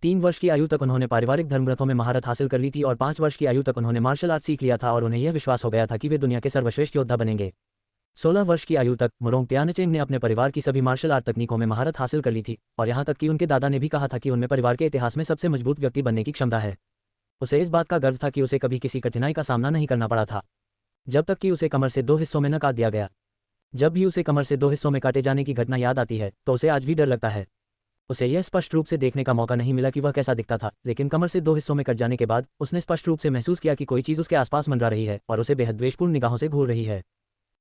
3 वर्ष की आयु तक उन्होंने पारिवारिक धर्मग्रंथों में महारत हासिल कर ली थी और 5 वर्ष की आयु तक उन्होंने मार्शल आर्ट सीख लिया था और उन्हें यह विश्वास हो गया था कि वे दुनिया के सर्वश्रेष्ठ योद्धा बनेंगे। 16 वर्ष की आयु तक मुरोंग त्यानचेंग ने अपने परिवार की सभी मार्शल आर्ट तकनीकों में महारत हासिल कर ली थी और यहाँ तक कि उनके दादा ने भी कहा था कि उनमें परिवार के इतिहास में सबसे मजबूत व्यक्ति बनने की क्षमता है। उसे इस बात का गर्व था कि उसे कभी किसी कठिनाई का सामना नहीं करना पड़ा था, जब तक कि उसे कमर से 2 हिस्सों में न काट दिया गया। जब भी उसे कमर से 2 हिस्सों में काटे जाने की घटना याद आती है तो उसे आज भी डर लगता है। उसे यह स्पष्ट रूप से देखने का मौका नहीं मिला कि वह कैसा दिखता था, लेकिन कमर से 2 हिस्सों में कट जाने के बाद उसने स्पष्ट रूप से महसूस किया कि कोई चीज़ उसके आसपास मंडरा रही है और उसे बेहद द्वेषपूर्ण निगाहों से घूर रही है।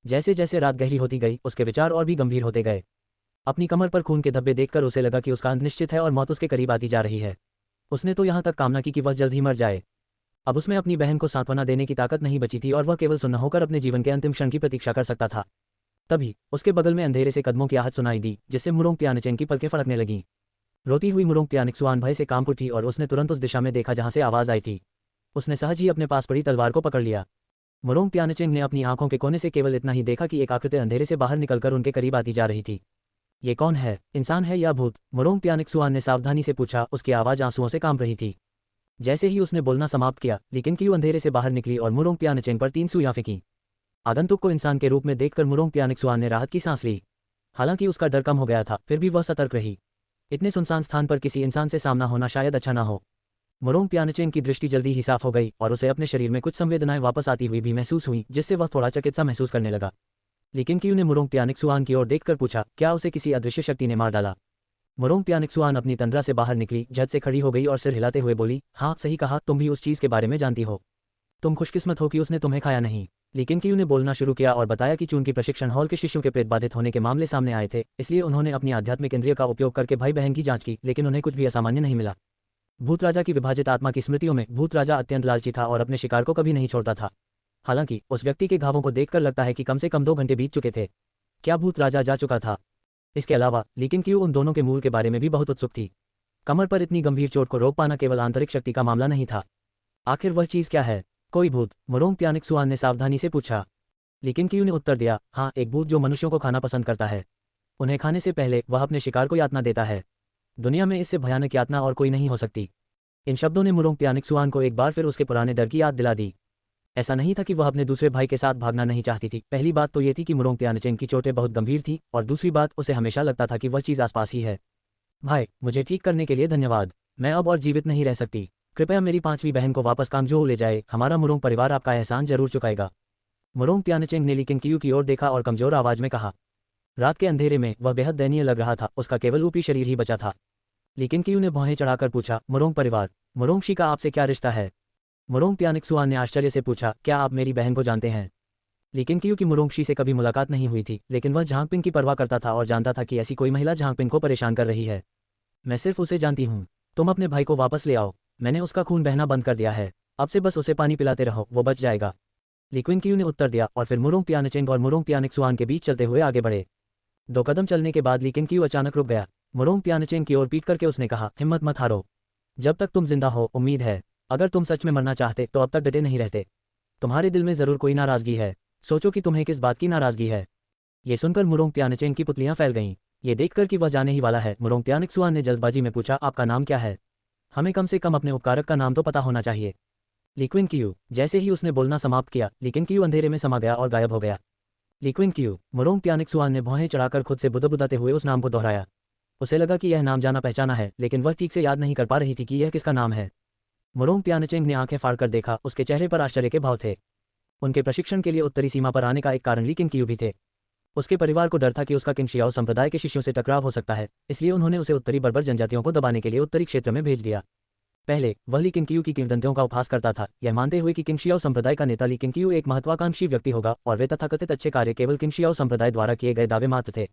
जैसे जैसे रात गहरी होती गई, उसके विचार और भी गंभीर होते गए। अपनी कमर पर खून के धब्बे देखकर उसे लगा कि उसका अंत निश्चित है और मौत उसके करीब आती जा रही है। उसने तो यहाँ तक कामना की कि वह जल्द ही मर जाए। अब उसमें अपनी बहन को सांत्वना देने की ताकत नहीं बची थी और वह केवल सुन्न होकर अपने जीवन के अंतिम क्षण की प्रतीक्षा कर सकता था। तभी उसके बगल में अंधेरे से कदमों की आहट सुनाई दी, जिससे मुरोंग त्यानचेंग की पलकें फड़कने लगीं। रोती हुई मुरोंग त्यानिक्सुआन भय से कांप उठी और उसने तुरंत उस दिशा में देखा जहां से आवाज आई थी। उसने सहज ही अपने पास पड़ी तलवार को पकड़ लिया। मुरोंग त्यानचेंग ने अपनी आंखों के कोने से केवल इतना ही देखा कि एक आकृति अंधेरे से बाहर निकलकर उनके करीब आती जा रही थी। ये कौन है, इंसान है या भूत? मुरोंग त्यानिक्सुआन ने सावधानी से पूछा। उसकी आवाज आंसुओं से कांप रही थी। जैसे ही उसने बोलना समाप्त किया, लेकिन क्यू अंधेरे से बाहर निकली और मुरोंग त्यानचेंग पर 3 सुइयां फेंकी। आगंतुक को इंसान के रूप में देखकर मुरोंग त्यानिक्सुआन ने राहत की सांस ली। हालांकि उसका डर कम हो गया था, फिर भी वह सतर्क रही। इतने सुनसान स्थान पर किसी इंसान से सामना होना शायद अच्छा ना हो। मुरोंग त्यानचेंग की दृष्टि जल्दी ही साफ हो गई और उसे अपने शरीर में कुछ संवेदनाएं वापस आती हुई भी महसूस हुई, जिससे वह थोड़ा चकित सा महसूस करने लगा। लेकिन क्यू ने मुरोंग त्यानिक्सुआन की ओर देखकर पूछा, क्या उसे किसी अदृश्य शक्ति ने मार डाला? मुरोंग त्यानिक्सुआन अपनी तंद्रा से बाहर निकली, झट से खड़ी हो गई और सिर हिलाते हुए बोली, हाँ सही कहा, तुम भी उस चीज़ के बारे में जानती हो। तुम खुशकिस्मत हो कि उसने तुम्हें खाया नहीं। लेकिन क्यू ने बोलना शुरू किया और बताया कि चूंकि प्रशिक्षण हॉल के शिष्यों के प्रेत बाधित होने के मामले सामने आए थे, इसलिए उन्होंने अपनी आध्यात्मिक इंद्रिय का उपयोग करके भाई बहन की जांच की, लेकिन उन्हें कुछ भी असामान्य नहीं मिला। भूत राजा की विभाजित आत्मा की स्मृतियों में भूत राजा अत्यंत लालची था और अपने शिकार को कभी नहीं छोड़ता था। हालांकि उस व्यक्ति के घावों को देखकर लगता है कि कम से कम 2 घंटे बीत चुके थे। क्या भूत राजा जा चुका था? इसके अलावा लेकिन क्यू उन दोनों के मूल के बारे में भी बहुत उत्सुक थी। कमर पर इतनी गंभीर चोट को रोक पाना केवल आंतरिक शक्ति का मामला नहीं था। आखिर वह चीज़ क्या है? कोई भूत? मुरोंग त्यानिक्सुआन ने सावधानी से पूछा। लेकिन क्यू ने उत्तर दिया, हाँ, एक भूत जो मनुष्यों को खाना पसंद करता है। उन्हें खाने से पहले वह अपने शिकार को यातना देता है। दुनिया में इससे भयानक यातना और कोई नहीं हो सकती। इन शब्दों ने मुरोंग त्यानिक्सुआन को एक बार फिर उसके पुराने डर की याद दिला दी। ऐसा नहीं था कि वह अपने दूसरे भाई के साथ भागना नहीं चाहती थी। पहली बात तो ये थी कि मुरोंग त्यानचेंग की चोटें बहुत गंभीर थी और दूसरी बात, उसे हमेशा लगता था कि वह चीज़ आसपास ही है। भाई, मुझे ठीक करने के लिए धन्यवाद। मैं अब और जीवित नहीं रह सकती। कृपया मेरी 5वीं बहन को वापस कांगजोउ ले जाए, हमारा मुरोंग परिवार आपका एहसान जरूर चुकाएगा। मुरोंग त्यानचेंग ने ली किंगकियू की ओर देखा और कमजोर आवाज में कहा। रात के अंधेरे में वह बेहद दयनीय लग रहा था, उसका केवल ऊपरी शरीर ही बचा था। ली किंगकियू ने भौहें चढ़ाकर पूछा, मुरोंग परिवार, मुरोंग शी का आपसे क्या रिश्ता है? मुरोंग त्यानिक्सुआन ने आश्चर्य से पूछा, क्या आप मेरी बहन को जानते हैं? ली किंगकियू की मुरोंग शी से कभी मुलाकात नहीं हुई थी, लेकिन वह झांगपिन की परवाह करता था और जानता था कि ऐसी कोई महिला झांगपिन को परेशान कर रही है। मैं सिर्फ उसे जानती हूँ। तुम अपने भाई को वापस ले आओ। मैंने उसका खून बहना बंद कर दिया है। अब से बस उसे पानी पिलाते रहो, वो बच जाएगा। ली क्विंगकियू ने उत्तर दिया और फिर मुरोंग त्यानचेंग और मुरोंग त्यानिक्सुआन के बीच चलते हुए आगे बढ़े। 2 कदम चलने के बाद ली किंगकियू अचानक रुक गया। मुरोंग त्यानचेंग की ओर पीट करके उसने कहा, हिम्मत मत हारो। जब तक तुम जिंदा हो, उम्मीद है। अगर तुम सच में मरना चाहते तो अब तक डटे नहीं रहते। तुम्हारे दिल में जरूर कोई नाराजगी है। सोचो कि तुम्हें किस बात की नाराजगी है। ये सुनकर मुरोंग त्यानचेंग की पुतलियां फैल गईं। ये देखकर कि वह जाने ही वाला है, मुरोंग त्यानिक्सुआन ने जल्दबाजी में पूछा, आपका नाम क्या है? हमें कम से कम अपने उपकारक का नाम तो पता होना चाहिए। ली क्विंगकियू। जैसे ही उसने बोलना समाप्त किया, ली किंगकियू अंधेरे में समा गया और गायब हो गया। ली क्विंगकियू। मुरोंग त्यानिक्सुआन ने भौहें चढ़ाकर खुद से बुदबुदाते हुए उस नाम को दोहराया। उसे लगा कि यह नाम जाना पहचाना है, लेकिन वह ठीक से याद नहीं कर पा रही थी कि यह किसका नाम है। मुरोंग त्यानचेंग ने आंखें फाड़कर देखा, उसके चेहरे पर आश्चर्य के भाव थे। उनके प्रशिक्षण के लिए उत्तरी सीमा पर आने का एक कारण ली किंगकियू भी थे। उसके परिवार को डर था कि उसका किंगशियाओ संप्रदाय के शिष्यों से टकराव हो सकता है, इसलिए उन्होंने उसे उत्तरी बर्बर जनजातियों को दबाने के लिए उत्तरी क्षेत्र में भेज दिया। पहले वह ली किंगकियू की किंवदंतियों का उपहास करता था, यह मानते हुए कि किंगशियाओ संप्रदाय का नेता ली किंगकियू एक महत्वाकांक्षी व्यक्ति होगा और वे तथाकथित अच्छे कार्य केवल किंगशियाओ संप्रदाय द्वारा किए गए दावे मात्र थे।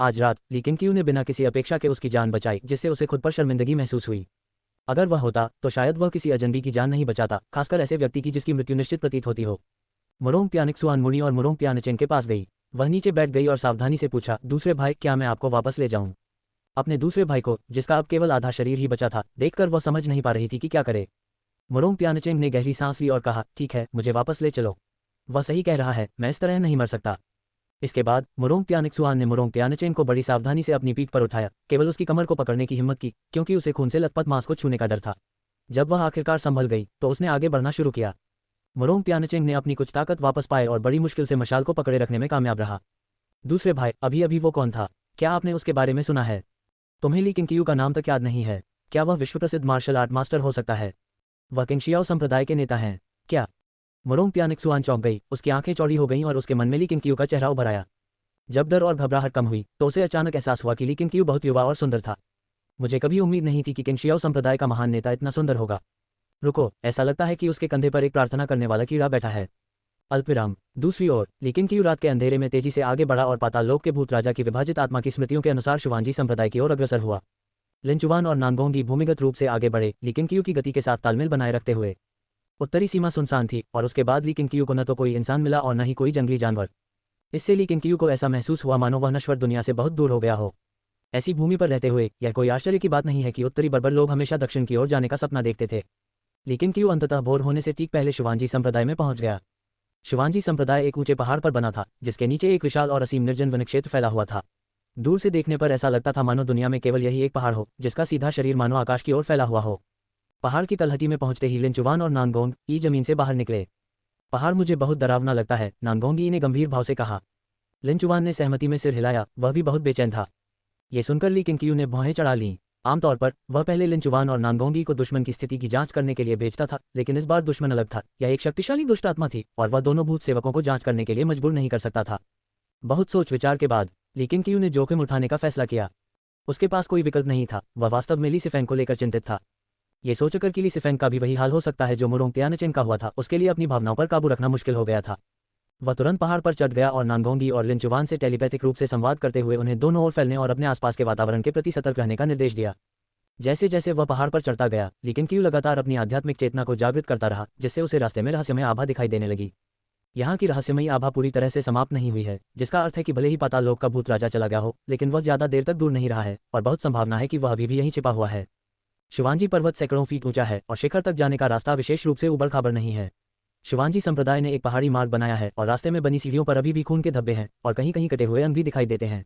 आज रात ली किंगकियू ने बिना किसी अपेक्षा के उसकी जान बचाई, जिससे उसे खुद पर शर्मिंदगी महसूस हुई। अगर वह होता तो शायद वह किसी अजनबी की जान नहीं बचाता, खासकर ऐसे व्यक्ति की जिसकी मृत्यु निश्चित प्रतीत होती हो। मुरोंग त्यानिक्सुआन मुड़ी और मुरोंग त्यानचेंग के पास गई। वह नीचे बैठ गई और सावधानी से पूछा, दूसरे भाई, क्या मैं आपको वापस ले जाऊं? अपने दूसरे भाई को, जिसका अब केवल आधा शरीर ही बचा था, देखकर वह समझ नहीं पा रही थी कि क्या करे। मुरोंग त्यानचेंग ने गहरी सांस ली और कहा, ठीक है, मुझे वापस ले चलो। वह सही कह रहा है, मैं इस तरह नहीं मर सकता। इसके बाद मुरोंग त्यानिक्सुआन ने मुरोंग त्यानचेंग को बड़ी सावधानी से अपनी पीठ पर उठाया, केवल उसकी कमर को पकड़ने की हिम्मत की, क्योंकि उसे खून से लथपथ मांस को छूने का डर था। जब वह आखिरकार संभल गई तो उसने आगे बढ़ना शुरू किया। मुरोंग त्यानचेंग ने अपनी कुछ ताकत वापस पाए और बड़ी मुश्किल से मशाल को पकड़े रखने में कामयाब रहा। दूसरे भाई, अभी अभी वो कौन था? क्या आपने उसके बारे में सुना है? तुम्हें ली किंगकियू का नाम तक याद नहीं है? क्या वह विश्व प्रसिद्ध मार्शल आर्ट मास्टर हो सकता है? वह किंगशियाओ संप्रदाय के नेता हैं क्या? मुरोंग त्यानिक्सुआन चौंक गई, उसकी आंखें चौड़ी हो गईं और उसके मन में ली किंगकियू का चेहरा उभर आया। जब डर और घबराहट कम हुई तो उसे अचानक एहसास हुआ कि ली किंगकियू बहुत युवा और सुंदर था। मुझे कभी उम्मीद नहीं थी कि किंगशियाओ संप्रदाय का महान नेता इतना सुंदर होगा। रुको, ऐसा लगता है कि उसके कंधे पर एक प्रार्थना करने वाला कीड़ा बैठा है। अल्पविराम। दूसरी ओर ली किंगकियू रात के अंधेरे में तेजी से आगे बढ़ा और पाताल लोक के भूत राजा की विभाजित आत्मा की स्मृतियों के अनुसार शुवांजी संप्रदाय की ओर अग्रसर हुआ। लिंचुवान और नानगोंगी भूमिगत रूप से आगे बढ़े, ली किंगकियू की गति के साथ तालमेल बनाए रखते हुए। उत्तरी सीमा सुनसान थी और उसके बाद ली किंगकियू को न तो कोई इंसान मिला और न ही कोई जंगली जानवर। इससे ली किंगकियू को ऐसा महसूस हुआ मानो वह नश्वर दुनिया से बहुत दूर हो गया हो। ऐसी भूमि पर रहते हुए यह कोई आश्चर्य की बात नहीं है कि उत्तरी बर्बर लोग हमेशा दक्षिण की ओर जाने का सपना देखते थे। ली किंगकियू अंततः भोर होने से ठीक पहले शुवांजी संप्रदाय में पहुंच गया। शुवांजी संप्रदाय एक ऊंचे पहाड़ पर बना था, जिसके नीचे एक विशाल और असीम निर्जन वन क्षेत्र फैला हुआ था। दूर से देखने पर ऐसा लगता था मानो दुनिया में केवल यही एक पहाड़ हो, जिसका सीधा शरीर मानो आकाश की ओर फैला हुआ हो। पहाड़ की तलहटी में पहुंचते ही लिंचुवान और नानगोंग ई जमीन से बाहर निकले। पहाड़ मुझे बहुत डरावना लगता है, नानगोंगी ने गंभीर भाव से कहा। लिंचुवान ने सहमति में सिर हिलाया, वह भी बहुत बेचैन था। ये सुनकर ली किंगकियू ने भौहें चढ़ा लीं। आमतौर पर वह पहले लिंचुवान और नानगोंगी को दुश्मन की स्थिति की जांच करने के लिए भेजता था, लेकिन इस बार दुश्मन अलग था। यह एक शक्तिशाली दुष्ट आत्मा थी और वह दोनों भूत सेवकों को जांच करने के लिए मजबूर नहीं कर सकता था। बहुत सोच विचार के बाद ली किंगकियू ने जोखिम उठाने का फैसला किया। उसके पास कोई विकल्प नहीं था, वह वास्तव में ली सिफेंग को लेकर चिंतित था। ये सोचकर कि ली सिफेंग का भी वही हाल हो सकता है जो मुरोंग त्यानचेंग का हुआ था, उसके लिए अपनी भावनाओं पर काबू रखना मुश्किल हो गया था। वह तुरंत पहाड़ पर चढ़ गया और नानगोंगी और लिंचुवान से टेलीपैथिक रूप से संवाद करते हुए उन्हें दोनों ओर फैलने और अपने आसपास के वातावरण के प्रति सतर्क रहने का निर्देश दिया। जैसे जैसे वह पहाड़ पर चढ़ता गया, ली किंगकियू लगातार अपनी आध्यात्मिक चेतना को जागृत करता रहा, जिससे उसे रास्ते में रहस्यमय आभा दिखाई देने लगी। यहाँ की रहस्यमयी आभा पूरी तरह से समाप्त नहीं हुई है, जिसका अर्थ है कि भले ही पाताल लोक का भूत राजा चला गया हो, लेकिन वह ज्यादा देर तक दूर नहीं रहा है और बहुत संभावना है कि वह अभी भी यहीं छिपा हुआ है। शुवांजी पर्वत सैकड़ों फीट ऊंचा है और शिखर तक जाने का रास्ता विशेष रूप से उबड़-खाबड़ नहीं है। शुवांजी संप्रदाय ने एक पहाड़ी मार्ग बनाया है और रास्ते में बनी सीढ़ियों पर अभी भी खून के धब्बे हैं और कहीं कहीं कटे हुए अंग भी दिखाई देते हैं।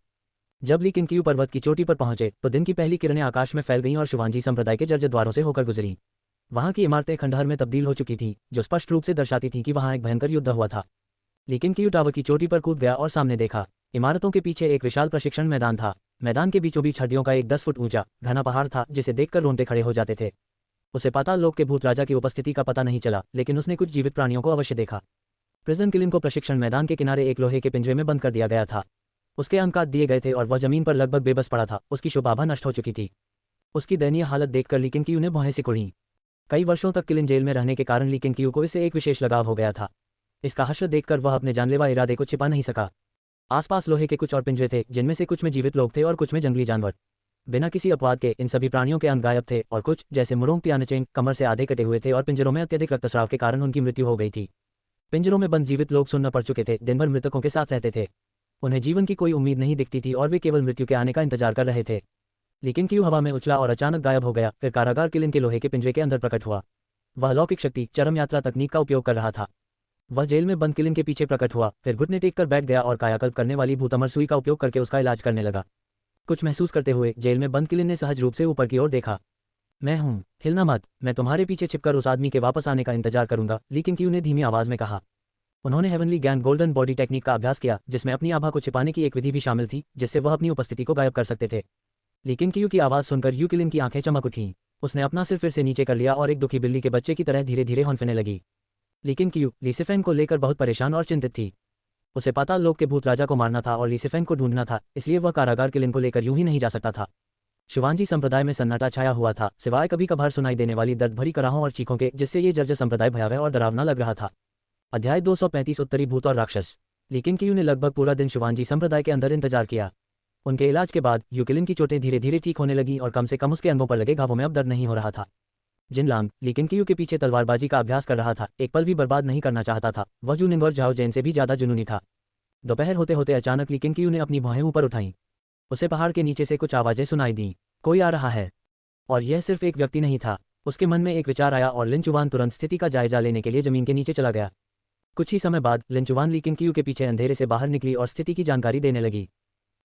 जब ली किंगकियू पर्वत की चोटी पर पहुंचे तो दिन की पहली किरणें आकाश में फैल गईं और शुवांजी संप्रदाय के जर्जर द्वारों से होकर गुजरी। वहां की इमारतें खंडहर में तब्दील हो चुकी थीं, जो स्पष्ट रूप से दर्शाती थीं कि वहां एक भयंकर युद्ध हुआ था। ली किंगकियू टावर की चोटी पर कूद गया और सामने देखा। इमारतों के पीछे एक विशाल प्रशिक्षण मैदान था। मैदान के बीचों बीच हड्डियों का एक 10 फुट ऊंचा घना पहाड़ था जिसे देखकर रोंगटे खड़े हो जाते थे। उसे पाताल लोक के भूत राजा की उपस्थिति का पता नहीं चला, लेकिन उसने कुछ जीवित प्राणियों को अवश्य देखा। प्रिजन किलिन को प्रशिक्षण मैदान के किनारे एक लोहे के पिंजरे में बंद कर दिया गया था। उसके अंक काट दिए गए थे और वह जमीन पर लगभग बेबस पड़ा था। उसकी शोभाभा नष्ट हो चुकी थी। उसकी दयनीय हालत देखकर ली किंग कियू ने भौहें सिकुड़ी। कई वर्षों तक किलिन जेल में रहने के कारण ली किंग कियू को इससे एक विशेष लगाव हो गया था। इसका हश्र देखकर वह अपने जानलेवा इरादे को छिपा नहीं सका। आसपास लोहे के कुछ और पिंजरे थे, जिनमें से कुछ में जीवित लोग थे और कुछ में जंगली जानवर। बिना किसी अपवाद के इन सभी प्राणियों के अंग गायब थे और कुछ, जैसे मुरोंग तियानचेंग, कमर से आधे कटे हुए थे और पिंजरों में अत्यधिक रक्तस्राव के कारण उनकी मृत्यु हो गई थी। पिंजरों में बंद जीवित लोग सुन्न पड़ चुके थे, दिन भर मृतकों के साथ रहते थे। उन्हें जीवन की कोई उम्मीद नहीं दिखती थी और वे केवल मृत्यु के आने का इंतजार कर रहे थे। लेकिन कियू हवा में उछला और अचानक गायब हो गया। फिर कारागार किलिन के लोहे के पिंजरे के अंदर प्रकट हुआ। वह अलौकिक शक्ति चरम यात्रा तकनीक का उपयोग कर रहा था। वह जेल में बंद किलिन के पीछे प्रकट हुआ, फिर घुटने टेक कर बैठ गया और कायाकल्प करने वाली भूतमर सुई का उपयोग करके उसका इलाज करने लगा। कुछ महसूस करते हुए जेल में बंद किलिन ने सहज रूप से ऊपर की ओर देखा। मैं हूं, हिलना मत, मैं तुम्हारे पीछे छिपकर उस आदमी के वापस आने का इंतजार करूंगा, लेकिन कियू ने धीमी आवाज में कहा। उन्होंने heavenly gang golden body technique का अभ्यास किया, जिसमें अपनी आभा को छिपाने की एक विधि भी शामिल थी, जिससे वह अपनी उपस्थिति को गायब कर सकते थे। लेकिन कियू की आवाज सुनकर यू किलिन की आंखें चमक उठीं। उसने अपना सिर फिर से नीचे कर लिया और एक दुखी बिल्ली के बच्चे की तरह धीरे धीरे हौंफने लगी। लेकिन कियू लीसेफेन को लेकर बहुत परेशान और चिंतित थी। उसे पाताल लोक के भूत राजा को मारना था और लीसेफेन को ढूंढना था, इसलिए वह कारागार किलिन को लेकर यूं ही नहीं जा सकता था। शिवांजी संप्रदाय में सन्नाटा छाया हुआ था, सिवाय कभी कभार सुनाई देने वाली दर्द भरी कराहों और चीखों के, जिससे ये जर्जर संप्रदाय भयावह और डरावना लग रहा था। अध्याय 235 उत्तरी भूत और राक्षस। लेकिन कियू ने लगभग पूरा दिन शिवांजी संप्रदाय के अंदर इंतजार किया। उनके इलाज के बाद यूकिलिन की चोटें धीरे धीरे ठीक होने लगी और कम से कम उसके अंगों पर लगे घावों में अब दर्द नहीं हो रहा था। जिनलांग लेकिन कियू के पीछे तलवारबाजी का अभ्यास कर रहा था, एक पल भी बर्बाद नहीं करना चाहता था। वह जूनिंग और झाओ जैन से भी ज्यादा जुनूनी था। दोपहर होते होते अचानक लेकिन कियू ने अपनी भौहें ऊपर उठाईं। उसे पहाड़ के नीचे से कुछ आवाजें सुनाई दीं। कोई आ रहा है। और यह सिर्फ एक व्यक्ति नहीं था। उसके मन में एक विचार आया और लिंचुवान तुरंत स्थिति का जायजा लेने के लिए जमीन के नीचे चला गया। कुछ ही समय बाद लिंचुवान लेकिन कियू के पीछे अंधेरे से बाहर निकली और स्थिति की जानकारी देने लगी।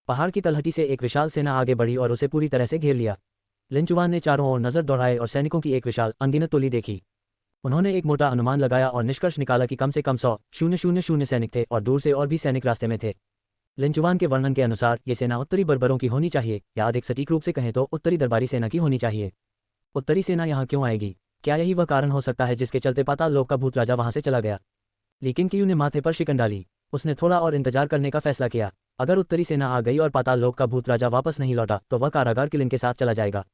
पहाड़ की तलहटी से एक विशाल सेना आगे बढ़ी और उसे पूरी तरह से घेर लिया। लिंचुवान ने चारों ओर नजर दौड़ाए और सैनिकों की एक विशाल अनगिनत टोली देखी। उन्होंने एक मोटा अनुमान लगाया और निष्कर्ष निकाला कि कम से कम 100,000 सैनिक थे और दूर से और भी सैनिक रास्ते में थे। लिंचुवान के वर्णन के अनुसार ये सेना उत्तरी बर्बरों की होनी चाहिए, या अधिक सटीक रूप से कहें तो उत्तरी दरबारी सेना की होनी चाहिए। उत्तरी सेना यहाँ क्यों आएगी? क्या यही वह कारण हो सकता है जिसके चलते पाताल लोक का भूत राजा वहां से चला गया? लेकिन कियू ने माथे पर शिकन डाली। उसने थोड़ा और इंतजार करने का फैसला किया। अगर उत्तरी सेना आ गई और पाताल लोक का भूत राजा वापस नहीं लौटा तो वह कारागार किलिन के साथ चला जाएगा।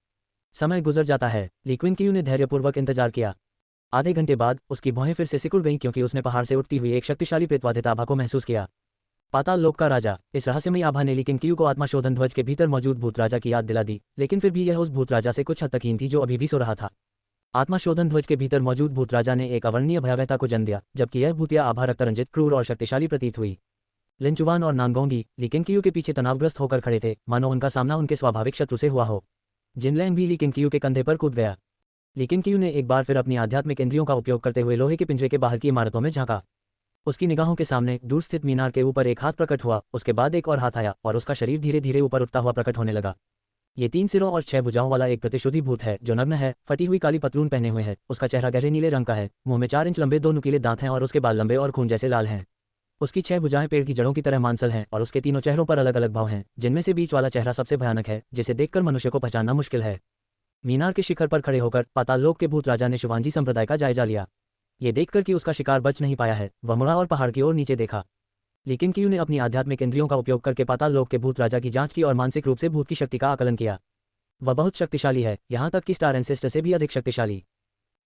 समय गुजर जाता है, लेकिन कियू ने धैर्यपूर्वक इंतजार किया। आधे घंटे बाद उसकी भौहें फिर से सिकुड़ गईं क्योंकि उसने पहाड़ से उठती हुई एक शक्तिशाली प्रेतवादित आभा को महसूस किया। पाताल लोक का राजा। इस रहस्यमयी आभा ने लेकिन कियू को आत्माशोधन ध्वज के भीतर मौजूद भूत राजा की याद दिला दी, लेकिन फिर भी यह उस भूत राजा से कुछ हद तक हीन थी जो अभी भी सो रहा था। आत्माशोधन ध्वज के भीतर मौजूद भूत राजा ने एक अवर्णनीय भयावहता को जन्म दिया, जबकि यह भूतिया आभा रक्तरंजित, क्रूर और शक्तिशाली प्रतीत हुई। लिंचुवान और नांगोंगी लेकिन कियू के पीछे तनावग्रस्त होकर खड़े थे, मानो उनका सामना उनके स्वाभाविक शत्रु से हुआ हो। जिनलैंग भी लेकिन कियू के कंधे पर कूद गया। लेकिन कियू ने एक बार फिर अपनी आध्यात्मिक इंद्रियों का उपयोग करते हुए लोहे के पिंजरे के बाहर की इमारतों में झांका। उसकी निगाहों के सामने दूर स्थित मीनार के ऊपर एक हाथ प्रकट हुआ, उसके बाद एक और हाथ आया और उसका शरीर धीरे धीरे ऊपर उठता हुआ प्रकट होने लगा। ये 3 सिरों और 6 भुजाओं वाला एक प्रतिशोधी भूत है जो नग्न है, फटी हुई काली पतलून पहने हुए है। उसका चेहरा गहरे नीले रंग का है, मुंह में 4 इंच लंबे 2 नुकीले दांत हैं और उसके बाल लंबे और खून जैसे लाल हैं। उसकी 6 भुजाएं पेड़ की जड़ों की तरह मांसल हैं और उसके तीनों चेहरों पर अलग अलग भाव हैं, जिनमें से बीच वाला चेहरा सबसे भयानक है, जिसे देखकर मनुष्य को पहचानना मुश्किल है। मीनार के शिखर पर खड़े होकर पाताल लोक के भूत राजा ने शिवांजी संप्रदाय का जायजा लिया। ये देखकर कि उसका शिकार बच नहीं पाया है, वह मुड़ा और पहाड़ की ओर नीचे देखा। लेकिन कियू ने अपनी आध्यात्मिक इंद्रियों का उपयोग करके पाताल लोक के भूत राजा की जांच की और मानसिक रूप से भूत की शक्ति का आकलन किया। वह बहुत शक्तिशाली है, यहाँ तक कि स्टार एंसेस्टर से भी अधिक शक्तिशाली।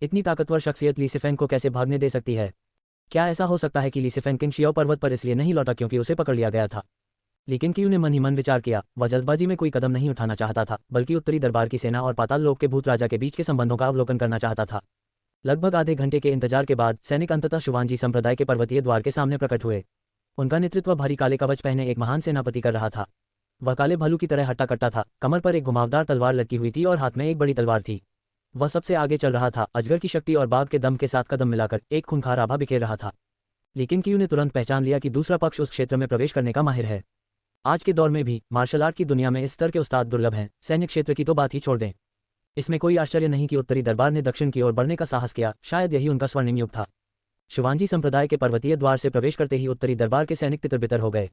इतनी ताकतवर शख्सियत लीसेफेन को कैसे भागने दे सकती है? क्या ऐसा हो सकता है कि लीसेफेन किंग शियो पर्वत पर इसलिए नहीं लौटा क्योंकि उसे पकड़ लिया गया था? लेकिन कियू ने मन ही मन विचार किया। वह जल्दबाजी में कोई कदम नहीं उठाना चाहता था, बल्कि उत्तरी दरबार की सेना और पाताल लोक के भूत राजा के बीच के संबंधों का अवलोकन करना चाहता था। लगभग आधे घंटे के इंतजार के बाद सैनिक अंततः शिवांजी संप्रदाय के पर्वतीय द्वार के सामने प्रकट हुए। उनका नेतृत्व भारी काले कवच पहने एक महान सेनापति कर रहा था। वह काले भालू की तरह हट्टा कट्टा था, कमर पर एक घुमावदार तलवार लटकी हुई थी और हाथ में एक बड़ी तलवार थी। वह सबसे आगे चल रहा था, अजगर की शक्ति और बाघ के दम के साथ कदम मिलाकर एक खूंखार आभा बिखेर रहा था। लेकिन कियू ने तुरंत पहचान लिया कि दूसरा पक्ष उस क्षेत्र में प्रवेश करने का माहिर है। आज के दौर में भी मार्शल आर्ट की दुनिया में इस स्तर के उस्ताद दुर्लभ हैं, सैन्य क्षेत्र की तो बात ही छोड़ दें। इसमें कोई आश्चर्य नहीं कि उत्तरी दरबार ने दक्षिण की ओर बढ़ने का साहस किया, शायद यही उनका स्वर्णिम युग था। शिवांजी संप्रदाय के पर्वतीय द्वार से प्रवेश करते ही उत्तरी दरबार के सैनिक तितर-बितर हो गए।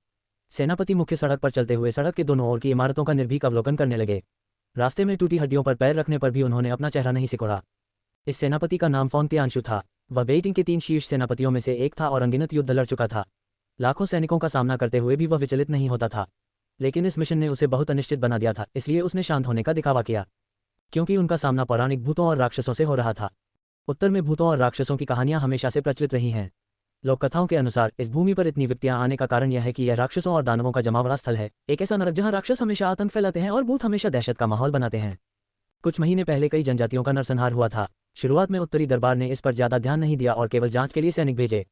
सेनापति मुख्य सड़क पर चलते हुए सड़क के दोनों ओर की इमारतों का निर्भीक अवलोकन करने लगे। रास्ते में टूटी हड्डियों पर पैर रखने पर भी उन्होंने अपना चेहरा नहीं सिकोड़ा। इस सेनापति का नाम फोंग तियानशु था। वह बेइटिंग के 3 शीर्ष सेनापतियों में से एक था और अनगिनत युद्ध लड़ चुका था। लाखों सैनिकों का सामना करते हुए भी वह विचलित नहीं होता था। लेकिन इस मिशन ने उसे बहुत अनिश्चित बना दिया था, इसलिए उसने शांत होने का दिखावा किया, क्योंकि उनका सामना पौराणिक भूतों और राक्षसों से हो रहा था। उत्तर में भूतों और राक्षसों की कहानियां हमेशा से प्रचलित रही हैं। लोक कथाओं के अनुसार इस भूमि पर इतनी विपत्तियां आने का कारण यह है कि यह राक्षसों और दानवों का जमावड़ा स्थल है, एक ऐसा नरक जहां राक्षस हमेशा आतंक फैलाते हैं और भूत हमेशा दहशत का माहौल बनाते हैं। कुछ महीने पहले कई जनजातियों का नरसंहार हुआ था। शुरुआत में उत्तरी दरबार ने इस पर ज्यादा ध्यान नहीं दिया और केवल जांच के लिए सैनिक भेजे।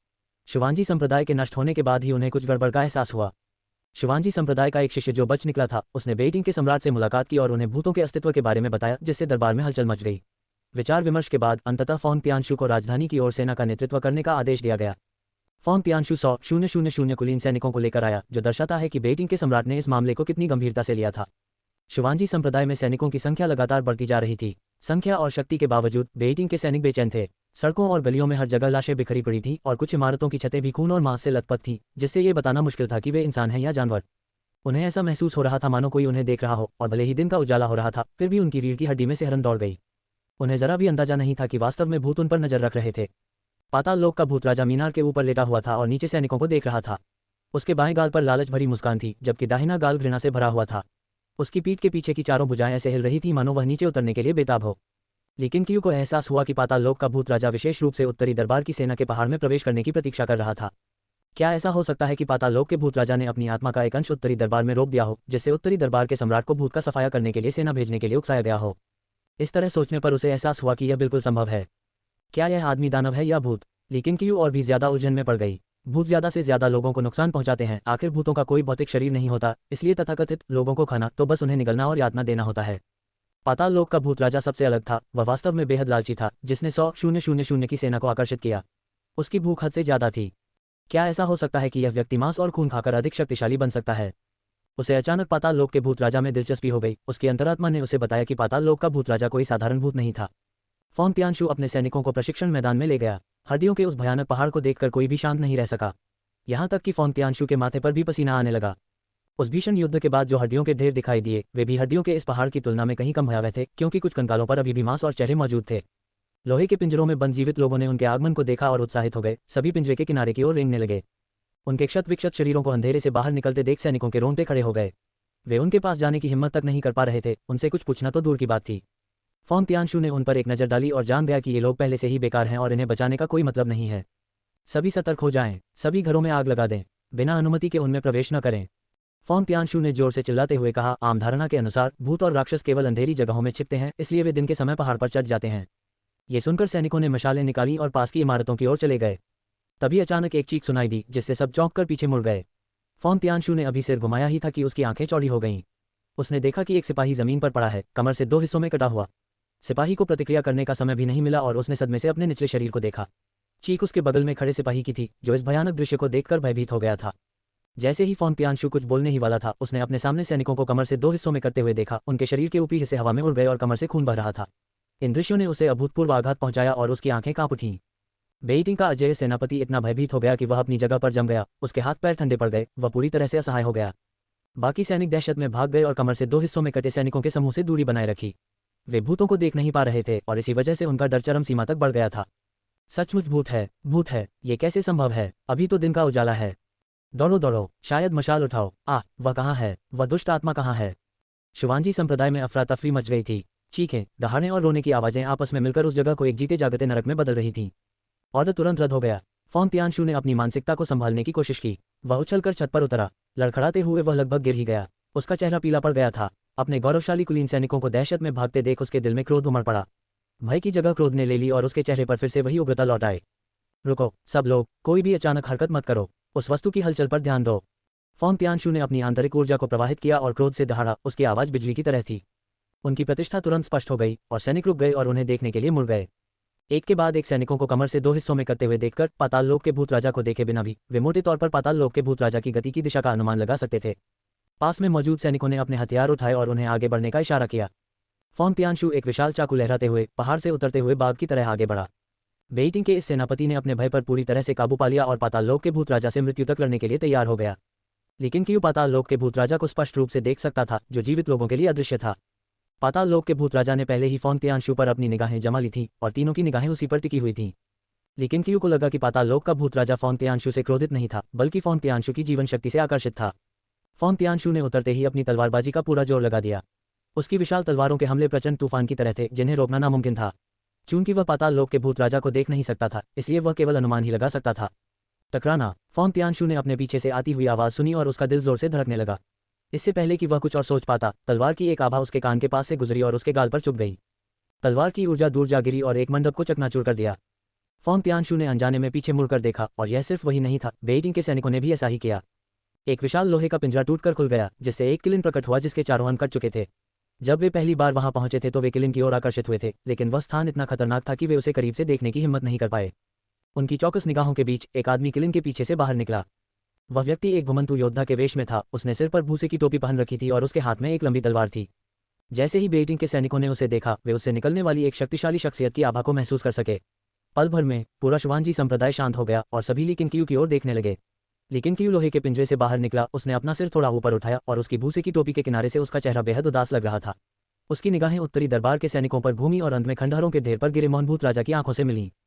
शुवांजी संप्रदाय के नष्ट होने के बाद ही उन्हें कुछ गड़बड़ का एहसास हुआ। शुवांजी संप्रदाय का एक शिष्य जो बच निकला था, उसने बेइटिंग के सम्राट से मुलाकात की और उन्हें भूतों के अस्तित्व के बारे में बताया, जिससे दरबार में हलचल मच गई। विचार विमर्श के बाद अंततः फोंग तियानशु को राजधानी की ओर सेना का नेतृत्व करने का आदेश दिया गया। फोंग तियानशु 100,000 कुलीन सैनिकों को लेकर आया, जो दर्शाता है कि बेइटिंग के सम्राट ने इस मामले को कितनी गंभीरता से लिया था। शुवांजी संप्रदाय में सैनिकों की संख्या लगातार बढ़ती जा रही थी। संख्या और शक्ति के बावजूद बेइटिंग के सैनिक बेचैन थे। सड़कों और गलियों में हर जगह लाशें बिखरी पड़ी थीं और कुछ इमारतों की छतें भी खून और मांस से लथपथ थीं, जिससे ये बताना मुश्किल था कि वे इंसान हैं या जानवर। उन्हें ऐसा महसूस हो रहा था मानो कोई उन्हें देख रहा हो, और भले ही दिन का उजाला हो रहा था, फिर भी उनकी रीढ़ की हड्डी में सिहरन दौड़ गई। उन्हें जरा भी अंदाजा नहीं था कि वास्तव में भूत उन पर नजर रख रहे थे। पाताल लोक का भूत राजा मीनार के ऊपर लेटा हुआ था और नीचे सैनिकों को देख रहा था। उसके बाएं गाल पर लालच भरी मुस्कान थी, जबकि दाहिना गाल घृणा से भरा हुआ था। उसकी पीठ के पीछे की चारों भुजाएं ऐसे हिल रही थी मानो वह नीचे उतरने के लिए बेताब हो। लेकिन क्यू को एहसास हुआ कि पाताल लोक का भूत राजा विशेष रूप से उत्तरी दरबार की सेना के पहाड़ में प्रवेश करने की प्रतीक्षा कर रहा था। क्या ऐसा हो सकता है कि पाताल लोक के भूत राजा ने अपनी आत्मा का एक अंश उत्तरी दरबार में रोक दिया हो, जिससे उत्तरी दरबार के सम्राट को भूत का सफाया करने के लिए सेना भेजने के लिए उकसाया गया हो? इस तरह सोचने पर उसे एहसास हुआ कि यह बिल्कुल संभव है। क्या यह आदमी दानव है या भूत? लेकिन क्यू और भी ज्यादा उलझन में पड़ गई। भूत ज्यादा से ज्यादा लोगों को नुकसान पहुंचाते हैं। आखिर भूतों का कोई भौतिक शरीर नहीं होता, इसलिए तथाकथित लोगों को खाना तो बस उन्हें निगलना और यातना देना होता है। पाताल लोक का भूत राजा सबसे अलग था। वह वास्तव में बेहद लालची था, जिसने 100,000 की सेना को आकर्षित किया। उसकी भूख हद से ज्यादा थी। क्या ऐसा हो सकता है कि यह व्यक्ति मांस और खून खाकर अधिक शक्तिशाली बन सकता है? उसे अचानक पाताल लोक के भूत राजा में दिलचस्पी हो गई। उसकी अंतरात्मा ने उसे बताया कि पाताल लोक का भूत राजा कोई साधारण भूत नहीं था। फोंग तियानशु अपने सैनिकों को प्रशिक्षण मैदान में ले गया। हड्डियों के उस भयानक पहाड़ को देखकर कोई भी शांत नहीं रह सका। यहाँ तक कि फोंग तियानशु के माथे पर भी पसीना आने लगा। उस भीषण युद्ध के बाद जो हड्डियों के ढेर दिखाई दिए, वे भी हड्डियों के इस पहाड़ की तुलना में कहीं कम भयावह थे, क्योंकि कुछ कंकालों पर अभी भी मांस और चेहरे मौजूद थे। लोहे के पिंजरों में बंद जीवित लोगों ने उनके आगमन को देखा और उत्साहित हो गए। सभी पिंजरे के किनारे की ओर रेंगने लगे। उनके क्षत विक्षत शरीरों को अंधेरे से बाहर निकलते देख सैनिकों के रोंगटे खड़े हो गए। वे उनके पास जाने की हिम्मत तक नहीं कर पा रहे थे। उनसे कुछ पूछना तो दूर की बात थी। फोंग तियानशु ने उन पर एक नज़र डाली और जान गया कि ये लोग पहले से ही बेकार हैं और इन्हें बचाने का कोई मतलब नहीं है। सभी सतर्क हो जाएं, सभी घरों में आग लगा दें, बिना अनुमति के उनमें प्रवेश न करें। फोंग तियानशु ने जोर से चिल्लाते हुए कहा, आम धारणा के अनुसार भूत और राक्षस केवल अंधेरी जगहों में छिपते हैं, इसलिए वे दिन के समय पहाड़ पर चढ़ जाते हैं। ये सुनकर सैनिकों ने मशालें निकाली और पास की इमारतों की ओर चले गए। तभी अचानक एक चीख सुनाई दी, जिससे सब चौंक कर पीछे मुड़ गए। फोंग तियानशु ने अभी सिर घुमाया ही था कि उसकी आंखें चौड़ी हो गईं। उसने देखा कि एक सिपाही जमीन पर पड़ा है, कमर से 2 हिस्सों में कटा हुआ। सिपाही को प्रतिक्रिया करने का समय भी नहीं मिला और उसने सदमे से अपने निचले शरीर को देखा। चीख उसके बगल में खड़े सिपाही की थी, जो इस भयानक दृश्य को देखकर भयभीत हो गया था। जैसे ही फोंग तियानशु कुछ बोलने ही वाला था, उसने अपने सामने सैनिकों को कमर से 2 हिस्सों में करते हुए देखा। उनके शरीर के ऊपरी हिस्से हवा में उड़ गए और कमर से खून बह रहा था। इन दृश्यों ने उसे अभूतपूर्व आघात पहुंचाया और उसकी आंखें कांप उठीं। बेइटिंग का अजय सेनापति इतना भयभीत हो गया कि वह अपनी जगह पर जम गया। उसके हाथ पैर ठंडे पड़ गए। वह पूरी तरह से असहाय हो गया। बाकी सैनिक दहशत में भाग गए और कमर से 2 हिस्सों में कटे सैनिकों के समूह से दूरी बनाए रखी। वे भूतों को देख नहीं पा रहे थे और इसी वजह से उनका डर चरम सीमा तक बढ़ गया था। सचमुच भूत है, भूत है, ये कैसे संभव है? अभी तो दिन का उजाला है। दौड़ो दौड़ो, शायद मशाल उठाओ। वह कहाँ है? वह दुष्ट आत्मा कहाँ है? शुवांजी संप्रदाय में अफरा तफरी मच गई थी। चीखें, दहाड़े और रोने की आवाजें आपस में मिलकर उस जगह को एक जीते जागते नरक में बदल रही थीं। ऑर्डर तुरंत रद्द हो गया। फोंग तियानशु ने अपनी मानसिकता को संभालने की कोशिश की। वह उछलकर छत पर उतरा। लड़खड़ाते हुए वह लगभग गिर ही गया। उसका चेहरा पीला पड़ गया था। अपने गौरवशाली कुलीन सैनिकों को दहशत में भागते देख उसके दिल में क्रोध उमड़ पड़ा। भय की जगह क्रोध ने ले ली और उसके चेहरे पर फिर से वही उग्रता लौट आई। रुको सब लोग, कोई भी अचानक हरकत मत करो। उस वस्तु की हलचल पर ध्यान दो। फोंग तियानशु ने अपनी आंतरिक ऊर्जा को प्रवाहित किया और क्रोध से दहाड़ा। उसकी आवाज बिजली की तरह थी। उनकी प्रतिष्ठा तुरंत स्पष्ट हो गई और सैनिक रुक गए और उन्हें देखने के लिए मुड़ गए। एक के बाद एक सैनिकों को कमर से 2 हिस्सों में करते हुए देखकर पाताल लोक के भूत राजा को देखे बिना भी वे मोटे तौर पर पाताल लोक के भूत राजा की गति की दिशा का अनुमान लगा सकते थे। पास में मौजूद सैनिकों ने अपने हथियार उठाए और उन्हें आगे बढ़ने का इशारा किया। फोंग तियानशु एक विशाल चाकू लहराते हुए पहाड़ से उतरते हुए बाघ की तरह आगे बढ़ा। बेइटिंग के इस सेनापति ने अपने भय पर पूरी तरह से काबू पा लिया और पाताल लोक के भूत राजा से मृत्यु तक लड़ने के लिए तैयार हो गया। लेकिन क्यू पाताल लोक के भूत राजा को स्पष्ट रूप से देख सकता था, जो जीवित लोगों के लिए अदृश्य था। पाताल लोक के भूत राजा ने पहले ही फोंग तियानशु पर अपनी निगाहें जमा ली थीं और तीनों की निगाहें उसी पर टिकी हुई थीं। लेकिन क्यू को लगा कि पाताल लोक का भूत राजा फोंग तियानशु से क्रोधित नहीं था, बल्कि फोंग तियानशु की जीवन शक्ति से आकर्षित था। फोंग तियानशु ने उतरते ही अपनी तलवारबाजी का पूरा जोर लगा दिया। उसकी विशाल तलवारों के हमले प्रचंड तूफान की तरह थे, जिन्हें रोकना नामुमकिन था। चूंकि वह पाताल लोक के भूत राजा को देख नहीं सकता था, इसलिए वह केवल अनुमान ही लगा सकता था। टकराना। फोंग तियानशु ने अपने पीछे से आती हुई आवाज़ सुनी और उसका दिल जोर से धड़कने लगा। इससे पहले कि वह कुछ और सोच पाता, तलवार की एक आभा उसके कान के पास से गुजरी और उसके गाल पर चुभ गई। तलवार की ऊर्जा दूर जा गिरी और एक मंडप को चकनाचूर कर दिया। फोंग तियानशु ने अनजाने में पीछे मुड़कर देखा, और यह सिर्फ वही नहीं था, बेइजिंग के सैनिकों ने भी ऐसा ही किया। एक विशाल लोहे का पिंजरा टूटकर खुल गया, जिससे एक किलिन प्रकट हुआ जिसके चारों अंक कट चुके थे। जब वे पहली बार वहां पहुंचे थे तो वे किलिन की ओर आकर्षित हुए थे, लेकिन वह स्थान इतना खतरनाक था कि वे उसे करीब से देखने की हिम्मत नहीं कर पाए। उनकी चौकस निगाहों के बीच एक आदमी किलिन के पीछे से बाहर निकला। वह व्यक्ति एक घुमंतू योद्धा के वेश में था। उसने सिर पर भूसे की टोपी पहन रखी थी और उसके हाथ में एक लंबी तलवार थी। जैसे ही बेइजिंग के सैनिकों ने उसे देखा, वे उससे निकलने वाली एक शक्तिशाली शख्सियत की आभा को महसूस कर सके। पल भर में पूरा शुवानजी संप्रदाय शांत हो गया और सभी ली किंग की ओर देखने लगे। लेकिन क्यू लोहे के पिंजरे से बाहर निकला। उसने अपना सिर थोड़ा ऊपर उठाया और उसकी भूसे की टोपी के किनारे से उसका चेहरा बेहद उदास लग रहा था। उसकी निगाहें उत्तरी दरबार के सैनिकों पर घूमी और अंत में खंडहरों के ढेर पर गिरे मौन भूत राजा की आंखों से मिलीं।